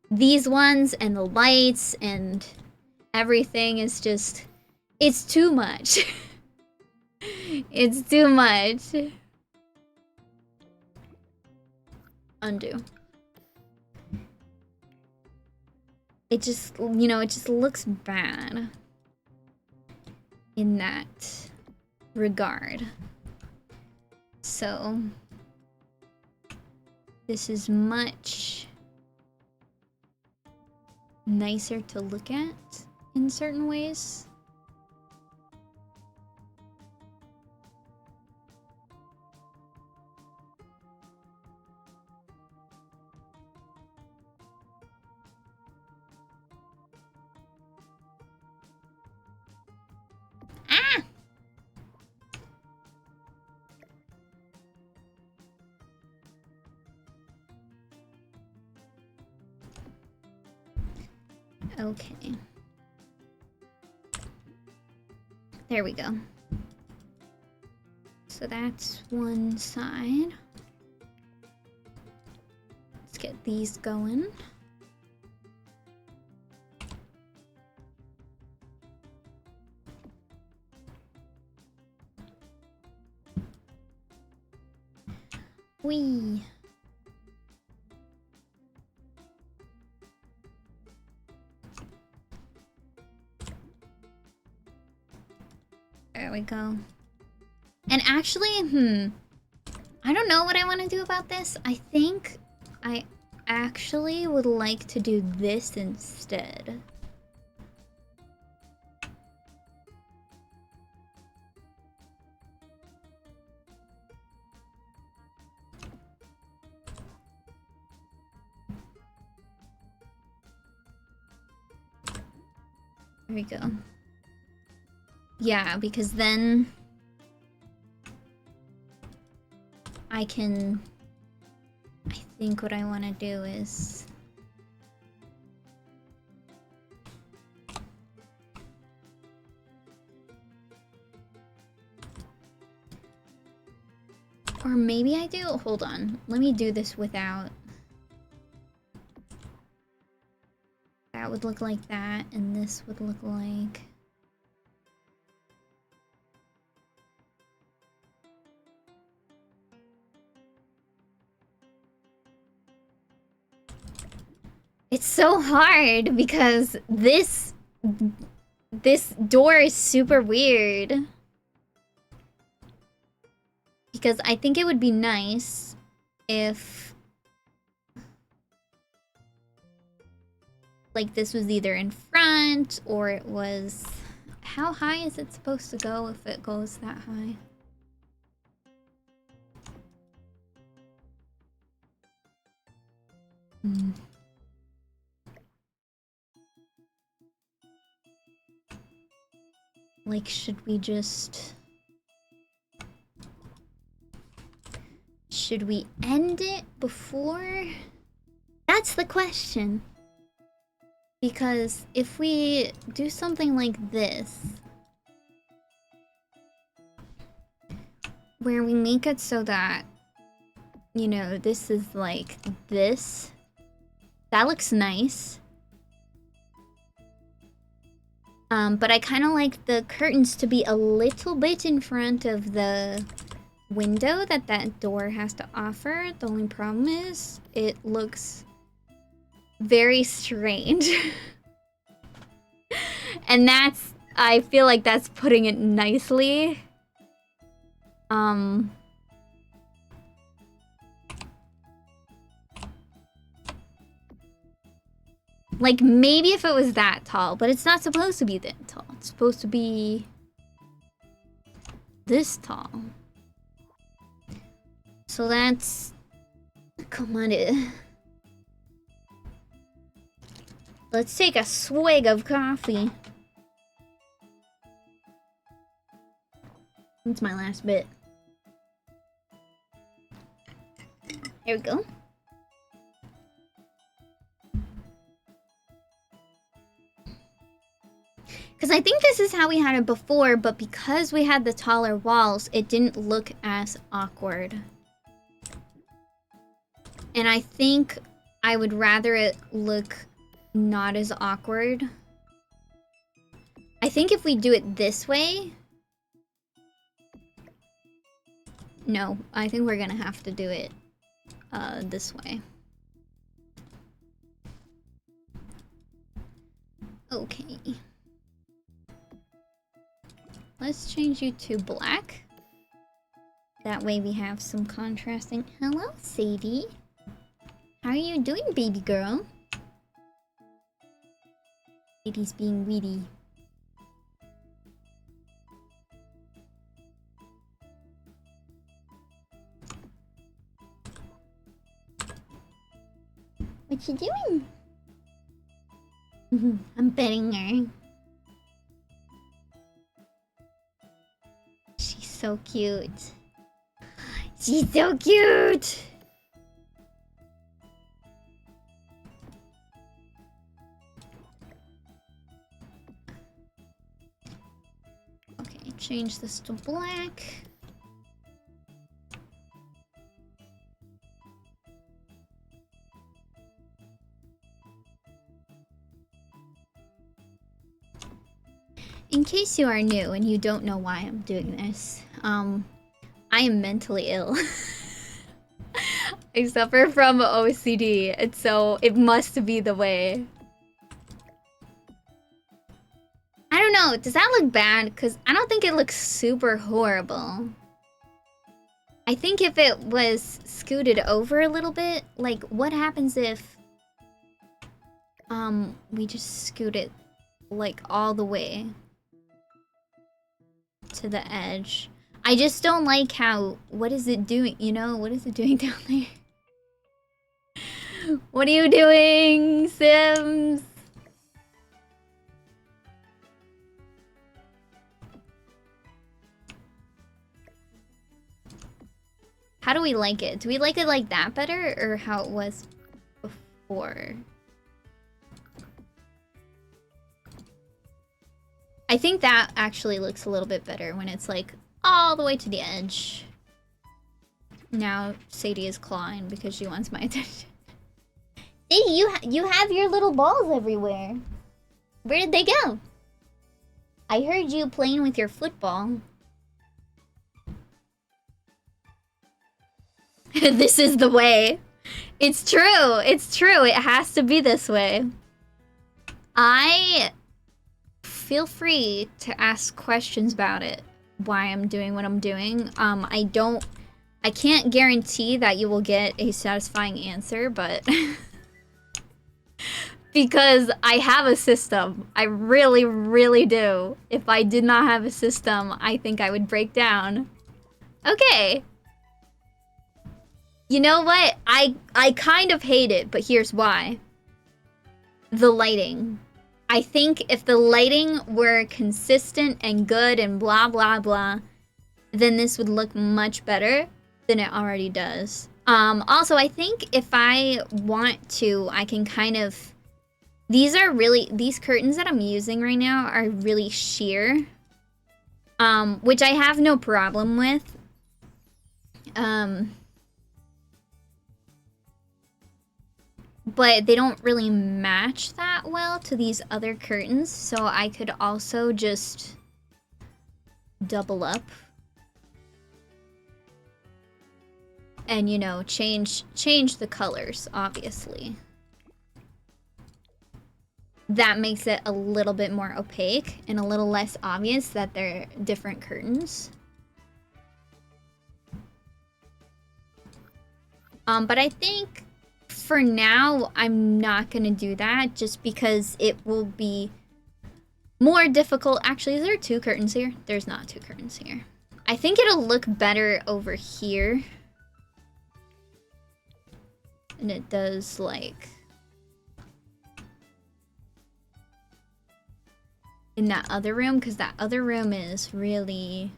these ones and the lights and everything is just, it's too much. It's too much. Undo. It just, you know, it just looks bad in that regard. So this is much nicer to look at in certain ways. Okay. There we go. So that's one side. Let's get these going. Whee! There we go. And actually, I don't know what I want to do about this. I think I actually would like to do this instead. There we go. Yeah, because then I think what I want to do is or maybe I do, hold on. Let me do this without. That would look like that, and this would look like. It's so hard because this door is super weird. Because I think it would be nice if like this was either in front or it was. How high is it supposed to go if it goes that high? Like, should we just... Should we end it before? That's the question. Because if we do something like this, where we make it so that, you know, this is like this, that looks nice. But I kind of like the curtains to be a little bit in front of the window that door has to offer. The only problem is it looks very strange. And that's, I feel like that's putting it nicely. Like, maybe if it was that tall, but it's not supposed to be that tall. It's supposed to be this tall. So that's... Come on, let's take a swig of coffee. That's my last bit. There we go. Because I think this is how we had it before, but because we had the taller walls, it didn't look as awkward. And I think I would rather it look not as awkward. I think if we do it this way... No, I think we're gonna have to do it this way. Okay. Let's change you to black. That way we have some contrasting. Hello, Sadie. How are you doing, baby girl? Sadie's being weedy. What you doing? I'm petting her. She's so cute. She's so cute! change this to black. In case you are new and you don't know why I'm doing this, I am mentally ill. I suffer from OCD, and so it must be the way. I don't know, does that look bad? Because I don't think it looks super horrible. I think if it was scooted over a little bit, like what happens if we just scoot it like all the way to the edge. I just don't like how, what is it doing, you know, what is it doing down there? What are you doing, Sims? How do we like it? Do we like it like that better, or how it was before? I think that actually looks a little bit better when it's like all the way to the edge. Now Sadie is clawing because she wants my attention. Sadie, you have your little balls everywhere. Where did they go? I heard you playing with your football. This is the way. It's true. It's true. It has to be this way. Feel free to ask questions about it, why I'm doing what I'm doing. I can't guarantee that you will get a satisfying answer, but because I have a system. I really, really do. If I did not have a system, I think I would break down. Okay. You know what? I kind of hate it, but here's why. The lighting. I think if the lighting were consistent and good and blah, blah, blah, then this would look much better than it already does. Also, I think if I want to, I can kind of... These curtains that I'm using right now are really sheer. Which I have no problem with. But they don't really match that well to these other curtains, so I could also just double up. And, you know, change the colors, obviously. That makes it a little bit more opaque and a little less obvious that they're different curtains. But I think for now, I'm not gonna do that just because it will be more difficult. Actually, is there 2 curtains here? There's not 2 curtains here. I think it'll look better over here. And it does, like, in that other room, because that other room is really...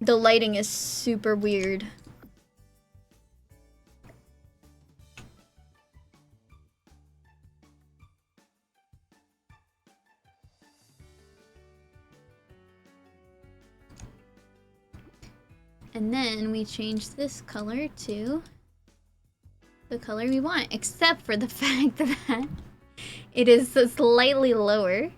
The lighting is super weird. And then we change this color to the color we want, except for the fact that it is slightly lower.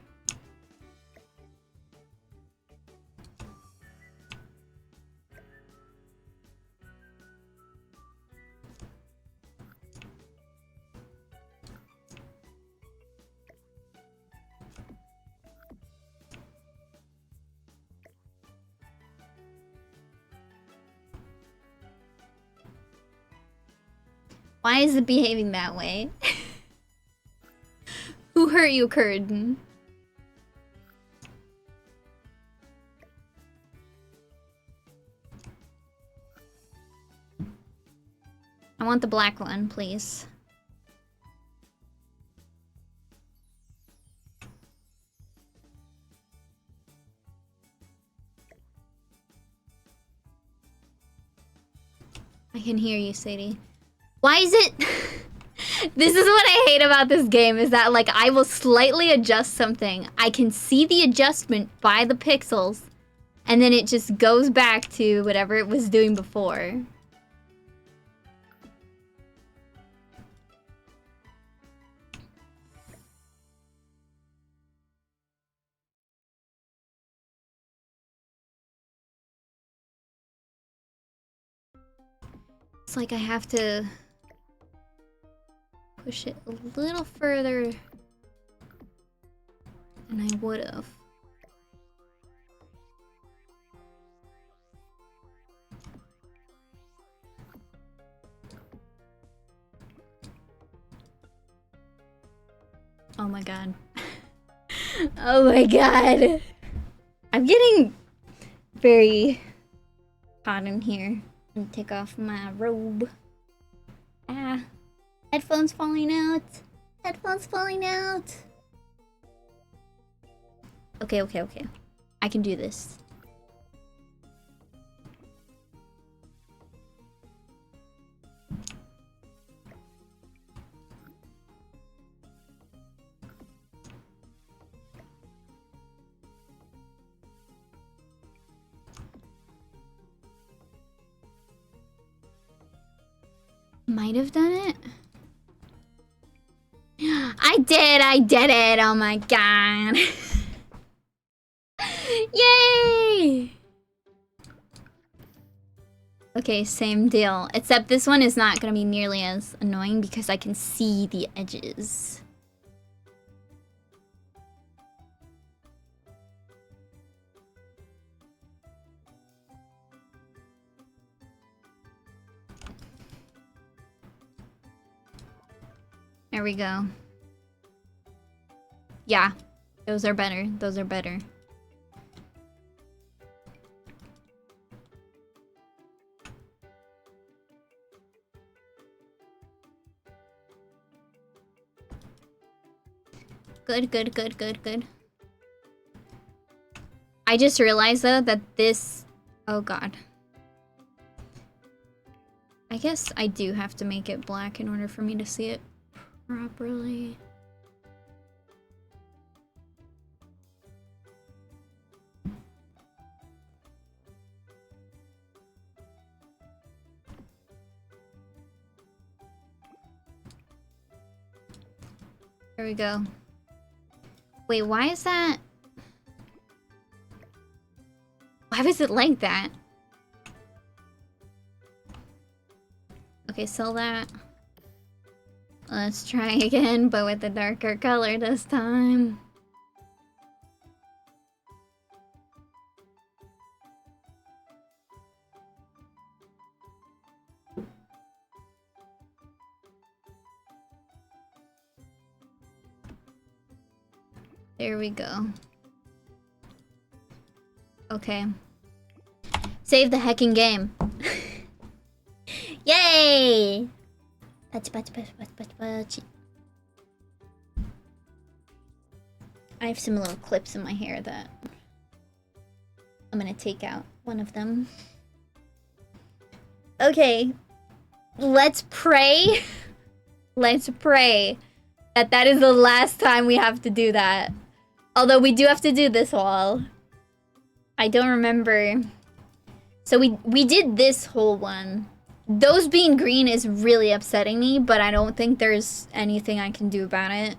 Why is it behaving that way? Who hurt you, curtain? I want the black one, please. I can hear you, Sadie. Why is it... This is what I hate about this game, is that, like, I will slightly adjust something. I can see the adjustment by the pixels, and then it just goes back to whatever it was doing before. It's like I have to push it a little further than I would have. Oh my god. Oh my god. I'm getting very hot in here. I'm gonna take off my robe. Ah. Headphones falling out. Headphones falling out. Okay, okay, okay. I can do this. Might have done it. I did it! Oh my god. Yay! Okay, same deal. Except this one is not gonna be nearly as annoying because I can see the edges. There we go. Yeah, those are better. Those are better. Good, good, good, good, good. I just realized though that this... Oh god. I guess I do have to make it black in order for me to see it properly. There we go. Wait, why is that? Why was it like that? Okay, sell that. Let's try again, but with a darker color this time. There we go. Okay. Save the heckin' game. Yay! Patch, patch, patch, patch, patch, patch. I have some little clips in my hair that I'm gonna take out one of them. Okay. Let's pray. Let's pray that that is the last time we have to do that. Although we do have to do this wall. I don't remember. So we did this whole one. Those being green is really upsetting me, but I don't think there's anything I can do about it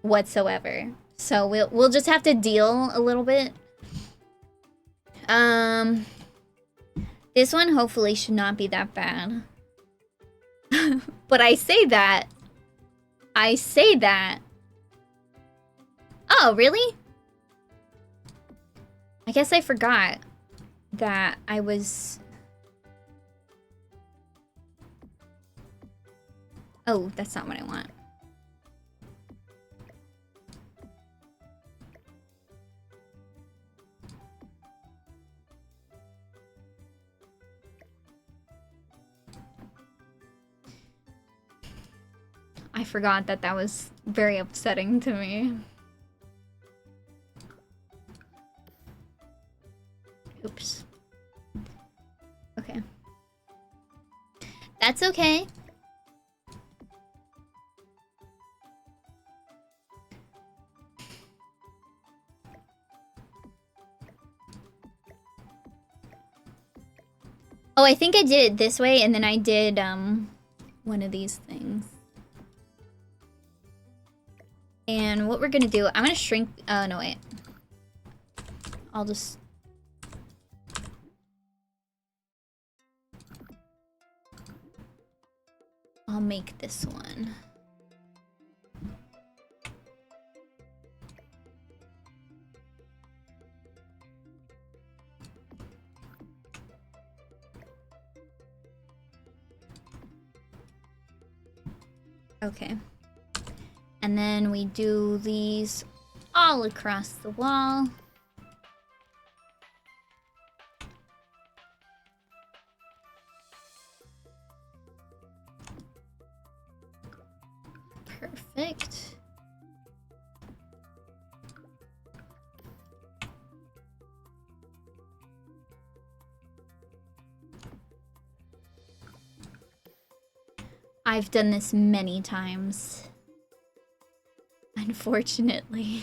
whatsoever. So we'll just have to deal a little bit. This one hopefully should not be that bad. But I say that. I say that. Oh, really? I guess I forgot that I was... Oh, that's not what I want. I forgot that that was very upsetting to me. Oops. Okay. That's okay. Oh, I think I did it this way, and then I did, one of these things. And what we're gonna do, I'm gonna shrink, oh, no, wait. I'll just... I'll make this one. Okay. And then we do these all across the wall. Perfect. I've done this many times. Unfortunately.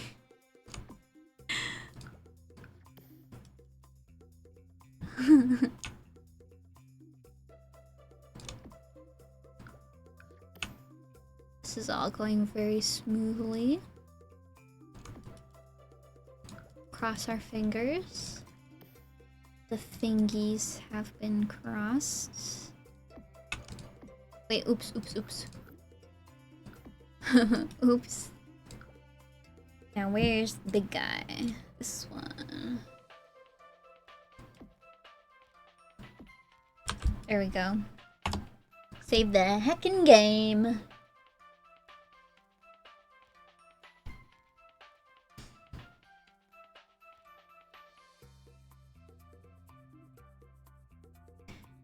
This is all going very smoothly. Cross our fingers. The fingies have been crossed. Wait, oops, oops, oops. Oops. Now where's the big guy? This one. There we go. Save the heckin' game.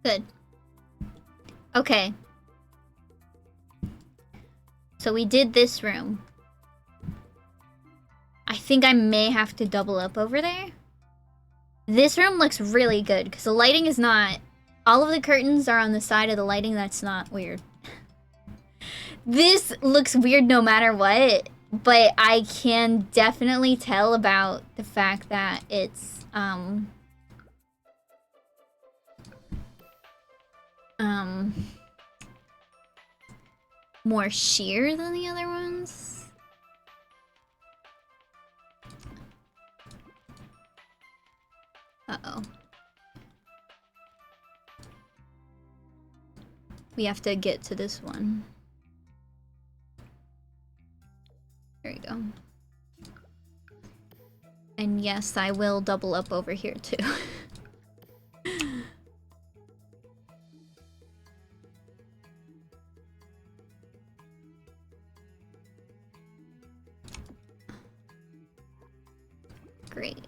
Good. Okay. So we did this room. I think I may have to double up over there. This room looks really good because the lighting is not... All of the curtains are on the side of the lighting that's not weird. This looks weird no matter what, but I can definitely tell about the fact that it's, more sheer than the other ones. Uh-oh. We have to get to this one. There we go. And yes, I will double up over here too. Great.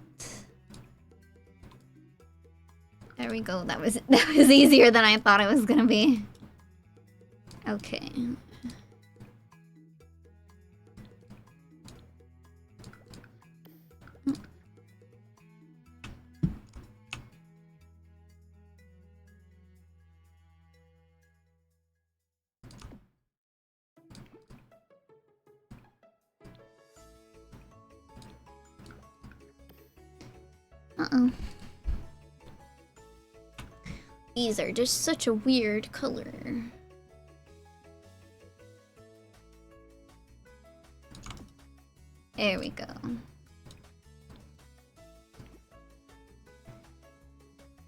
There we go. That was easier than I thought it was gonna be. Okay. Uh-oh. These are just such a weird color. There we go.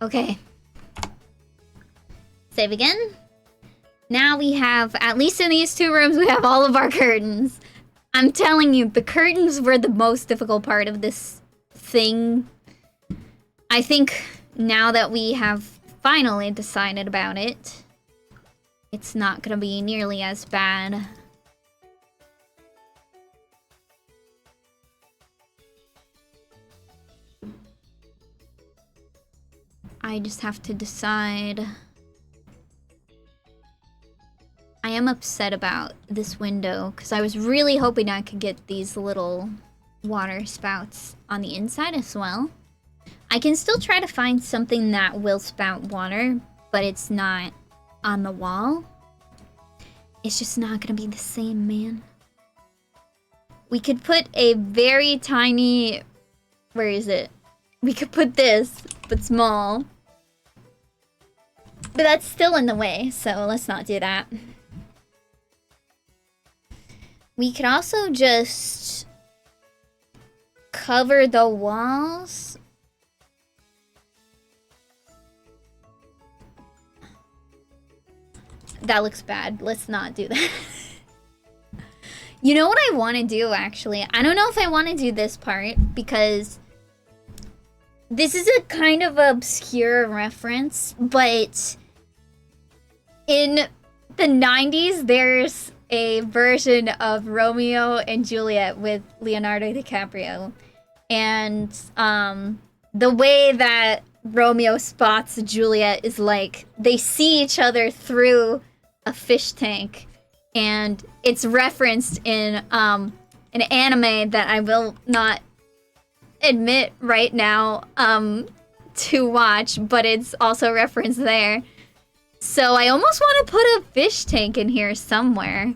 Okay. Save again. Now we have, at least in these two rooms, we have all of our curtains. I'm telling you, the curtains were the most difficult part of this thing. I think now that we have finally decided about it, it's not gonna be nearly as bad. I just have to decide. I am upset about this window because I was really hoping I could get these little water spouts on the inside as well. I can still try to find something that will spout water, but it's not on the wall. It's just not gonna be the same, man. We could put a very tiny... Where is it? We could put this, but small. But that's still in the way, so let's not do that. We could also just cover the walls. That looks bad. Let's not do that. You know what I want to do, actually? I don't know if I want to do this part, because this is a kind of obscure reference, but in the 90s, there's a version of Romeo and Juliet with Leonardo DiCaprio. And the way that Romeo spots Juliet is like, they see each other through a fish tank. And it's referenced in an anime that I will not admit right now to watch, but it's also referenced there. So I almost want to put a fish tank in here somewhere.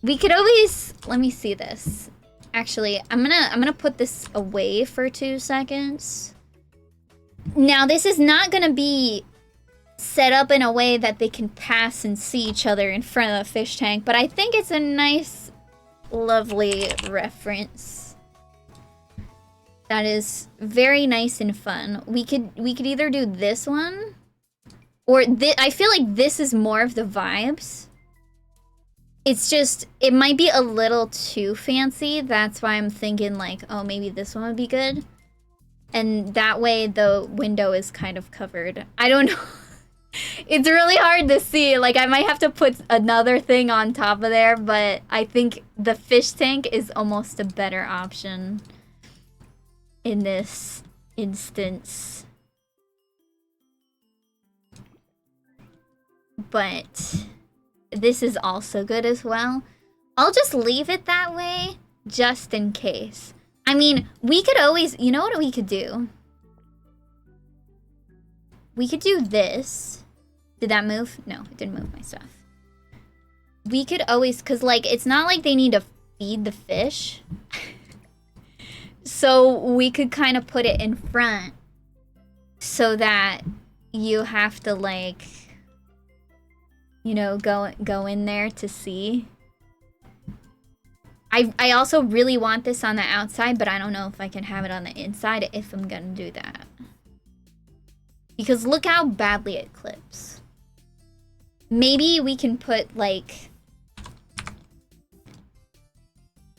We could always, let me see this. Actually, I'm gonna put this away for 2 seconds. Now, this is not gonna be set up in a way that they can pass and see each other in front of the fish tank, but I think it's a nice, lovely reference. That is very nice and fun. We could either do this one, or I feel like this is more of the vibes. It's just, it might be a little too fancy. That's why I'm thinking like, oh, maybe this one would be good. And that way the window is kind of covered. I don't know. It's really hard to see. Like, I might have to put another thing on top of there, but I think the fish tank is almost a better option in this instance. But this is also good as well. I'll just leave it that way, just in case. I mean, we could always, you know what we could do? We could do this. Did that move? No, it didn't move my stuff. We could always, because, like, it's not like they need to feed the fish. So we could kind of put it in front so that you have to, like, you know, go in there to see. I also really want this on the outside, but I don't know if I can have it on the inside if I'm gonna do that. Because look how badly it clips. Maybe we can put, like...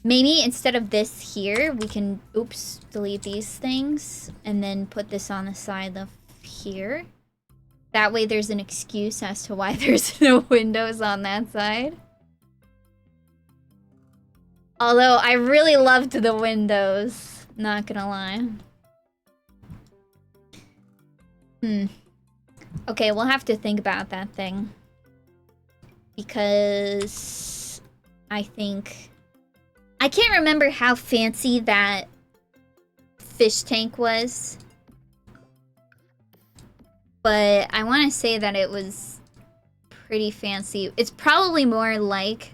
Maybe instead of this here, we can... Oops, delete these things. And then put this on the side of here. That way there's an excuse as to why there's no windows on that side. Although, I really loved the windows. Not gonna lie. Okay, we'll have to think about that thing. Because I think... I can't remember how fancy that fish tank was. But I want to say that it was pretty fancy. It's probably more like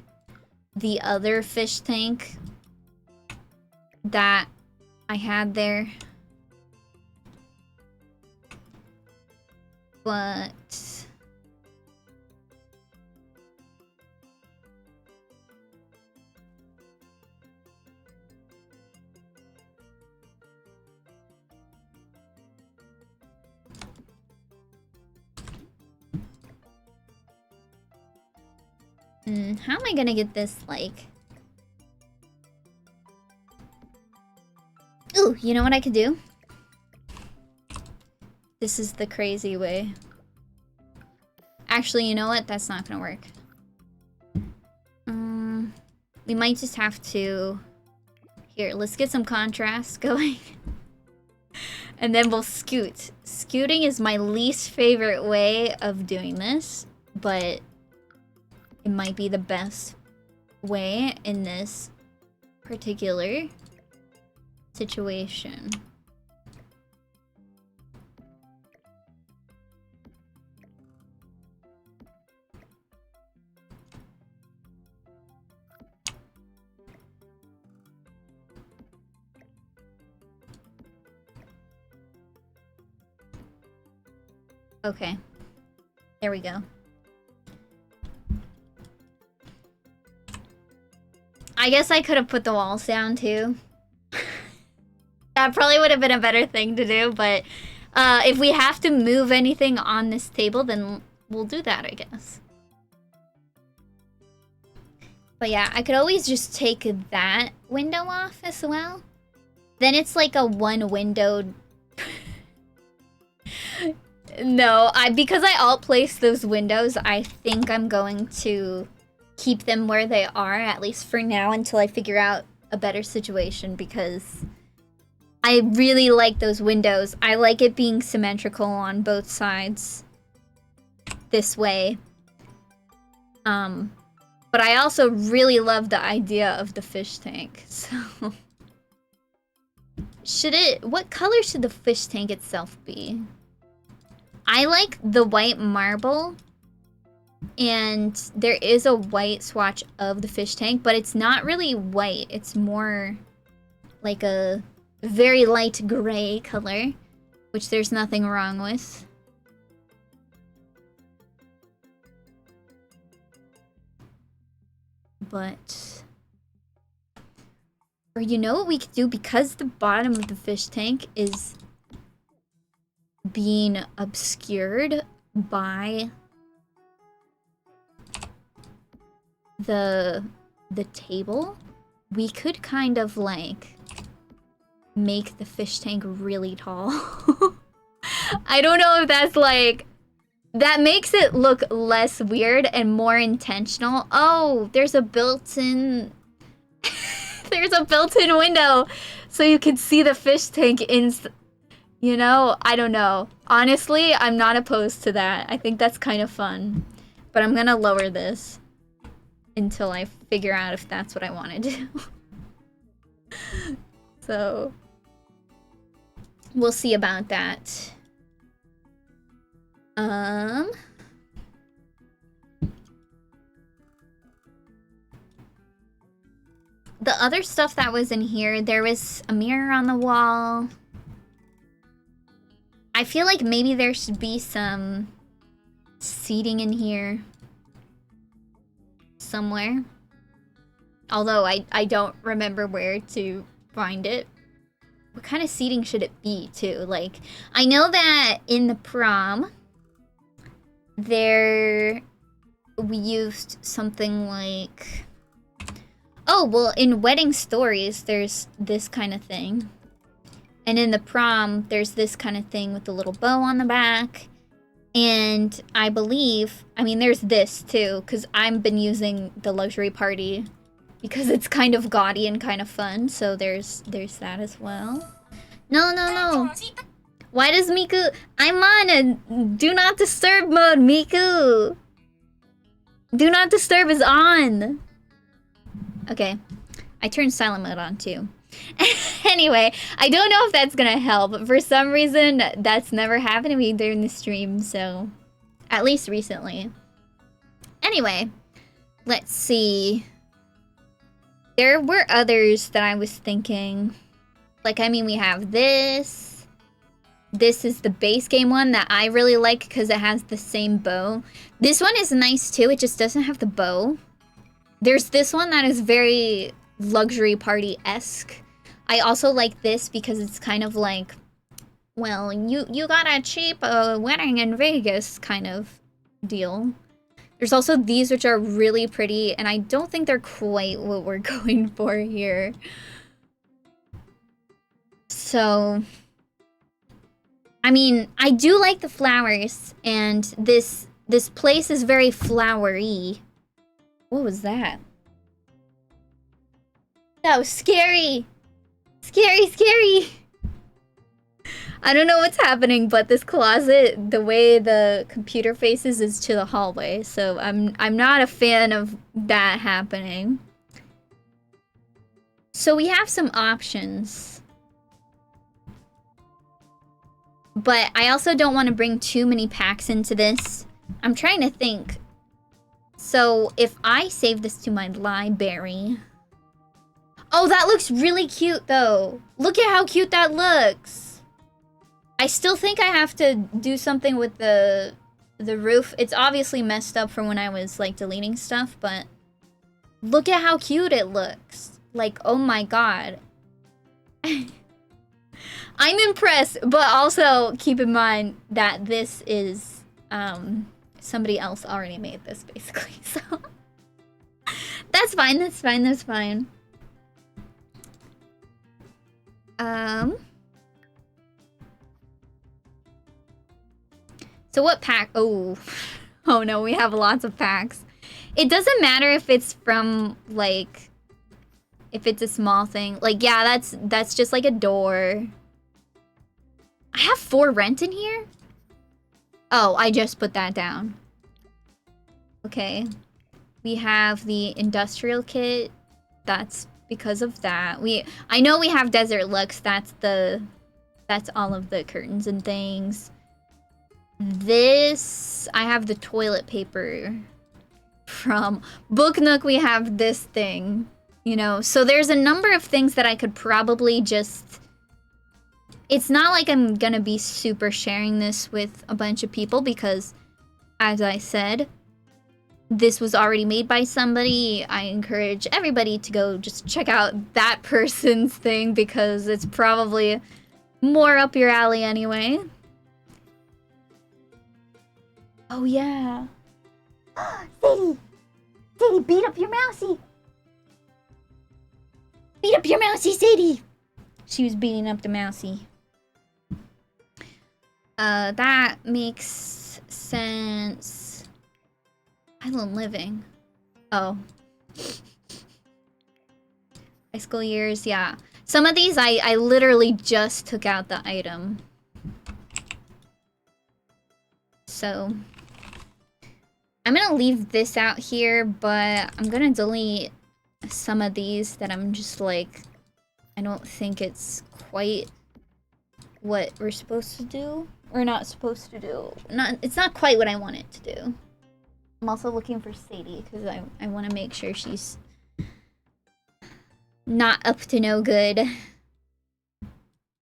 the other fish tank that I had there. But... how am I gonna get this, like... Ooh, you know what I could do? This is the crazy way. Actually, you know what? That's not gonna work. We might just have to... Here, let's get some contrast going. And then we'll scoot. Scooting is my least favorite way of doing this, but it might be the best way in this particular situation. Okay. There we go. I guess I could have put the walls down too. That probably would have been a better thing to do, but if we have to move anything on this table, then we'll do that, I guess. But yeah, I could always just take that window off as well. Then it's like a one-windowed... No, because I alt-placed those windows, I think I'm going to keep them where they are, at least for now, until I figure out a better situation, because I really like those windows. I like it being symmetrical on both sides this way. But I also really love the idea of the fish tank, so... What color should the fish tank itself be? I like the white marble, and there is a white swatch of the fish tank, but it's not really white. It's more like a very light gray color, which there's nothing wrong with. But... Or you know what we could do? Because the bottom of the fish tank is being obscured by the table, we could kind of like make the fish tank really tall. I don't know if that's like... That makes it look less weird and more intentional. Oh, there's a built-in... There's a built-in window, so you can see the fish tank in... You know, I don't know. Honestly, I'm not opposed to that. I think that's kind of fun. But I'm gonna lower this until I figure out if that's what I want to do. So... We'll see about that. The other stuff that was in here, there was a mirror on the wall. I feel like maybe there should be some seating in here somewhere. Although I don't remember where to find it. What kind of seating should it be, too? Like, I know that in the prom, we used something like... Oh, well, in Wedding Stories, there's this kind of thing. And in the prom, there's this kind of thing with the little bow on the back. And I believe... I mean, there's this, too, because I've been using the luxury party because it's kind of gaudy and kind of fun. So there's that as well. No. Why does Miku... I'm on a do not disturb mode, Miku! Do not disturb is on! Okay. I turned silent mode on, too. Anyway, I don't know if that's gonna help, but for some reason, that's never happened to me during the stream, so... At least recently. Anyway, let's see. There were others that I was thinking. Like, I mean, we have this. This is the base game one that I really like because it has the same bow. This one is nice, too. It just doesn't have the bow. There's this one that is very luxury party-esque. I also like this because it's kind of like, well, you got a cheap wedding in Vegas kind of deal. There's also these which are really pretty, and I don't think they're quite what we're going for here. So, I mean, I do like the flowers, and this place is very flowery. What was that? That was scary! Scary! I don't know what's happening, but this closet, the way the computer faces is to the hallway, so I'm not a fan of that happening. So we have some options. But I also don't want to bring too many packs into this. I'm trying to think. So if I save this to my library... Oh, that looks really cute, though. Look at how cute that looks. I still think I have to do something with the the roof. It's obviously messed up from when I was like deleting stuff, but look at how cute it looks. Like, oh my god. I'm impressed, but also keep in mind that this is somebody else already made this basically. So that's fine, that's fine, that's fine. So what pack? Oh no, we have lots of packs. It doesn't matter if it's from like, if it's a small thing. Like, yeah, that's just like a door. I have 4 rent in here? Oh, I just put that down. Okay. We have the industrial kit. That's because of that. I know we have Desert Lux. That's all of the curtains and things. This, I have the toilet paper. From Book Nook, we have this thing. You know, so there's a number of things that I could probably just... It's not like I'm gonna be super sharing this with a bunch of people because, as I said, this was already made by somebody. I encourage everybody to go just check out that person's thing because it's probably more up your alley anyway. Oh yeah. Sadie! Sadie, beat up your mousey! Beat up your mousey, Sadie! She was beating up the mousey. That makes sense. Island living. Oh. High school years, yeah. Some of these I literally just took out the item. So I'm gonna leave this out here, but I'm gonna delete some of these that I'm just like, I don't think it's quite what we're supposed to do. Or not supposed to do. It's not quite what I want it to do. I'm also looking for Sadie because I want to make sure she's not up to no good.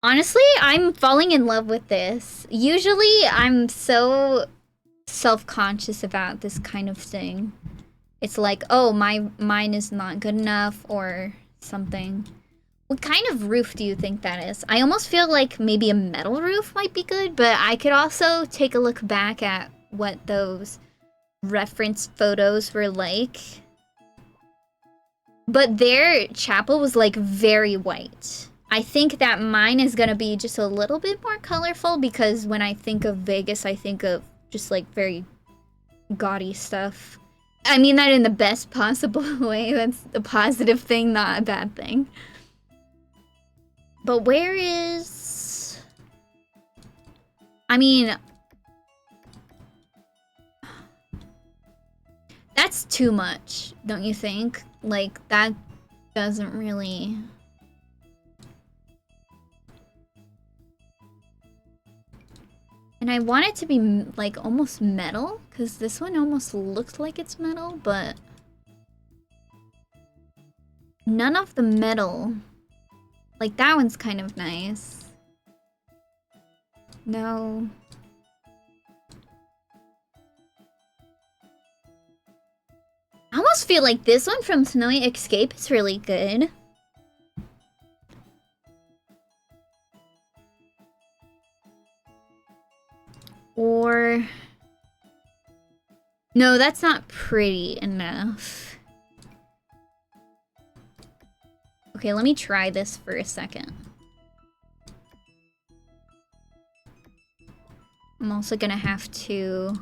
Honestly, I'm falling in love with this. Usually, I'm so self-conscious about this kind of thing. It's like, oh, mine is not good enough or something. What kind of roof do you think that is? I almost feel like maybe a metal roof might be good, but I could also take a look back at what those reference photos were like. But their chapel was like very white. I think that mine is gonna be just a little bit more colorful because when I think of Vegas, I think of just like very gaudy stuff. I mean that in the best possible way. That's a positive thing, not a bad thing. But where is... I mean... That's too much, don't you think? Like, that doesn't really... And I want it to be, like, almost metal, because this one almost looks like it's metal, but... None of the metal... Like, that one's kind of nice. No. I almost feel like this one from Snowy Escape is really good. Or... No, that's not pretty enough. Okay, let me try this for a second. I'm also gonna have to...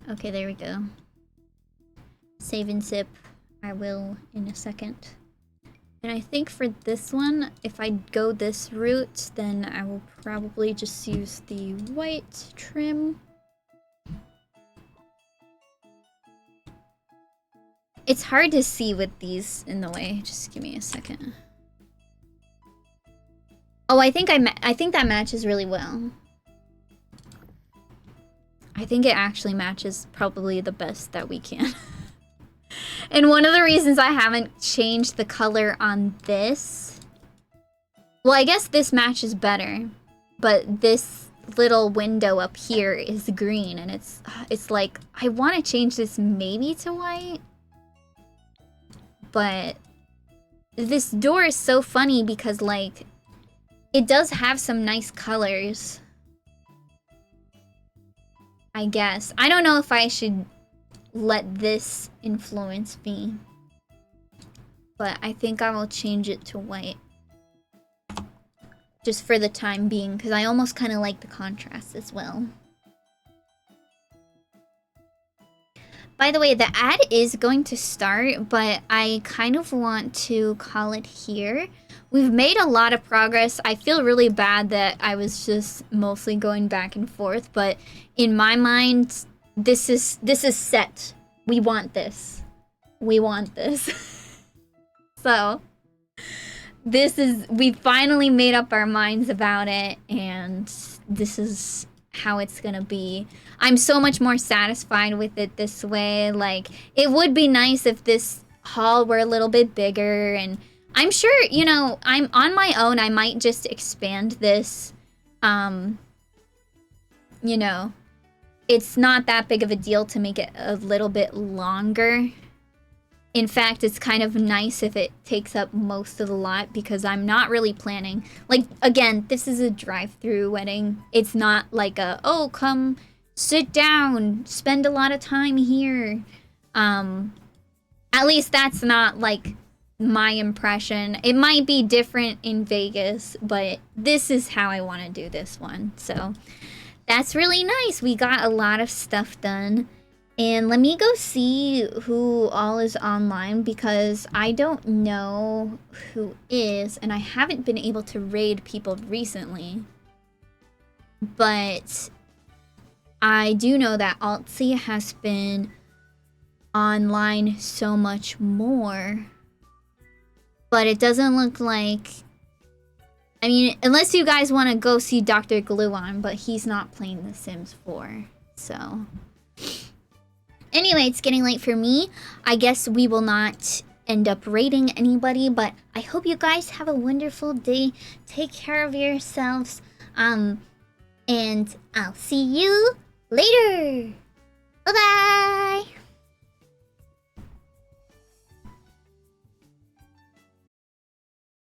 Okay, there we go. Save and sip. I will in a second. And I think for this one, if I go this route, then I will probably just use the white trim. It's hard to see with these in the way. Just give me a second. Oh, I think that matches really well. I think it actually matches probably the best that we can. And one of the reasons I haven't changed the color on this Well, I guess this matches better. But this little window up here is green, and it's like, I want to change this maybe to white. But this door is so funny because, like, it does have some nice colors. I guess. I don't know if I should let this influence me. But I think I will change it to white. Just for the time being, because I almost kind of like the contrast as well. By the way, the ad is going to start, but I kind of want to call it here. We've made a lot of progress. I feel really bad that I was just mostly going back and forth, but in my mind, this is set. We want this. We want this. So, we finally made up our minds about it, and this is how it's gonna be. I'm so much more satisfied with it this way. Like, it would be nice if this hall were a little bit bigger, and I'm sure, you know, I'm on my own, I might just expand this. You know, it's not that big of a deal to make it a little bit longer. In fact, it's kind of nice if it takes up most of the lot because I'm not really planning. Like, again, this is a drive-through wedding. It's not like a, oh, come sit down, spend a lot of time here. At least that's not, like, my impression. It might be different in Vegas, but this is how I want to do this one. So, that's really nice. We got a lot of stuff done. And let me go see who all is online because I don't know who is, and I haven't been able to raid people recently. But I do know that Altsy has been online so much more. But it doesn't look like... I mean, unless you guys want to go see Dr. Gluon, but he's not playing The Sims 4, so... Anyway, it's getting late for me. I guess we will not end up rating anybody, but I hope you guys have a wonderful day. Take care of yourselves. And I'll see you later. Bye-bye.